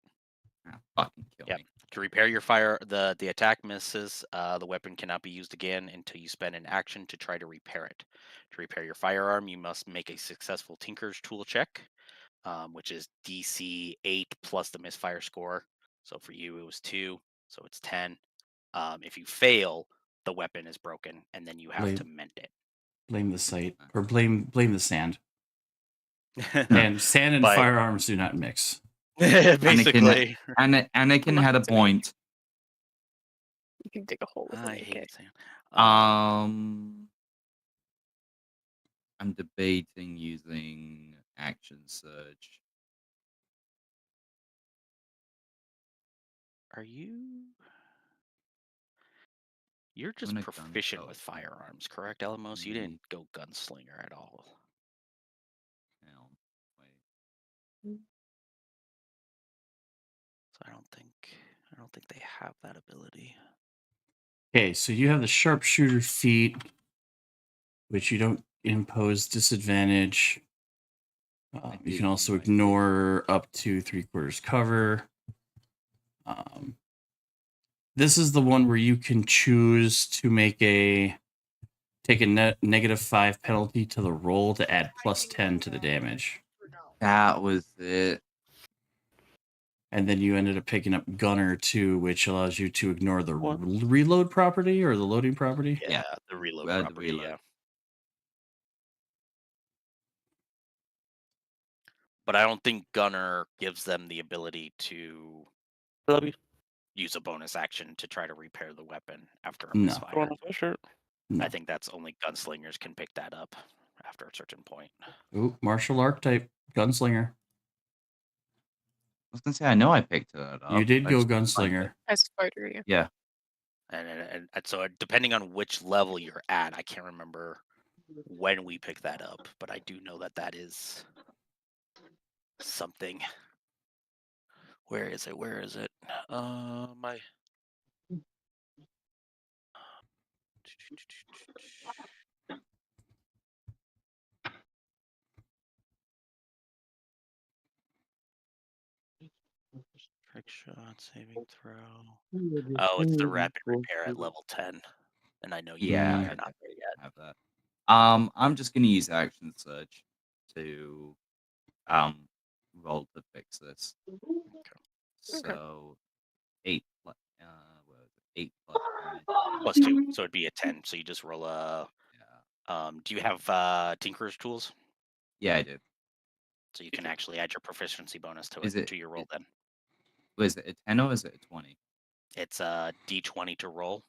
Ah, fucking kill Yep. me. To repair your fire, the attack misses. The weapon cannot be used again until you spend an action to try to repair it. To repair your firearm, you must make a successful Tinker's Tool check, which is DC 8 plus the misfire score. So for you, it was 2, so it's 10. If you fail, the weapon is broken, and then you have to mend it. Blame the site or blame the sand. And sand and But- firearms do not mix. Basically, Anakin had a point. You can dig a hole with I an AK. hate sand. I'm debating using action surge. Are you? You're just Gonna proficient gun with toe. firearms, correct, Elamos? You Mm. didn't go gunslinger at all. Hell, wait. So I don't think they have that ability. Okay, so you have the sharpshooter feat, which you don't impose disadvantage. You do can also like it. ignore up to 3/4 cover. This is the one where you can choose to take a -5 penalty to the roll to add +10 to the damage. That was it. And then you ended up picking up Gunner too, which allows you to ignore the reload property or the loading property. Yeah, the reload the property. reload. Yeah. But I don't think Gunner gives them the ability to Love you. use a bonus action to try to repair the weapon after a No. misfire. Throw on a sweatshirt. No. I think that's only gunslingers can pick that up after a certain point. Ooh, martial archetype, gunslinger. I was gonna say I know I picked that up. You did I go just couldn't find gunslinger. it. As a fighter, yeah. Yeah. And so depending on which level you're at, I can't remember when we picked that up, but I do know that that is something. Where is it? Where is it? My. Trick shot, saving throw. Oh, it's the rapid repair at level 10. And I know you Yeah, are not there yet. have that. I'm just gonna use action surge to roll to fix this. So 8 plus 8 plus 5. Plus 2, so it'd be a 10. So you just roll a. Yeah. Do you have Tinkerer's tools? Yeah, I do. So you can actually add your proficiency bonus to Is it it- to your roll. Then Was it a 10 or is it a 20? it's a D20 to roll,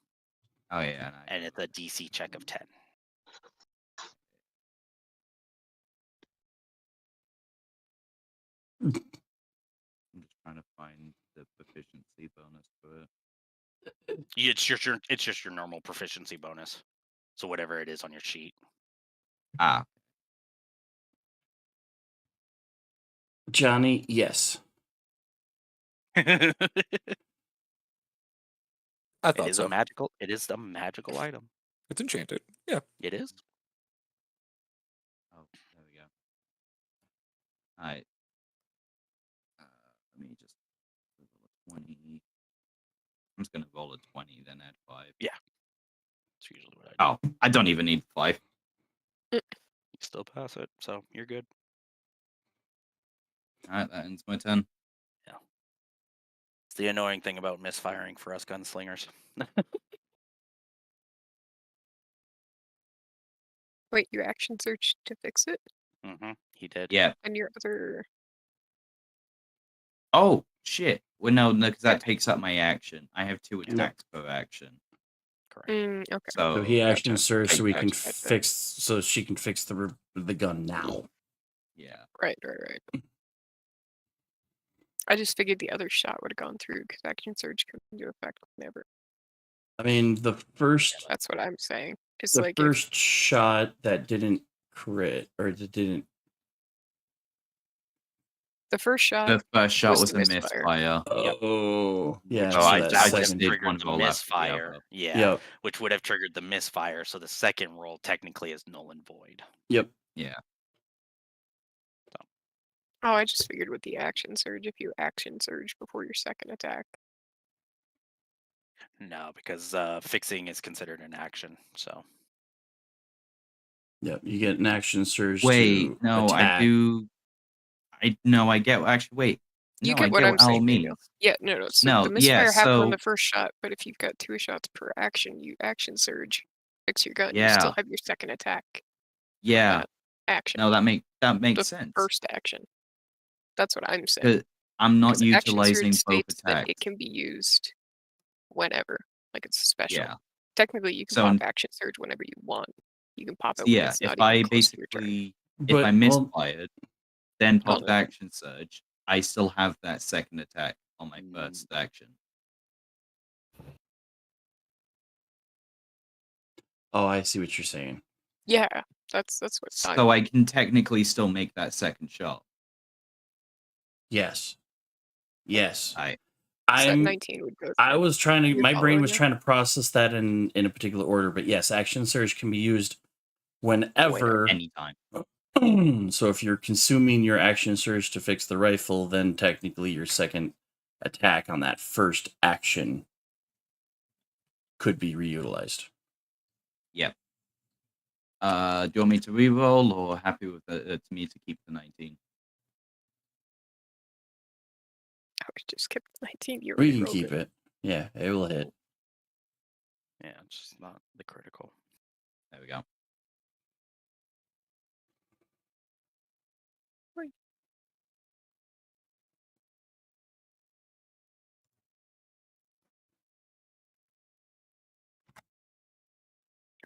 Oh yeah, and it's a DC check of 10. I'm just trying to find the proficiency bonus for it. It's just your normal proficiency bonus. So whatever it is on your sheet. Ah, Johnny, yes. It I thought is so. a magical. It is a magical item. It's enchanted. Yeah. It is. oh, there we go. All right. Let me just roll a 20. I'm just gonna roll a 20, then add 5. Yeah. That's usually what I do. Oh, I don't even need 5. You still pass it, so you're good. All right, that ends my turn. It's the annoying thing about misfiring for us gunslingers. Wait, you action search to fix it? He did. Yeah. And your other. Oh shit. Well, no, because that takes up my action. I have 2 attacks per action. Correct. Okay. So he action gotcha. surge so we can Gotcha. fix, so she can fix the gun now. Yeah. Right. I just figured the other shot would have gone through because action surge comes into effect whenever. I mean, the first That's what I'm saying. It's the like first shot that didn't crit or that didn't. the first shot. The first shot was the a misfire. misfire. Oh, yeah. Oh, so I that just second- did triggered one the roll after the misfire. other. Yeah. Yep. Which would have triggered the misfire, so the second roll technically is null and void. Yep. Yeah. Oh, I just figured with the action surge, if you action surge before your second attack. No, because fixing is considered an action. So Yep. You get an action surge. Wait, to no, attack. I do. I get. Actually, wait. You No, get I what get I'm what Al saying, means. Daniel. Yeah, no. So No, the misfire yeah, happened on so- the first shot, but if you've got 2 shots per action, you action surge, fix your gun. You Yeah. still have your second attack. Yeah. Action. No, that makes the sense. first action. That's what I'm saying. 'Cause I'm not 'Cause action surge utilizing both states that attacks. it can be used whenever, like it's special. Yeah. Technically, you can So- pop action surge whenever you want. You can pop it when Yeah. it's If not I even close to your turn. basically, if But, I well, misfired, then Oh, popped no. action surge, I still have that second attack on my first action. Oh, I see what you're saying. Yeah, that's what. So I can technically still make that second shot. Yes. Yes. I Set I'm 19 would go. I through. was trying to You're my brain following was me? trying to process that in a particular order, but yes, action surge can be used whenever. anytime. So if you're consuming your action surge to fix the rifle, then technically your second attack on that first action could be reutilized. Yep. Do you want me to reroll or happy with to me to keep the 19? I would just keep 19. You We already can rolled keep it. Yeah, it will hit. yeah, it's just not the critical. There we go.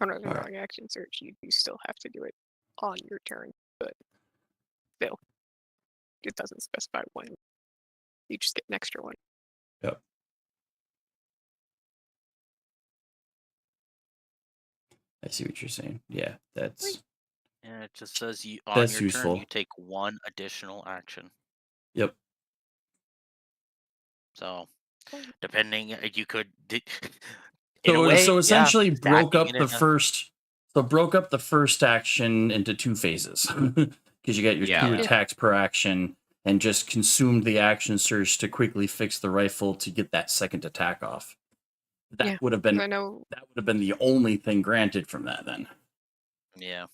Oh no, All right. wrong action search. You still have to do it on your turn, but still, it doesn't specify when. You just get an extra one. Yep. I see what you're saying. Yeah, that's And it just says you on That's your useful. turn you take 1 additional action. yep. So depending, you could. In a So way, so yeah, essentially broke stacking up it the in a- first. So broke up the first action into 2 phases because you got your Yeah. 2 Yeah. attacks per action, and just consumed the action surge to quickly fix the rifle to get that second attack off. That Yeah, would have 'cause been I know. the only thing granted from that then. Yeah.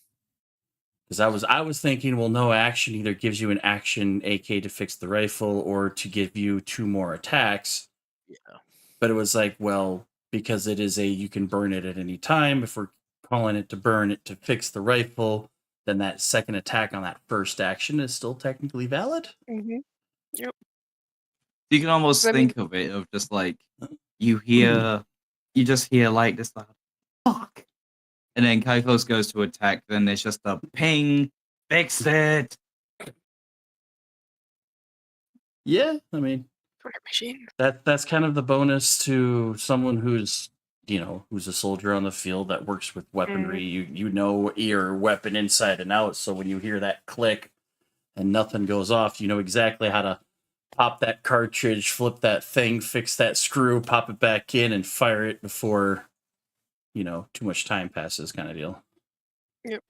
Because I was thinking, well, no action either gives you an action AK to fix the rifle or to give you 2 more attacks. Yeah. But it was like, well, because it is you can burn it at any time. If we're calling it to burn it to fix the rifle, then that second attack on that first action is still technically valid. Mm-hmm. Yep. You can almost 'Cause I mean- think of it of just like you just hear like this like, fuck. And then Kaikos goes to attack, then there's just a ping, fix it. Yeah, I mean, Fire machine. that's kind of the bonus to someone who's who's a soldier on the field that works with weaponry. You know your weapon inside and out, so when you hear that click and nothing goes off, you know exactly how to pop that cartridge, flip that thing, fix that screw, pop it back in, and fire it before too much time passes, kind of deal. Yep.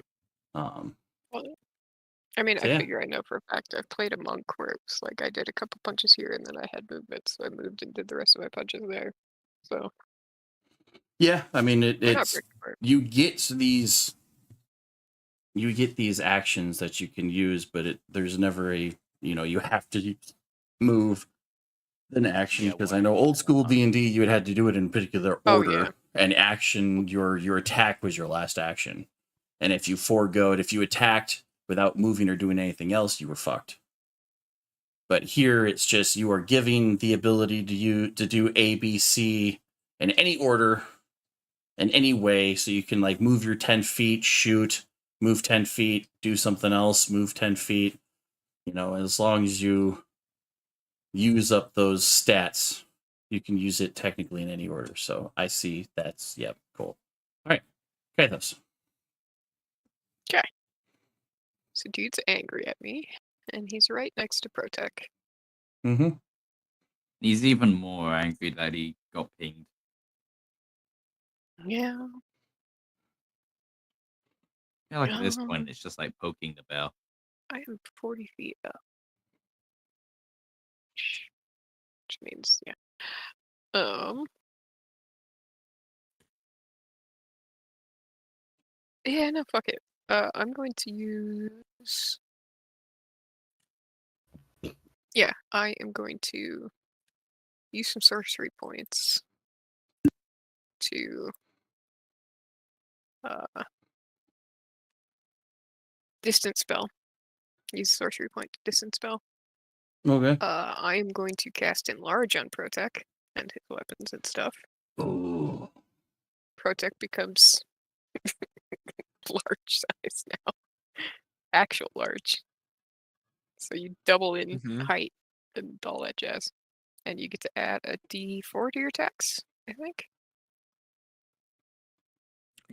Um, Well, I mean, So, I yeah. figure I know for a fact I've played a monk where it was like I did a couple punches here and then I had movement, so I moved and did the rest of my punches there. So yeah, I mean they're not it's brick for it. you get these actions that you can use, but there's never a you have to move an action, Yeah, because one I know old school after D&D you had to do it in particular Oh, order, yeah. and action your attack was your last action, and if you attacked without moving or doing anything else, you were fucked. But here it's just you are giving the ability to do A, B, C in any order, in any way, so you can like move your 10 feet, shoot, move 10 feet, do something else, move 10 feet. As long as you use up those stats, you can use it technically in any order. So I see that's, yep, cool. All right, Kratos. So dude's angry at me, and he's right next to Protec. Mm-hmm. He's even more angry that he got pinged. Yeah. I feel like at this point it's just like poking the bear. I am 40 feet up. Which means, yeah. Yeah, no, fuck it. I'm going to use... Yeah, I am going to use some sorcery points to distance spell. Use sorcery point to distance spell. Okay. I am going to cast Enlarge on Protec and his weapons and stuff. Oh. Protec becomes large size now. Actual large. So you double in height and all that jazz. And you get to add a D4 to your attacks, I think.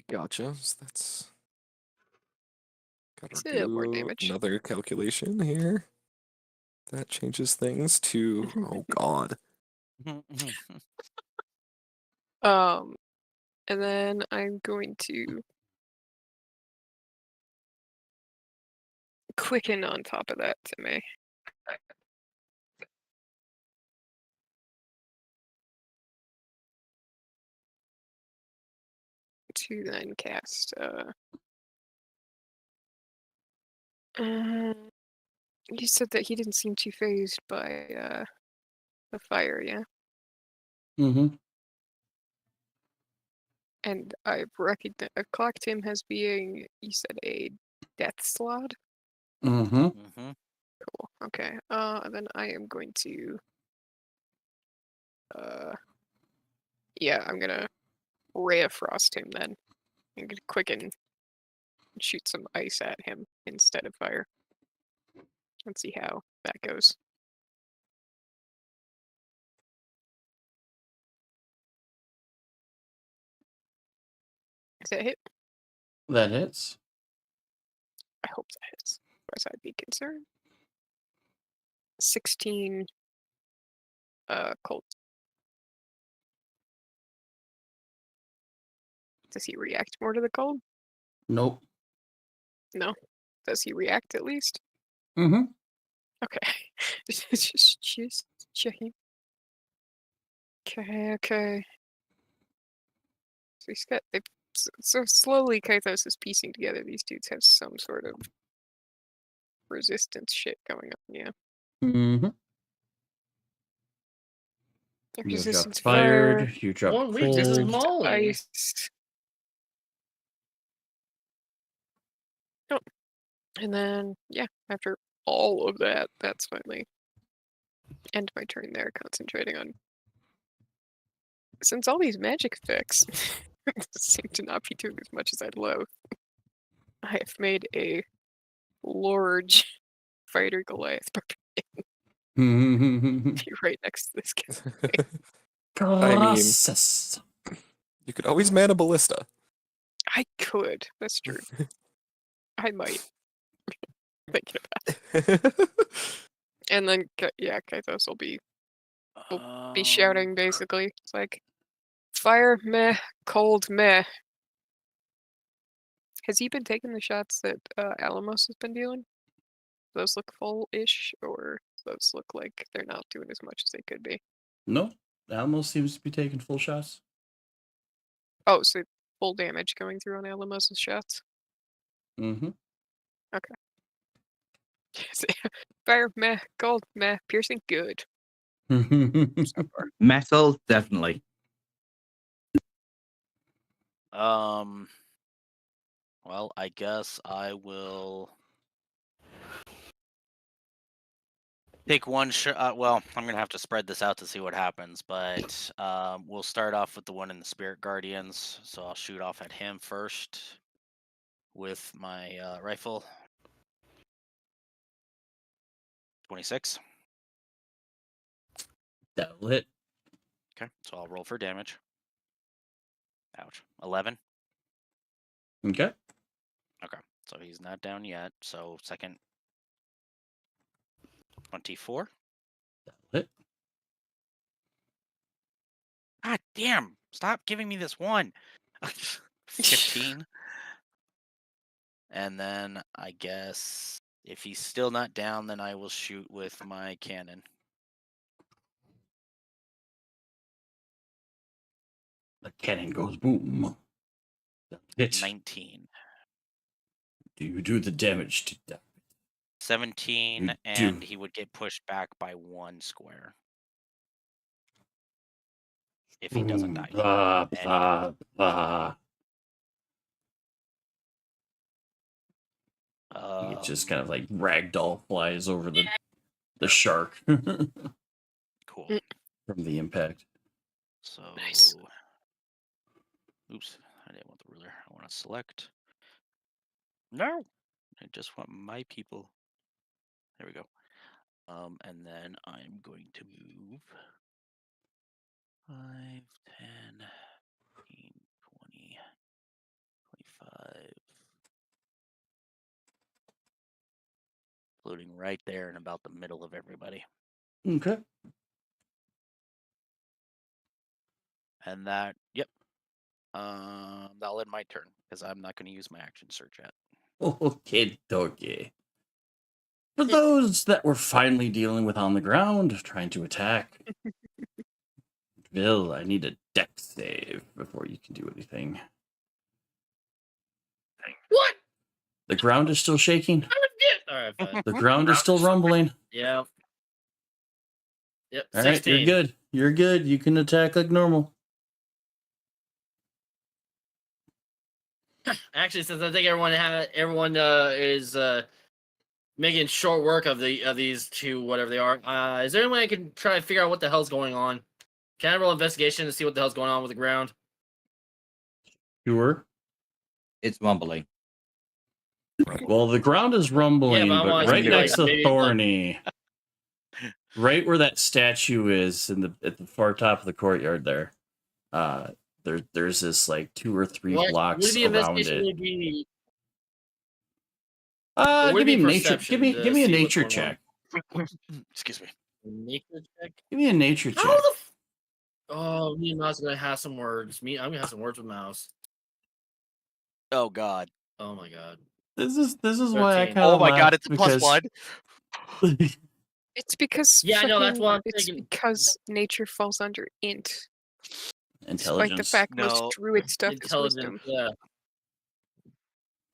Gotcha. So that's gotta It's a little more do damage. another calculation here. That changes things to oh god. And then I'm going to quicken on top of that to me. To then cast you said that he didn't seem too phased by the fire, yeah? Mm-hmm. And I've clocked him as being, you said, a death slot? Mm-hmm. Cool. Okay. And then I am going to yeah, I'm gonna Ray of Frost him then. I'm gonna quicken and shoot some ice at him instead of fire. Let's see how that goes. Does that hit? That hits. I hope that hits. Otherwise I'd be concerned. 16 cold. Does he react more to the cold? Nope. No. Does he react at least? Mm-hmm. Okay. just checking. Okay. So So slowly, Kythos is piecing together these dudes have some sort of resistance shit going on. Yeah. Mm-hmm. You dropped Resistance fired. fire, You dropped 1 week. This is cold. Molly. ice. Oh. And then, yeah, after all of that, that's finally end my turn there, concentrating on. Since all these magic effects seem to not be doing as much as I'd love, I have made a large fighter Goliath I right next to this guy. I mean, Colossus. you could always man a ballista. I could. That's true. I might. Thinking about it. And then, yeah, Kythos will be shouting basically. It's like, fire meh, cold meh. Has he been taking the shots that Alamos has been dealing? Those look full-ish, or those look like they're not doing as much as they could be? No, Alamos seems to be taking full shots. Oh, so full damage going through on Alamos's shots? Mm-hmm. Okay. Fire meh, cold meh, piercing good. So far. Metal, definitely. Well, I guess I will take one shot. Well, I'm gonna have to spread this out to see what happens, but we'll start off with the one in the Spirit Guardians. So I'll shoot off at him first with my rifle. 26. That'll hit. Okay, so I'll roll for damage. Ouch. 11. Okay. Okay, so he's not down yet. So second. 24. That'll hit. God damn! Stop giving me this one. 15. And then I guess if he's still not down, then I will shoot with my cannon. The cannon goes boom. That'll hit. 19. Do you do the damage to that? 17, You and do. he would get pushed back by 1 square. If he doesn't die. Blah, And- blah, blah. It just kind of like ragdoll flies over the shark from Cool. the impact. So, Nice. Oops, I didn't want the ruler. I want to select. No, I just want my people. There we go. And then I'm going to move 5, 10, 15, 20, 25. Floating right there in about the middle of everybody. Okay. And that, yep. That'll end my turn because I'm not going to use my action search yet. Okay, okay. For those that were finally dealing with on the ground, trying to attack, Bill, I need a dex save before you can do anything. What? The ground is still shaking. All right, fine. The ground is still rumbling. Yeah. Yep. All right, 16. you're good. You're good. You can attack like normal. Actually, since I think everyone is making short work of these two, whatever they are, is there any way I can try to figure out what the hell's going on? Can I roll investigation to see what the hell's going on with the ground? Sure. It's rumbling. Well, the ground is rumbling, Yeah, but I but wanna right see, next like, to maybe, like- Thorny, right where that statue is at the far top of the courtyard there, there's this like 2 or 3 What blocks would the around investigation it. would be? Give would it me be a nature. perception Give to me a see what's nature going check. Excuse me. Nature check? Give me a nature check. How the Oh, me and Mouse are gonna have some words. I'm gonna have some words with Mouse. Oh God. Oh my god. This is why I 13. kind Oh of my God! It's a +1. It's because Yeah, I know, that's frickin- what I'm it's thinking. because nature falls under int. Intelligence. Despite the fact No. most druid stuff is Intelligence, wisdom. yeah.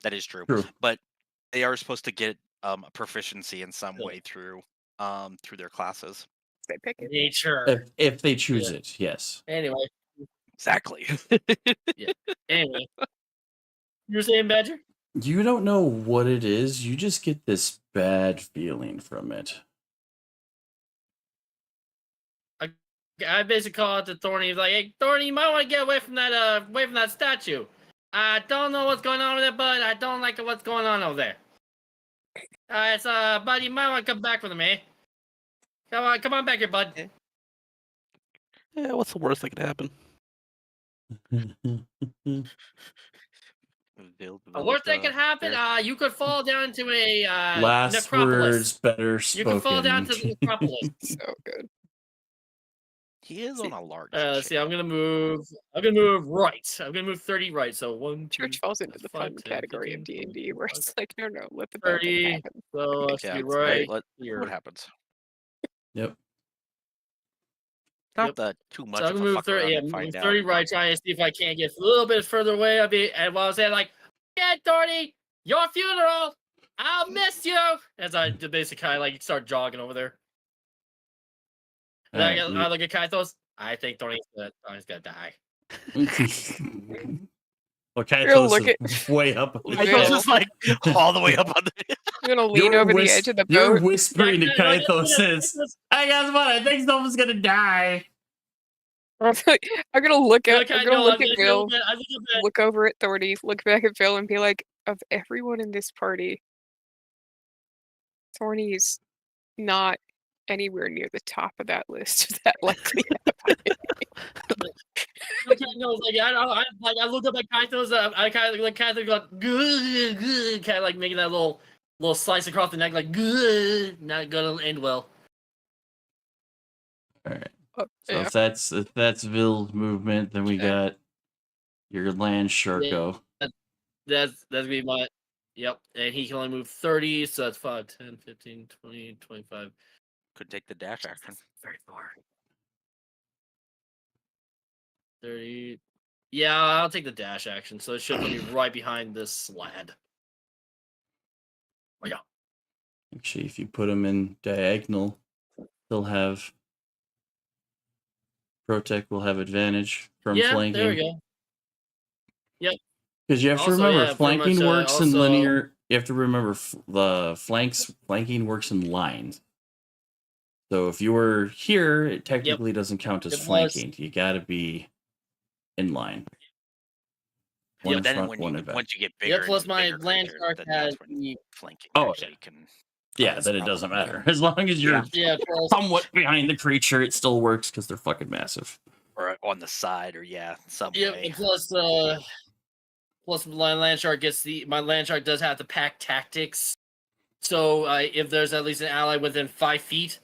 That is true. True. But they are supposed to get a proficiency in some Yeah. way through their classes. They pick it. Nature. If they choose Yeah. it, yes. Anyway. Exactly. Anyway. You were saying, Badger? You don't know what it is. You just get this bad feeling from it. I basically call it to Thorny. He's like, "Hey, Thorny, you might want to get away from that statue. I don't know what's going on with it, but I don't like what's going on over there. Bud, you might want to come back with me. Come on back here, bud." Yeah, what's the worst that could happen? The worst that could happen, you could fall down into a Last necropolis. words better You spoken. could fall down to the necropolis. So good. He is on a large. Let's see. I'm gonna move right. I'm gonna move 30 right. So 1, 2, Church falls into the 5, fun 10, category of 15, D&D where 25, it's like, no, let the bad thing 30. happen. So I Yeah, should be right. right Let's see here. what happens. Yep. Not that too much So I'm of gonna a move fuck around 30. Yeah, and move find 30 out. right. Try to see if I can't get a little bit further away. And while I was saying like, "Yeah, Thorny, your funeral. I'll miss you." As I basically kind of like start jogging over there. And Alright, I look at Kaithos. I think Thorny's gonna die. Well, You're gonna Kaithos look is way up. on the You're I ship. was gonna- just like all the way up on the. You're gonna lean over the edge of the You're boat. whispering to Yeah, no, Kaithos says, "Hey, guess what? I think someone's gonna die." I'm gonna look at Okay, I'm gonna no, look I'm at gonna Bill, go- I'm gonna go- look over at Thorny, look back at Bill, and be like, of everyone in this party, Thorny's not anywhere near the top of that list of that likely happening. Okay, no, like I look up at Kaithos. I kind of like Kaithos go kind of like making that little slice across the neck, like not gonna end well. All right. Oh, So yeah. if that's Ville's movement, then we Okay. got your land Sharko. That's gonna be my. Yep, and he can only move 30, so that's 5, 10, 15, 20, 25. Could take the dash action. 34. 30. Yeah, I'll take the dash action, so it should put me right behind this lad. Oh, yeah. Actually, if you put him in diagonal, he'll have Protect will have advantage from Yeah, flanking. there we go. Yep. Because you have to Also, remember, yeah, pretty flanking much, works in also- linear. You have to remember the flanking works in lines. So if you were here, it technically doesn't count as It was- flanking. You got to be in line. One Yeah, in then front, when one you in back. once you get bigger, Yeah, plus and my bigger land creatures, shark then has that's when the. flanking Oh, actually can. Yeah, cause then it a doesn't problem. matter. As long as you're Yeah, plus, somewhat behind the creature, it still works because they're fucking massive. Or on the side, or some yeah, way. and plus my land shark my land shark does have to pack tactics. So if there's at least an ally within 5 feet,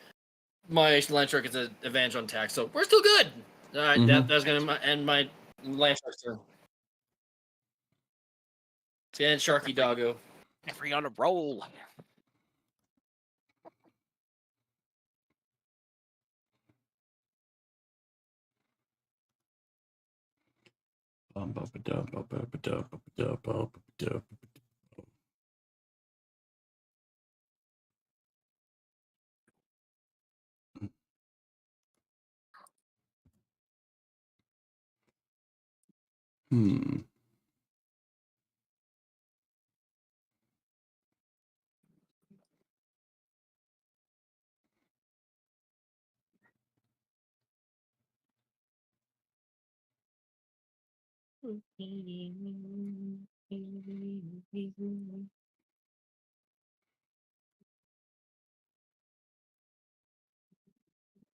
my land shark is an advantage on attack. So we're still good. All right, that's gonna end my land shark's turn. And Sharky Doggo. Every on a roll. Hmm.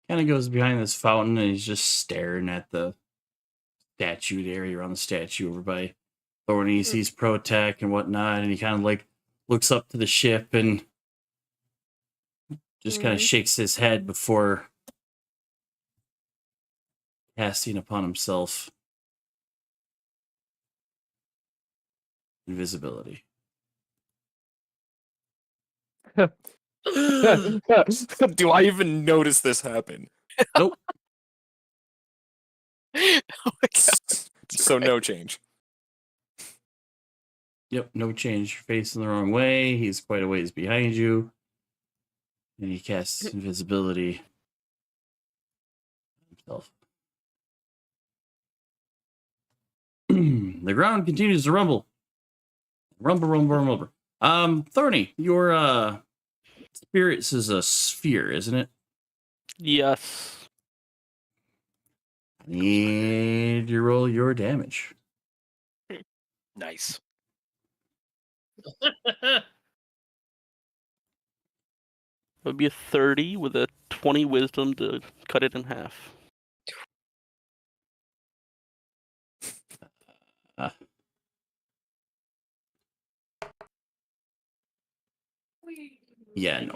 Kind of goes behind this fountain and he's just staring at the statue area around the statue over by Thorny. He sees Protec and whatnot, and he kind of like looks up to the ship and just kind of shakes his head before casting upon himself invisibility. Do I even notice this happen? Nope. Oh my god. So no change. Yep, no change. You're facing the wrong way. He's quite a ways behind you. And he casts invisibility himself. The ground continues to rumble. Rumble, rumble, rumble. Thorny, your spirits is a sphere, isn't it? Yes. I need you to roll your damage. Nice. It would be a 30 with a 20 wisdom to cut it in half. Yeah, no.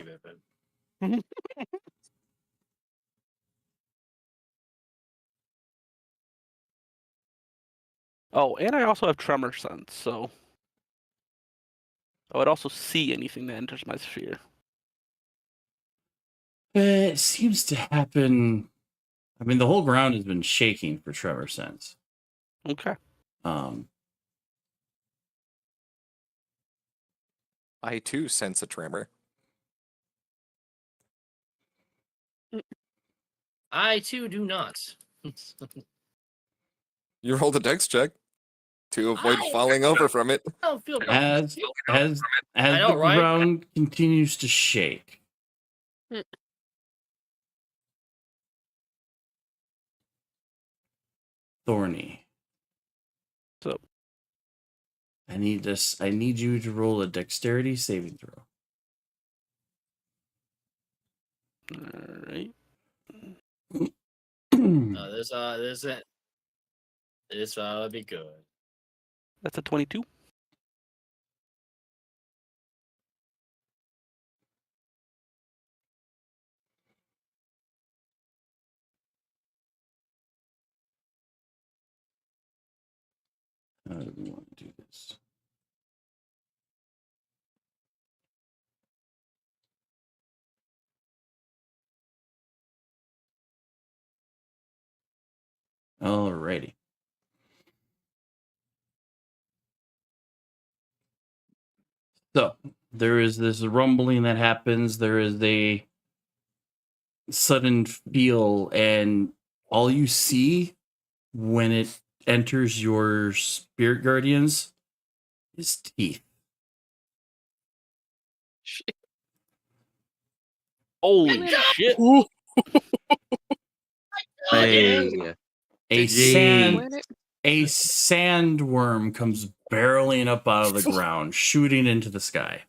Oh, and I also have tremor sense, so I would also see anything that enters my sphere. It seems to happen. I mean, the whole ground has been shaking for tremor sense. Okay. I too sense a tremor. I too do not. You rolled a dex check to avoid falling over from it. I don't feel As I know, the right? ground continues to shake, Thorny. So I need you to roll a dexterity saving throw. all right. This would be good. That's a 22. How do we want to do this? Alrighty. So there is this rumbling that happens. There is a sudden feel, and all you see when it enters your spirit guardians is teeth. Shit. Holy shit! Hey, A Gee. sandworm comes barreling up out of the ground, shooting into the sky.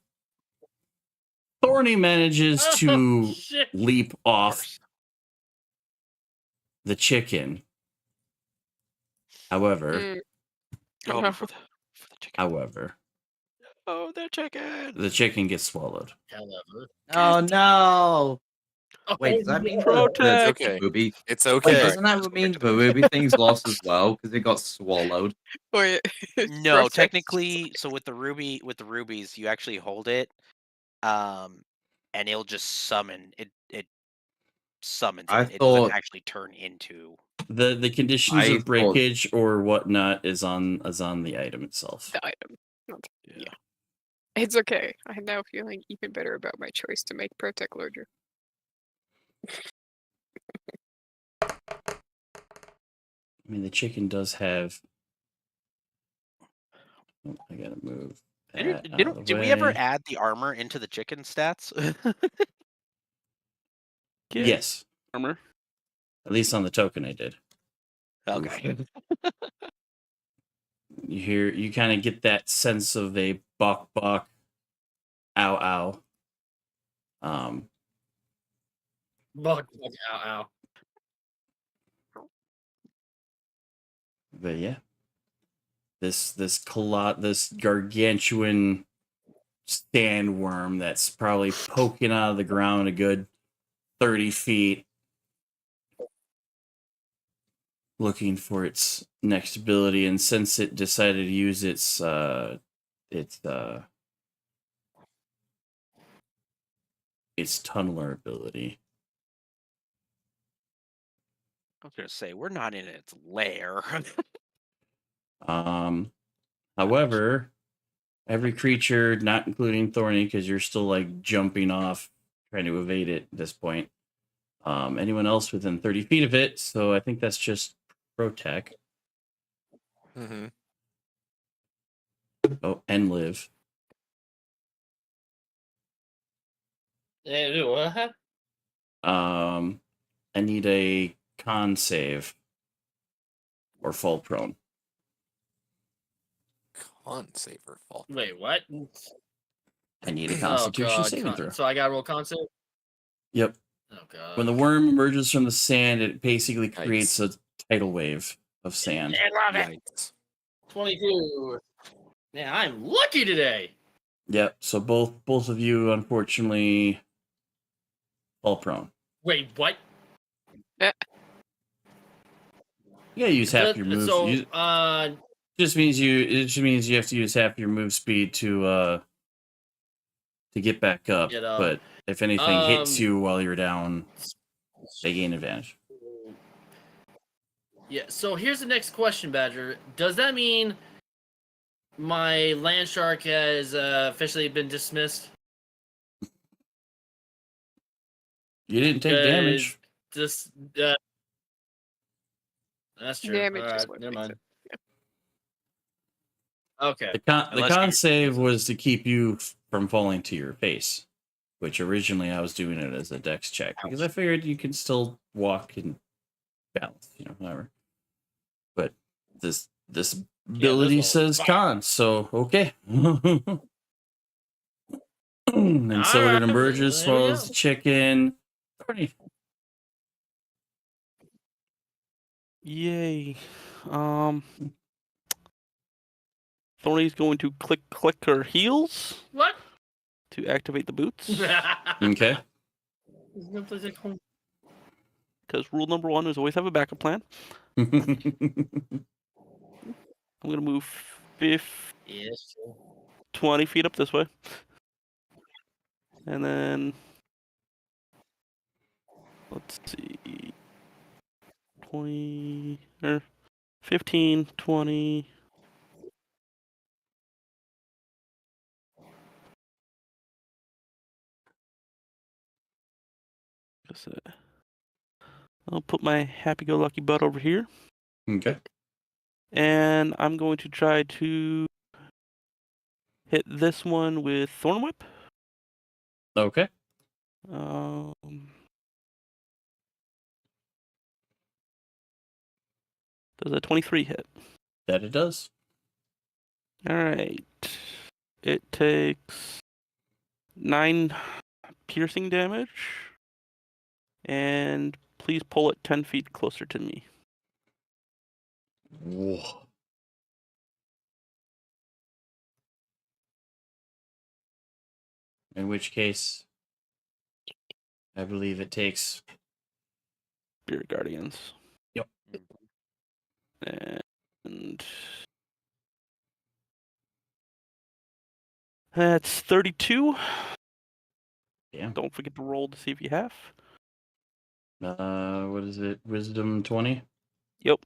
Thorny manages to shit. leap off the chicken. However, Oh, No. for the chicken. however, Oh, the chicken. the chicken gets swallowed. However. Oh no! Wait, Oh, does that mean no. the Protect. Ruby? It's Wait, okay. doesn't that mean the Ruby thing's lost as well because it got swallowed? Wait. No, Protect- technically, so with the rubies, you actually hold it, and it'll just summon it. It summons I it. It thought- doesn't actually turn into. The conditions I of thought- breakage or whatnot is on the item itself. The item. Not Yeah. It's okay. I'm now feeling even better about my choice to make Protect larger. I mean, the chicken does have. Oh, I gotta move. Did we ever add the armor into the chicken stats? Get Yes, armor. at least on the token I did. Okay. You kind of get that sense of a buck, ow, ow. Bug, ow, But yeah, this gargantuan sandworm that's probably poking out of the ground a good 30 feet, looking for its next ability, and since it decided to use its tunneler ability, was gonna say we're not in its lair. However, every creature, not including Thorny, because you're still like jumping off, trying to evade it at this point. Anyone else within 30 feet of it, so I think that's just Protect. Mm-hmm. Oh, and live. Hey, what? I need a con save or fall prone. Con saver fall. Wait, what? I need a Oh Constitution god, saving throw. so I gotta roll concept? Yep. Oh god. When the worm emerges from the sand, it basically Yikes. creates a tidal wave of sand. I love it. Yikes. 22. Man, I'm lucky today. Yep. So both of you, unfortunately, fall prone. Wait, what? You gotta use half your move. So, It just means you have to use half your move speed to get back up. Get up. But if anything hits you while you're down, they gain advantage. yeah. So here's the next question, Badger. Does that mean my land shark has officially been dismissed? You didn't take damage. Just that's true. Damage is Alright, what never makes mind. it. Okay. The Unless con you- save was to keep you from falling to your face, which originally I was doing it as a dex check because I figured you can still walk and balance, whatever. But this ability this one was says fine. con, so okay. And so Alright, it emerges, there we swallows go. the chicken. Yay. Thorny's going to click her heels What? to activate the boots. Okay. Because rule number 1 is always have a backup plan. I'm going to move 20 feet up this way. And then, let's see, 20, or 15, 20. I'll put my happy-go-lucky butt over here. Okay. And I'm going to try to hit this one with Thorn Whip. Okay. Does a 23 hit? That it does. All right. It takes 9 piercing damage. And please pull it 10 feet closer to me. Whoa. In which case, I believe it takes. Spirit Guardians. Yep. And that's 32. Damn. Don't forget to roll to see if you have. What is it? Wisdom 20? Yep.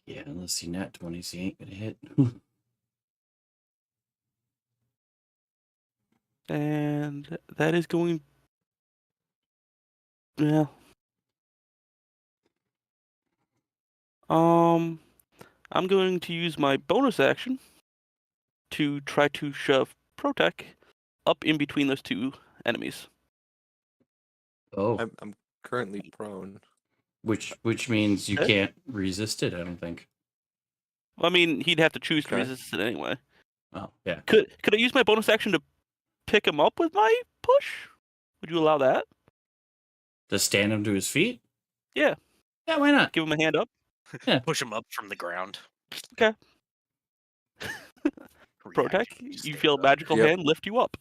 Yeah, unless he nat 20s, he ain't gonna hit. And that is going. Yeah. I'm going to use my bonus action to try to shove Protect up in between those two enemies. Oh, I'm currently prone. which means you Okay. can't resist it, I don't think. I mean, he'd have to choose to Okay. resist it anyway. Oh, yeah. Could I use my bonus action to pick him up with my push? Would you allow that? To stand him to his feet? Yeah. Yeah, why not? Give him a hand up? Push him up from the ground. Okay. Protect, Reaction, just you stand feel a up. magical Yep. hand lift you up.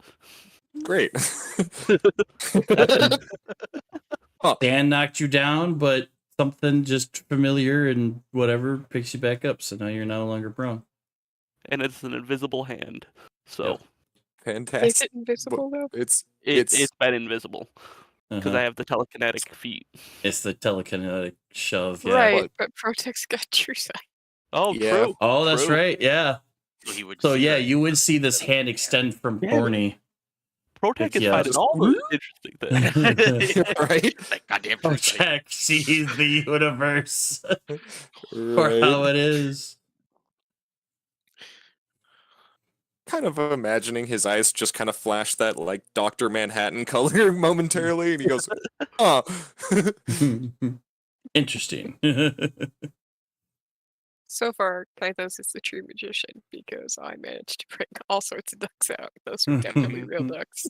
Great. Dan knocked you down, but something just familiar and whatever picks you back up, so now you're no longer prone. And it's an invisible hand. So Yep. Is Fantastic. it invisible though? It's it's been invisible. because I have the telekinetic feat. It's the telekinetic shove. Yeah. Right, What? but Protex got true sight. Oh, Yeah. true. Oh, that's True. right. Yeah. So he would. So see yeah, her. you would see this hand extend from Yeah. Thorny. Protect is Yeah. finding all the interesting things. Right? Like, goddamn Oh, true sight. check sees the universe for Right. how it is. Kind of imagining his eyes just kind of flash that like Dr. Manhattan color momentarily, and he goes, "Oh." Interesting. So far, Kythos is the true magician because I managed to bring all sorts of ducks out. Those were definitely real ducks.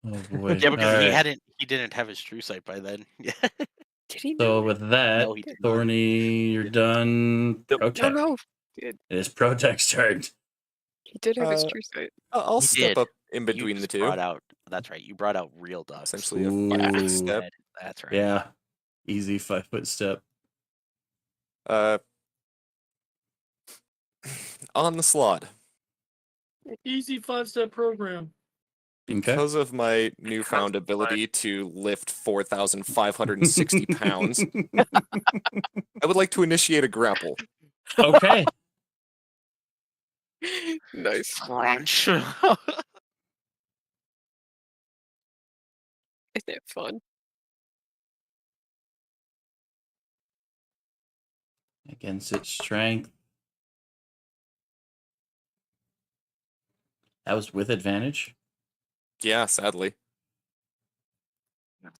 Oh boy. Yeah, because All right. he didn't have his true sight by then. Yeah. Did he So know? with that, No, he did not. Thorny, you're done. Yep. No, Protect. no. It, It is Protect's turn. he did have his Uh, true sight. I'll He step did. up in You between the just two. brought out. That's right. You brought out real ducks. Essentially a Ooh. 5-foot step. That's right. Yeah. Easy 5-foot step. On the slot. Easy 5-step program. Okay. Because of my newfound ability to lift 4,560 pounds, I would like to initiate a grapple. Okay. Nice. Crunch. Isn't it fun? Against its strength. That was with advantage. Yeah, sadly.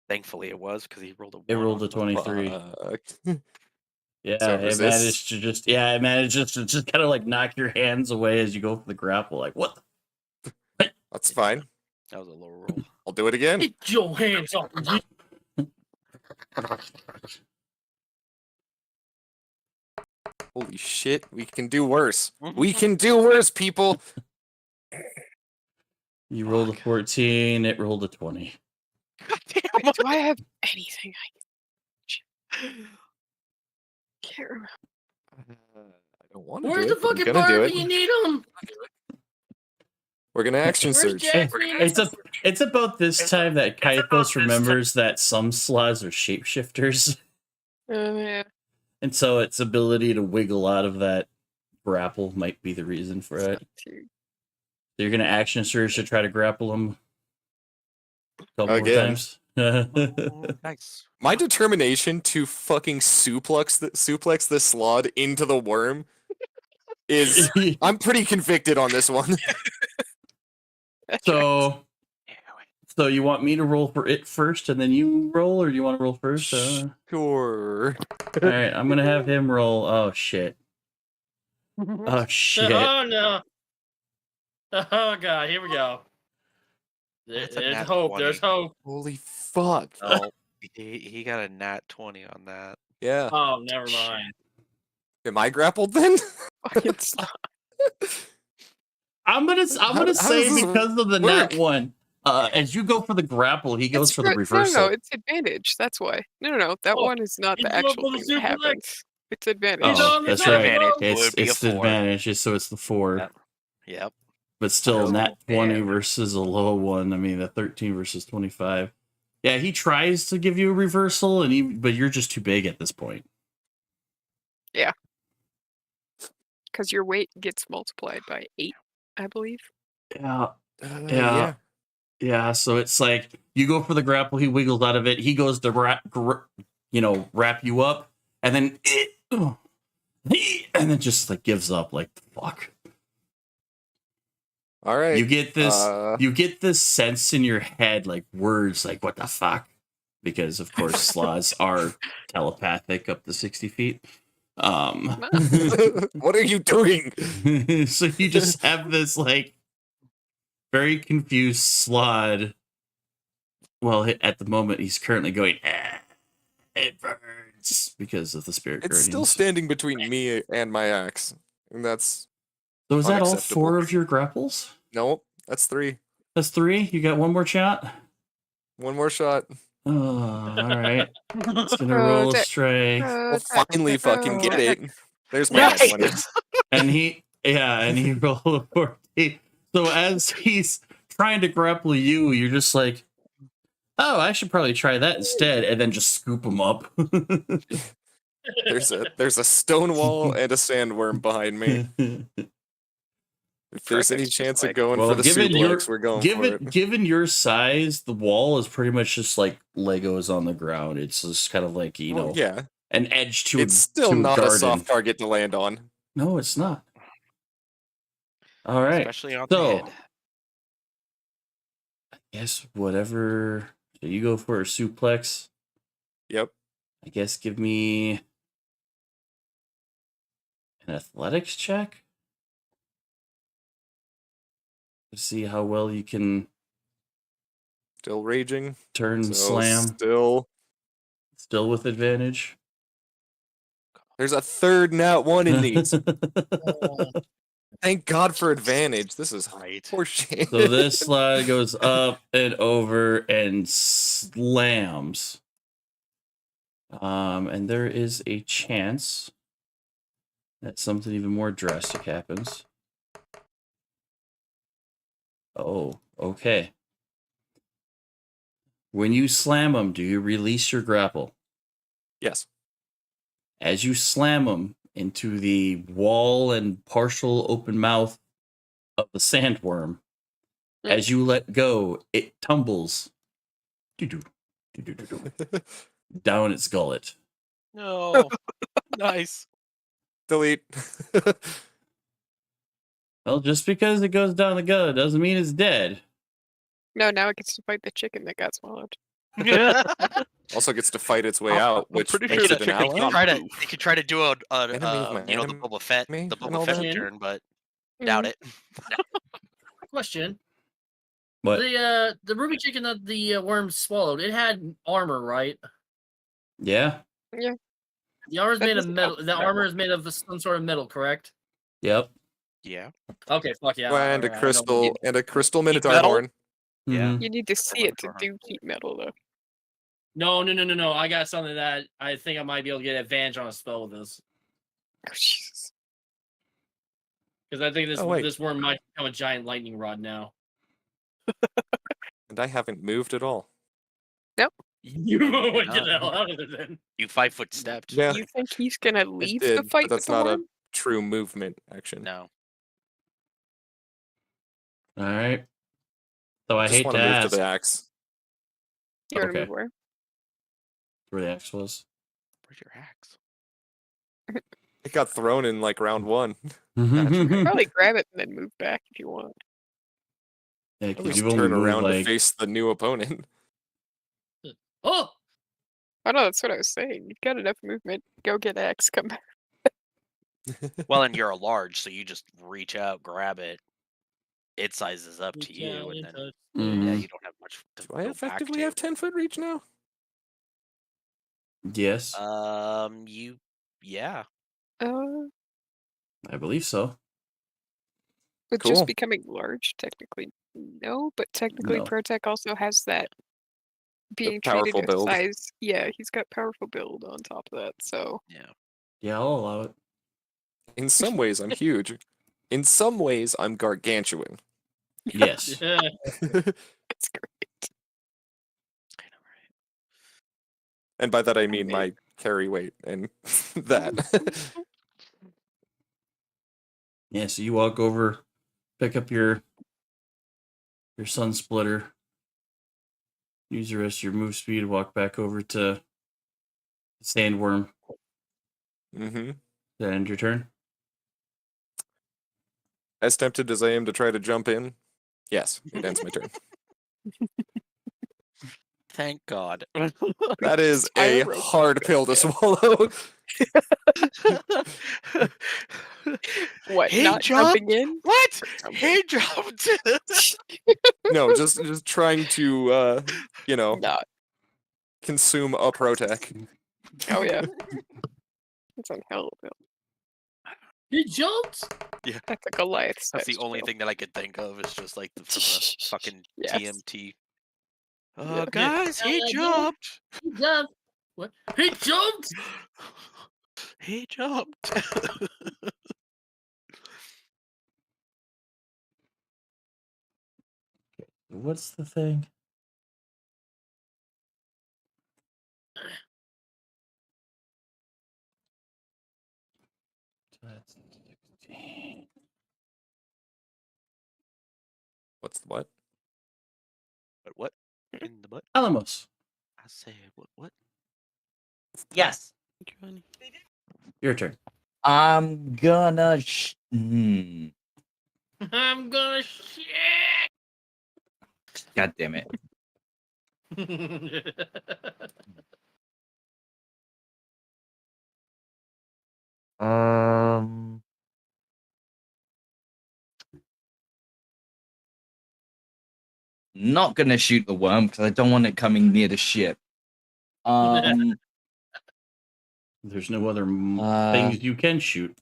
Thankfully, it was because he rolled a. It 1 rolled on a the- 23. Fuck. Yeah, So it resist. managed to just it managed to just kind of like knock your hands away as you go for the grapple. Like what? That's fine. That was a low roll. I'll do it again. Get your hands off me. Holy shit, we can do worse. We can do worse, people. You rolled a 14. It rolled a 20. Wait, do I have anything I can't remember? I don't want to Where's do the it, but I'm fucking gonna do bar it. when you need him? We're gonna action Where's surge. Jack? It's about this time that Kythos remembers that some sloths are shapeshifters, Yeah. and so its ability to wiggle out of that grapple might be the reason for it. So you're gonna action surge to try to grapple him a couple more Again. times. Nice. My determination to fucking suplex the sloth into the worm is I'm pretty convicted on this one. That's right. So you want me to roll for it first, and then you roll, or do you want to roll first? Sure. All right, I'm gonna have him roll. Oh shit! Oh shit! Oh no. Oh god, here we go. That's a There's nat hope. 20. There's hope. Holy fuck. Oh, he got a nat 20 on that. Yeah. Oh, never mind. Am I grappled then? Fucking stop. I'm gonna how say does this because of the work? nat one. As you go for the grapple, he goes It's for the re- reversal. No, it's advantage. That's why. No. That Oh, one is not he's the going actual for the thing that suplex. happens. It's advantage. He's Oh, on the that's top, right. bro. It would be It's a the 4. advantage, so it's the 4. Yep. Yep. But still, Oh, nat 20 man. versus a low one. I mean, the 13 versus 25. Yeah, he tries to give you a reversal, but you're just too big at this point. Because your weight gets multiplied by 8, I believe. Yeah. Yeah. Yeah, so it's like you go for the grapple, he wiggles out of it, he goes to wrap you up, and then and then just like gives up, like fuck. All right. You get this sense in your head, like words like what the fuck, because of course sloths are telepathic up to 60 feet. What are you doing? So you just have this like very confused sloth. Well, at the moment he's currently going, it burns because of the spirit It's still guardians. standing between me and my axe. And that's So is that all unacceptable. 4 of your grapples? nope, that's 3. That's 3? You got one more shot? One more shot. Oh, all right. It's gonna roll a Protect. strike. We'll finally fucking get it. There's my Right. 20. And he rolled a 14. So as he's trying to grapple you, you're just like, Oh, I should probably try that instead, and then just scoop them up. There's a stone wall and a sandworm behind me. If there's any Project's just chance of like, going Well, for the given your suplex, we're going for it. given your size, the wall is pretty much just like Legos on the ground. It's just kind of like Well, yeah, an edge to it's still to a not a garden. soft target to land on. No, it's not. All right. Especially on the So, head. I guess whatever. So you go for a suplex. Yep. I guess give me an athletics check to see how well you can Still raging. turn So slam. Still with advantage. There's a third nat 1 in these. Thank God for advantage. This is Right. horseshit. So this slide goes up and over and slams. And there is a chance that something even more drastic happens. Oh, okay. When you slam them, do you release your grapple? Yes. As you slam them into the wall and partial open mouth of the sandworm, as you let go, it tumbles doo-doo, doo-doo-doo-doo, down its gullet. No. Nice. Delete. Well, just because it goes down the gullet doesn't mean it's dead. no, now it gets to fight the chicken that got swallowed. Also gets to fight its way I'm out, which pretty makes sure it the an chicken's ally. not- They could try to do a Enemy of my the Boba Fett enemy the and Boba all Fett that. return, but doubt it. Question: But the ruby chicken that the worm swallowed, it had armor, right? yeah, The armor is That made of doesn't metal. help The that armor well. is made of some sort of metal, correct? yep. Yeah. Okay, fuck yeah. And a alright, I know. crystal minotaur metal? horn. Yeah. Mhm. You need to see it to Minotaur. do heat metal though. No. I got something that I think I might be able to get advantage on a spell with this. Oh, Jesus. Because I think Oh, wait. this worm might become a giant lightning rod now. And I haven't moved at all. You would get not. the hell out of it then. You 5-foot stepped. Yeah, You think he's gonna I leave did, the fight but that's with the not a worm? true movement action. No. All right. So I just hate want to to move ask to the axe. You wanna Okay. move where? where the axe was. Where's your axe? It got thrown in like round 1. Probably grab it and then move back if you want. Yeah, At because least you've only turn moved around to like face the new opponent. Oh! Oh no, that's what I was saying. You've got enough movement. Go get X, come back. Well, and you're a large, so you just reach out, grab it. It sizes up to you, and then yeah, Mhm. you don't have much to Do I go effectively back have 10-foot reach now? yes, to. Yeah. I believe so. With Cool. just becoming large, technically no, but technically No. Protec also has that being treated powerful as build. size. Yeah, he's got powerful build on top of that, so Yeah. Yeah, I'll allow it. In some ways, I'm huge. In some ways, I'm gargantuan. Yes. Yeah. it's great. I know, right? And by that I mean mean- my carry weight and that. Yeah, so you walk over, pick up your sun splitter, use the rest of your move speed, walk back over to the sandworm. Mm-hmm. That end your turn? As tempted as I am to try to jump in, yes, it ends my turn. Thank God. That is a Spiral hard pill to swallow. What, He not jumped? jumping in? What? Jumping. He jumped. No, just trying to Not. consume a Protec. Oh yeah. It's on hell of a He jumped? That's a Goliath That's the sized only bill. thing that I could think of is just like from the fucking Yes. TMT. Yeah. Guys, he Yeah, jumped. He jumped. What? He jumped? He jumped. What's the thing? What's the what? But what in the butt? Alamos, I say what? Yes. Johnny. your turn. I'm gonna. I'm gonna shit. God damn it. Um. Not gonna shoot the worm because I don't want it coming near the ship. There's no other Uh, things you can shoot.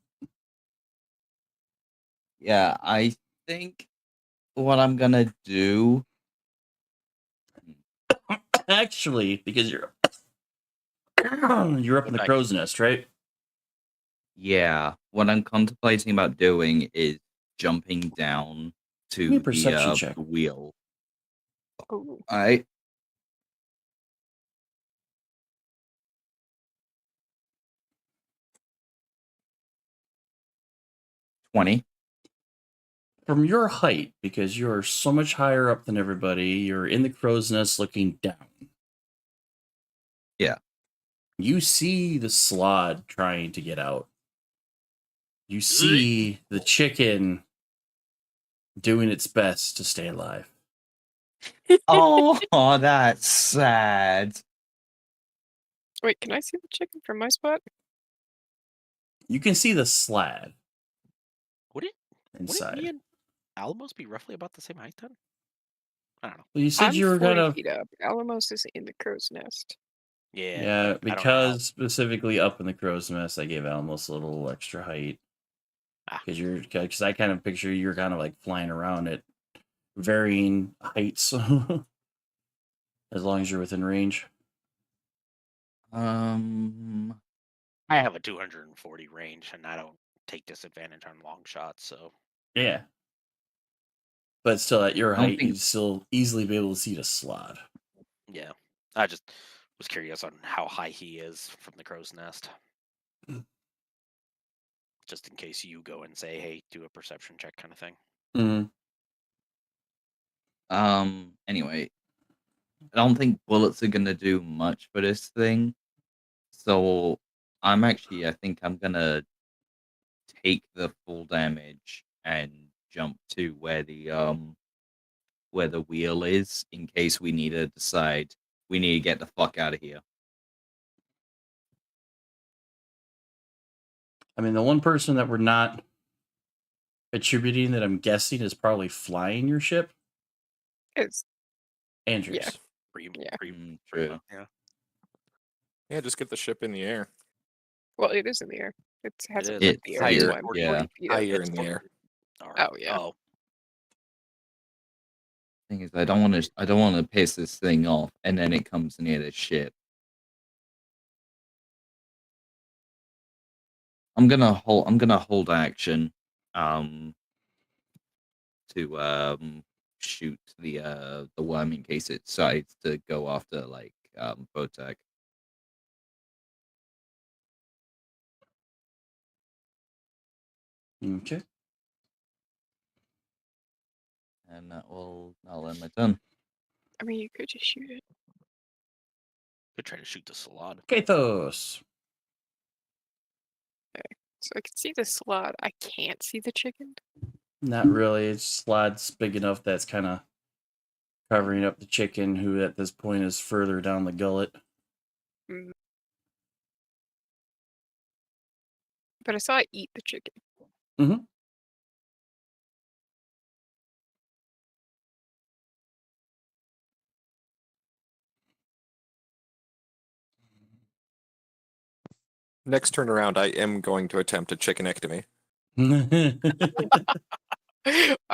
Yeah, I think what I'm gonna do. Actually, because you're up in the crow's nest, right? Yeah, what I'm contemplating about doing is jumping down Give me a to perception the check. wheel. Oh, Alright. $20. From your height, because you're so much higher up than everybody, you're in the crow's nest looking down. Yeah. You see the slod trying to get out. You see the chicken doing its best to stay alive. Oh, that's sad. wait, can I see the chicken from my spot? You can see the slad Wouldn't inside. me and Alamos be roughly about the same height then? I don't know. Well, you said I'm you were 40 kind of feet up. Alamos is in the crow's nest. Yeah. yeah, I don't know because specifically up in the crow's nest, I gave Alamos a little extra height. Ah. Because I kind of picture you're kind of like flying around at varying heights, as long as you're within range. I have a 240 range, and I don't take disadvantage on long shots. So Yeah, but still at your I don't height, think- you'd still easily be able to see the slot. yeah, I just was curious on how high he is from the crow's nest, just in case you go and say, "Hey, do a perception check," kind of thing. Mm-hmm. Anyway, I don't think bullets are gonna do much for this thing. So I think I'm gonna take the full damage and jump to where the wheel is in case we need to decide we need to get the fuck out of here. I mean, the one person that we're not attributing that I'm guessing is probably flying your ship, It's Andrews. Yeah. Yeah. True. Yeah. Yeah, just get the ship in the air. Well, it is in the air. It hasn't is. left the It's air. That's higher, why I'm 40 yeah. feet up. Higher in the air. All right. Oh, yeah. Oh, Thing is, I don't want to piss this thing off, and then it comes near the ship. I'm gonna hold action, to shoot the worm in case it decides to go after Botek. Okay. And I'll end my turn. I mean, you could just shoot it. could try to shoot the slot. Kathos. So I can see the slot. I can't see the chicken. Not really. It's slot's big enough that's kind of covering up the chicken, who at this point is further down the gullet. Mm. But I saw it eat the chicken. Mm-hmm. Next turn around, I am going to attempt a chickenectomy. I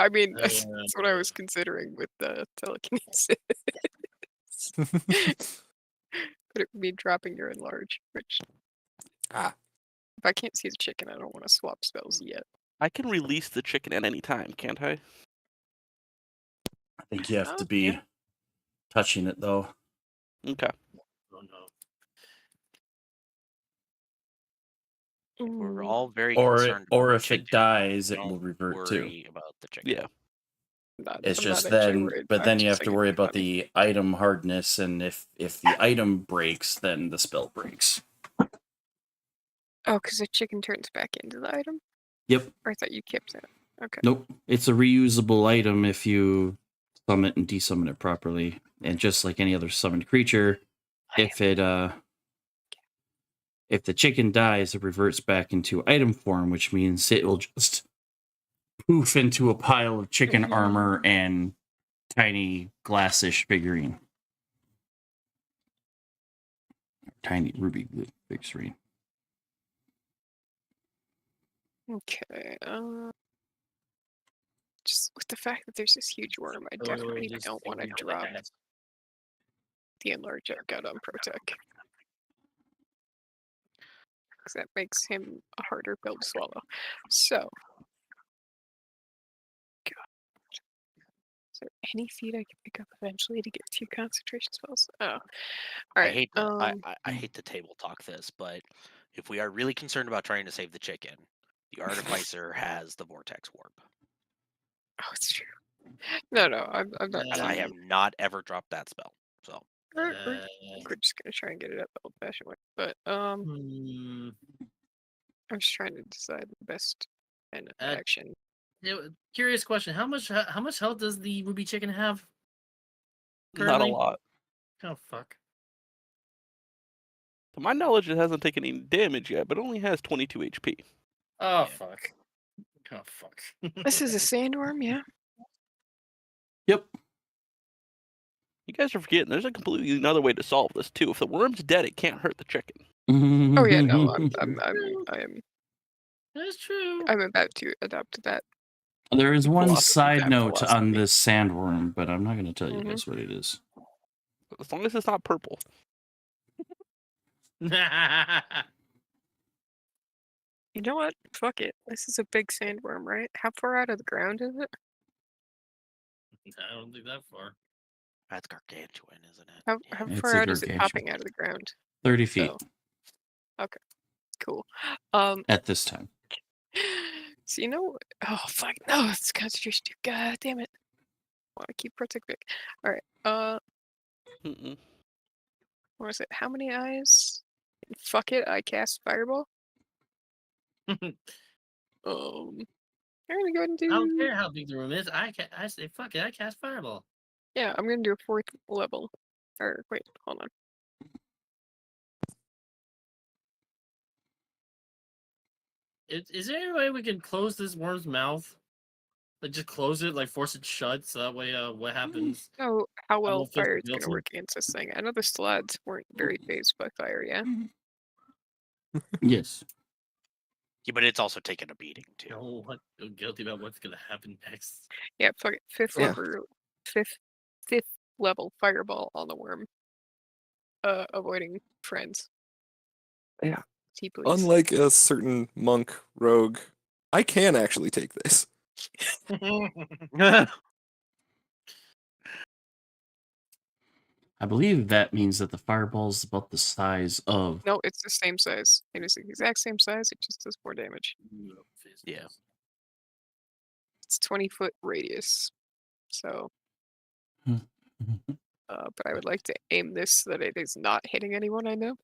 mean, that's what I was considering with the telekinesis. But it would mean dropping your enlarge, which Ah. if I can't see the chicken, I don't want to swap spells yet. I can release the chicken at any time, can't I? I think you have Oh, to be yeah. touching it, though. Okay. Oh no. We're Ooh. all very Or concerned. or about if the it chicken. dies, it Don't will revert worry too. about the chicken. Yeah. It's I'm just not actually then, worried. but I'm then you just have to thinking worry it's about funny. the item hardness, and if the item breaks, then the spell breaks. Oh, because the chicken turns back into the item? Yep. Or I thought you kept it. Okay. Nope. It's a reusable item if you summon and desummon it properly. And just like any other summoned creature, if the chicken dies, it reverts back into item form, which means it will just poof into a pile of chicken armor and tiny glassish figurine. Tiny ruby figurine. Okay. Just with the fact that there's this huge worm, I definitely don't want to drop the enlarge I've got on Protec. Because that makes him a harder pill to swallow. So. God. Is there any feat I can pick up eventually to get 2 concentration spells? Oh. Alright. I hate to table talk this, but if we are really concerned about trying to save the chicken, the Artificer has the Vortex Warp. Oh, it's true. No, I'm not. And I have not ever dropped that spell. So We're just gonna try and get it up the old-fashioned way. But I'm just trying to decide the best action. Curious question: How much health does the ruby chicken have? Not a Currently? lot. Oh fuck! To my knowledge, it hasn't taken any damage yet, but it only has 22 HP. Oh fuck! Oh fuck! This is a sandworm, yeah. Yep. You guys are forgetting there's a completely another way to solve this too. If the worm's dead, it can't hurt the chicken. Oh yeah, no, I am. That's true. I'm about to adopt that. There is one side that note on philosophy. this sandworm, but I'm not going to tell you guys what it is. As long as it's not purple. You know what? Fuck it. This is a big sandworm, right? How far out of the ground is it? I don't think that far. That's gargantuan, isn't it? How It's far a out is it gargantuan. popping out of the ground? 30 feet Okay. Cool. at this time. So you know, oh fuck, no, it's concentration too. God damn it. I want to keep Protect big. All right. What was it? How many eyes? Fuck it. I cast Fireball. I'm gonna go ahead and do. I don't care how big the room is. I say fuck it. I cast Fireball. Yeah, I'm gonna do a 4th level. Or wait, hold on. Is there any way we can close this worm's mouth? Like just close it, like force it shut, so that way, what happens? Oh, how well won't feel fire is guilty. gonna work against this thing. I know the Slads weren't very phased by fire, yeah. Yes. Yeah, but it's also taken a beating too. No, I feel guilty about what's gonna happen next. Yeah, fuck it. 5th Yeah. level, fifth level fireball on the worm. Avoiding friends. Yeah. Please. Unlike a certain monk rogue, I can actually take this. I believe that means that the fireball's about the size of. No, it's the same size. It is the exact same size. It just does more damage. Yeah. It's 20-foot radius. So. But I would like to aim this so that it is not hitting anyone I know.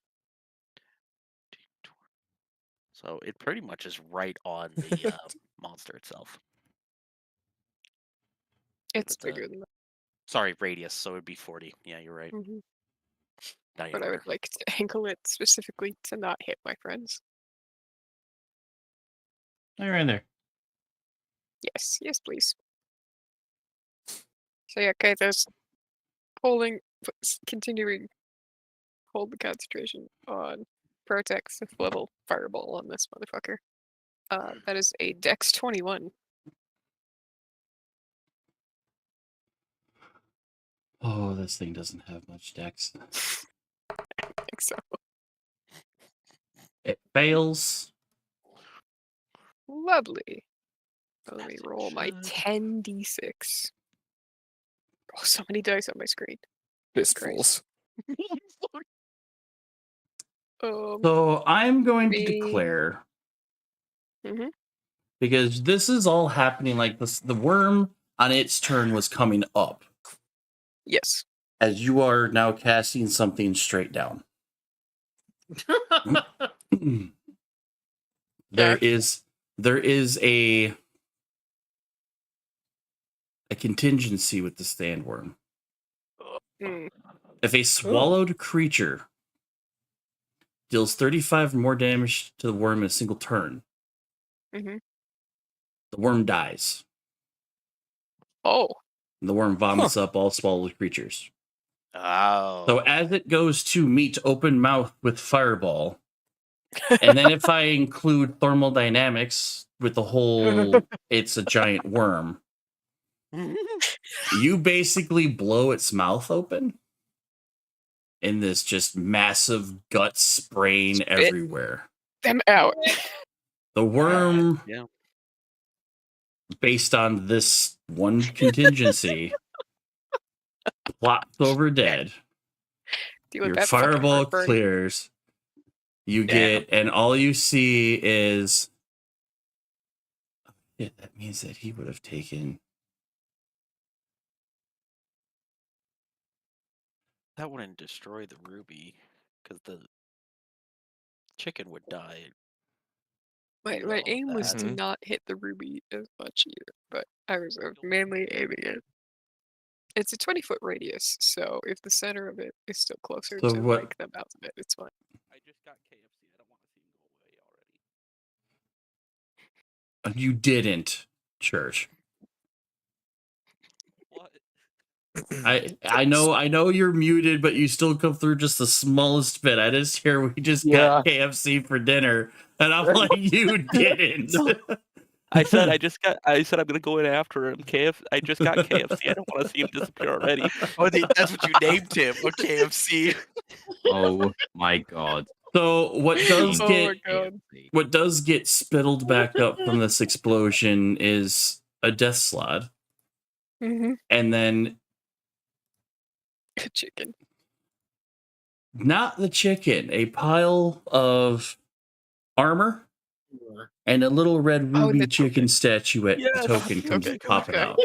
So it pretty much is right on the monster itself. It's But, bigger than that. Sorry, radius. So it'd be 40. Yeah, you're right. Mhm. Now you But I would like to angle it specifically to not hit my friends. Right there. Yes, yes, please. So yeah, Kaitos holding, continuing, hold the concentration on Protect 5th level fireball on this motherfucker. That is a Dex 21. Oh, this thing doesn't have much dex. I think so. It fails. Lovely. Let me roll my 10d6. Oh, so many dice on my screen. Fistfuls. So I'm going to declare, Mhm. because this is all happening like this. The worm on its turn was coming up, Yes. as you are now casting something straight down. There is a contingency with the sandworm. Mm. If a swallowed creature deals 35 more damage to the worm in a single turn, Mhm. the worm dies. Oh. And the worm vomits up all swallowed creatures. Oh. So as it goes to meet open mouth with fireball, and then if I include thermodynamics with the whole it's a giant worm, you basically blow its mouth open in this just massive gut spraying everywhere. Them out. The worm, Yeah. based on this one contingency, plops over dead. Deal with Your that fucking fireball heartburn. clears. You get, and all you see is. Yeah, that means that he would have taken. That wouldn't destroy the ruby, because the chicken would die. My all aim was that. to not hit the ruby as much either, but I was mainly aiming it. It's a 20-foot radius, so if the center of it is still closer So to what- like the mouth of it, it's fine. I just got KFC. I don't want to see him go away already. You didn't, Church. What? I know you're muted, but you still come through just the smallest bit. I just hear we just got KFC for dinner, and I'm like, you didn't. I said I'm gonna go in after him. I just got KFC. I don't want to see him disappear already. Oh, that's what you named him, a KFC. Oh my god. So what does Oh get my god. what does get spittled back up from this explosion is a death slot, Mm-hmm. and then Chicken. not the chicken, a pile of armor and a little red Oh, ruby the chicken statuette Yes. token comes Okay, popping okay. out.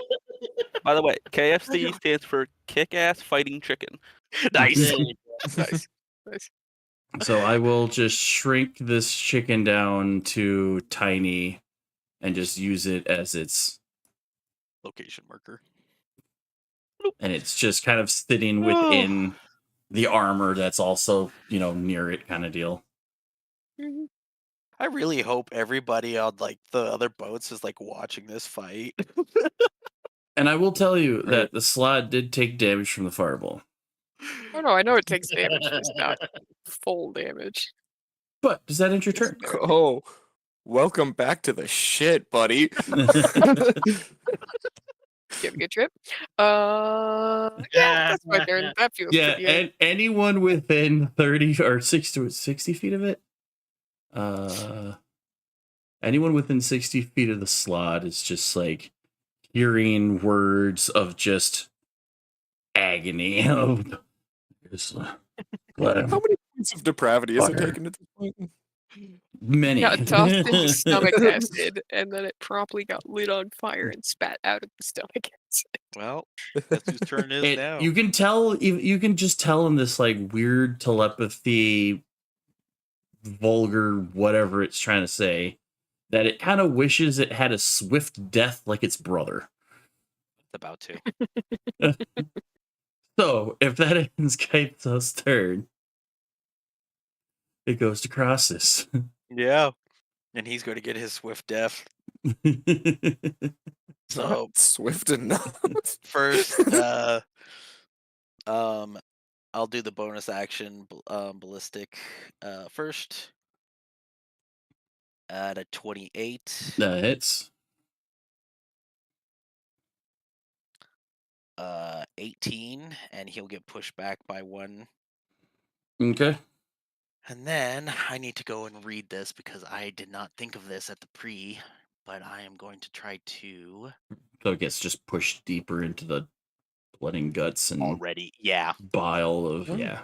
By the way, KFC stands for Kick-Ass Fighting Chicken. Nice. There you go. Nice. Nice. So I will just shrink this chicken down to tiny and just use it as its, Location marker. and it's just kind of sitting within the armor that's also, near it kind of deal. Mhm. I really hope everybody on like the other boats is like watching this fight. And I will tell you that the slot did take damage from the fireball. Oh no, I know it takes damage, just not full damage. But does that end your turn? Oh, welcome back to the shit, buddy. You have a good trip? Yeah, that's my turn. That feels Yeah, pretty good. and anyone within 30 or 60 feet of it, anyone within 60 feet of the slot is just like hearing words of just agony. Of How many points of depravity has it taken at this point? many. Got tossed into stomach acid, and then it promptly got lit on fire and spat out of the stomach acid. Well, that's whose turn is now. You can tell. You can just tell in this like weird telepathy, vulgar whatever it's trying to say, that it kind of wishes it had a swift death like its brother. It's about to. So if that ends Kaito's turn, it goes to Crossus. Yeah. And he's going to get his swift death. So Not swift enough. first, I'll do the bonus action ballistic first at a 28. That hits. 18, and he'll get pushed back by 1. Okay. And then I need to go and read this because I did not think of this at the pre, but I am going to try to So it gets just pushed deeper into the blood and guts and already. Yeah. bile of Oh. yeah.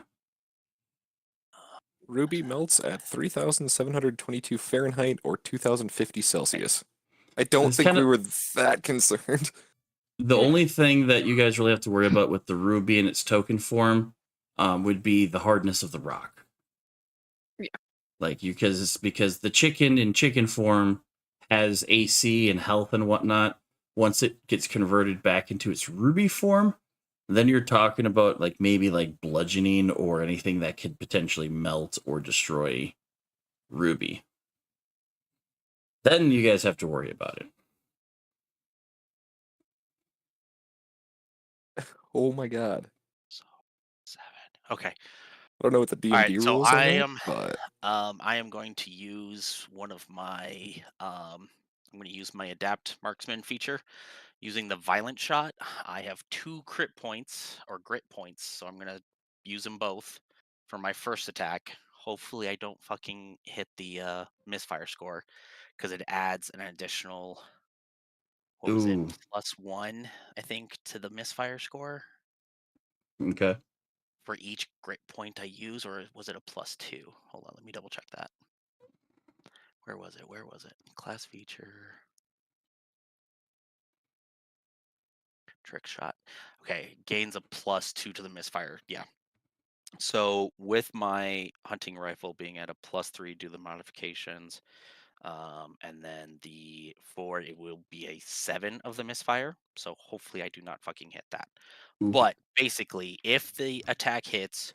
Ruby melts at 3,722 Fahrenheit or 2,050 Celsius. I don't It's think we kinda- were that concerned. The only thing that you guys really have to worry about with the ruby in its token form would be the hardness of the rock. Yeah. Like because the chicken in chicken form has AC and health and whatnot. Once it gets converted back into its ruby form, then you're talking about like maybe like bludgeoning or anything that could potentially melt or destroy ruby. Then you guys have to worry about it. Oh my god. So 7. Okay. I don't know what the D&D All right. So rules I are, am. but I am going to use one of my. I'm going to use my adapt marksman feature. Using the violent shot, I have 2 crit points or grit points, so I'm gonna use them both for my first attack. Hopefully, I don't fucking hit the misfire score because it adds an additional. What was it? Ooh. +1, I think, to the misfire score Okay. for each grit point I use, or was it a +2? Hold on, let me double check that. Where was it? Where was it? Class feature. Trick shot. Okay, gains a +2 to the misfire. Yeah. So with my hunting rifle being at a +3 due to the modifications, and then the 4, it will be a 7 of the misfire. So hopefully I do not fucking hit that. Ooh. But basically, if the attack hits,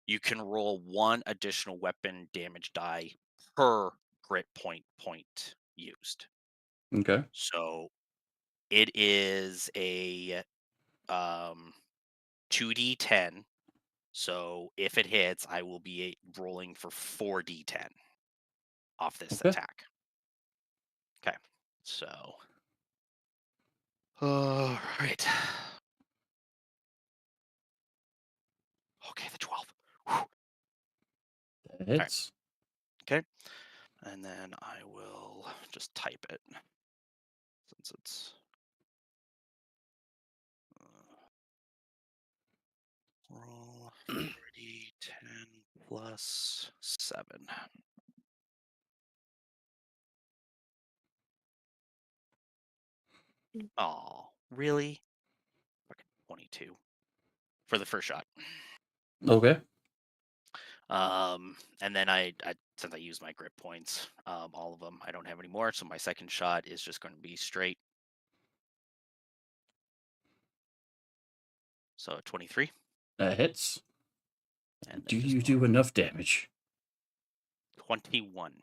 you can roll 1 additional weapon damage die per grit point used. Okay. So it is a 2d10. So if it hits, I will be rolling for 4d10 off this Okay. attack. Okay, so. All right. Okay, the 12. Whew. That hits. Okay, and then I will just type it since it's. Roll 4d10 plus 7. Oh, really? Fucking 22 for the first shot. Okay. And then I since I used my grip points, all of them, I don't have any more. So my second shot is just going to be straight. So 23. That hits. And Do then you do enough damage? 21.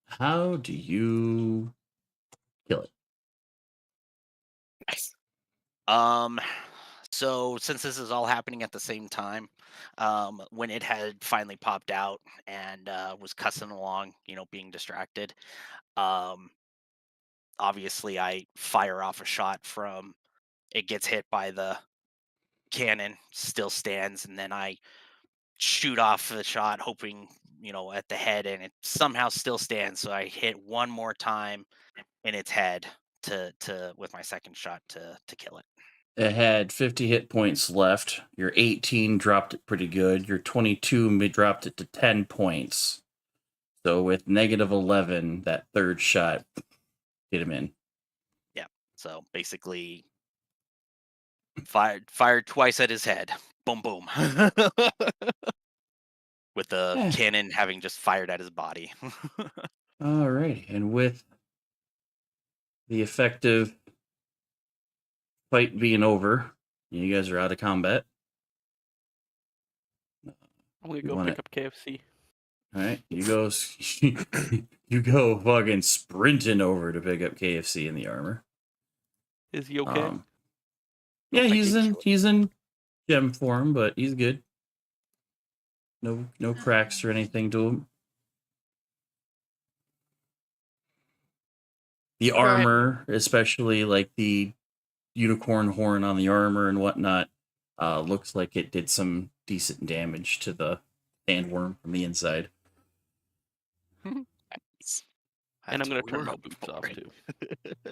How do you kill it? Nice. So since this is all happening at the same time, when it had finally popped out and was cussing along, being distracted, obviously I fire off a shot from it gets hit by the cannon, still stands, and then I shoot off the shot, hoping, at the head, and it somehow still stands. So I hit one more time in its head to with my second shot to kill it. It had 50 hit points left. Your 18 dropped it pretty good. Your 22 dropped it to 10 points. So with -11, that third shot hit him in. Yeah. So basically, fired twice at his head. Boom, boom. With the Yeah. cannon having just fired at his body. All right, and with the effective fight being over, you guys are out of combat. I'm gonna You go wanna- pick up KFC. All right, you go. You go fucking sprinting over to pick up KFC in the armor. Is he okay? Yeah, I he's get in gem form, but he's good. No cracks or anything to him. The Go ahead. armor, especially like the unicorn horn on the armor and whatnot, looks like it did some decent damage to the sandworm from the inside. And I'm That's gonna what we turn were my hoping boots for, off right? too.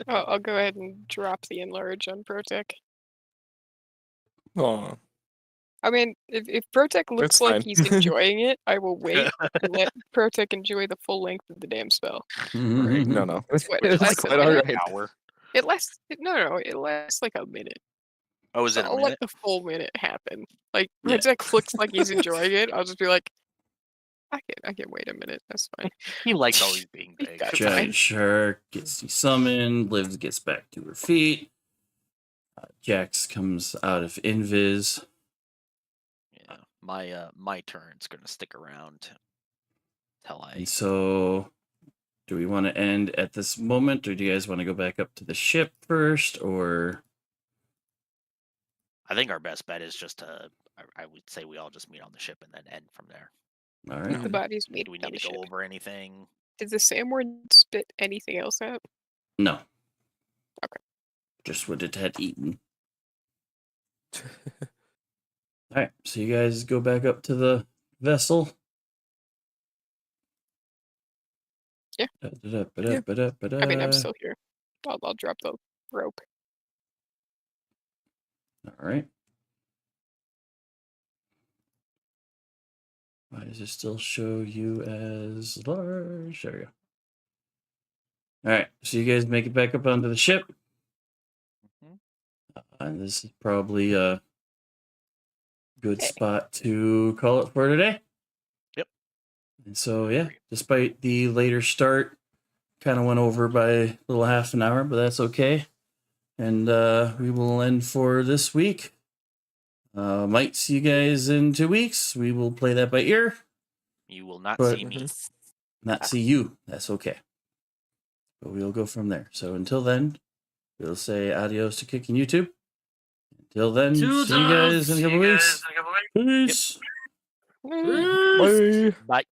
I'll go ahead and drop the enlarge on Protic. Aw. I mean, if Protec looks That's like fine. he's enjoying it, I will wait and let Protec enjoy the full length of the damn spell. Mhm. No, no. It's what, It's like quite a all minute? right. Hour. It lasts. No, it lasts like a minute. Oh, is So it a I'll let minute? the full minute happen. Like Yeah. Protec looks like he's enjoying it. I'll just be like, I can wait a minute. That's fine. He likes always being He big. got Giant shark gets desummoned. Liv gets back to her feet. Jax comes out of invis. Yeah, my turn's gonna stick around till I. And so, do we want to end at this moment, or do you guys want to go back up to the ship first, or? I think our best bet is just to. I would say we all just meet on the ship and then end from there. All The right. bodies made Do we on need the to go ship. over anything? Did the Samward spit anything else out? No. Okay. Just what it had eaten. All right. So you guys go back up to the vessel. Yeah. I mean, I'm still here. I'll drop the rope. All right. Why does it still show you as large? There we go. All right. So you guys make it back up onto the ship. Mhm. And this is probably a good spot to call it for today. Yep. And so, yeah, despite the later start, kind of went over by a little half an hour, but that's okay. And we will end for this week. Might see you guys in 2 weeks. We will play that by ear. You will not But- see me. Not see you. That's okay. But we'll go from there. So until then, we'll say adios to Kick and YouTube. Until then, see you guys in a couple weeks. Peace. Bye.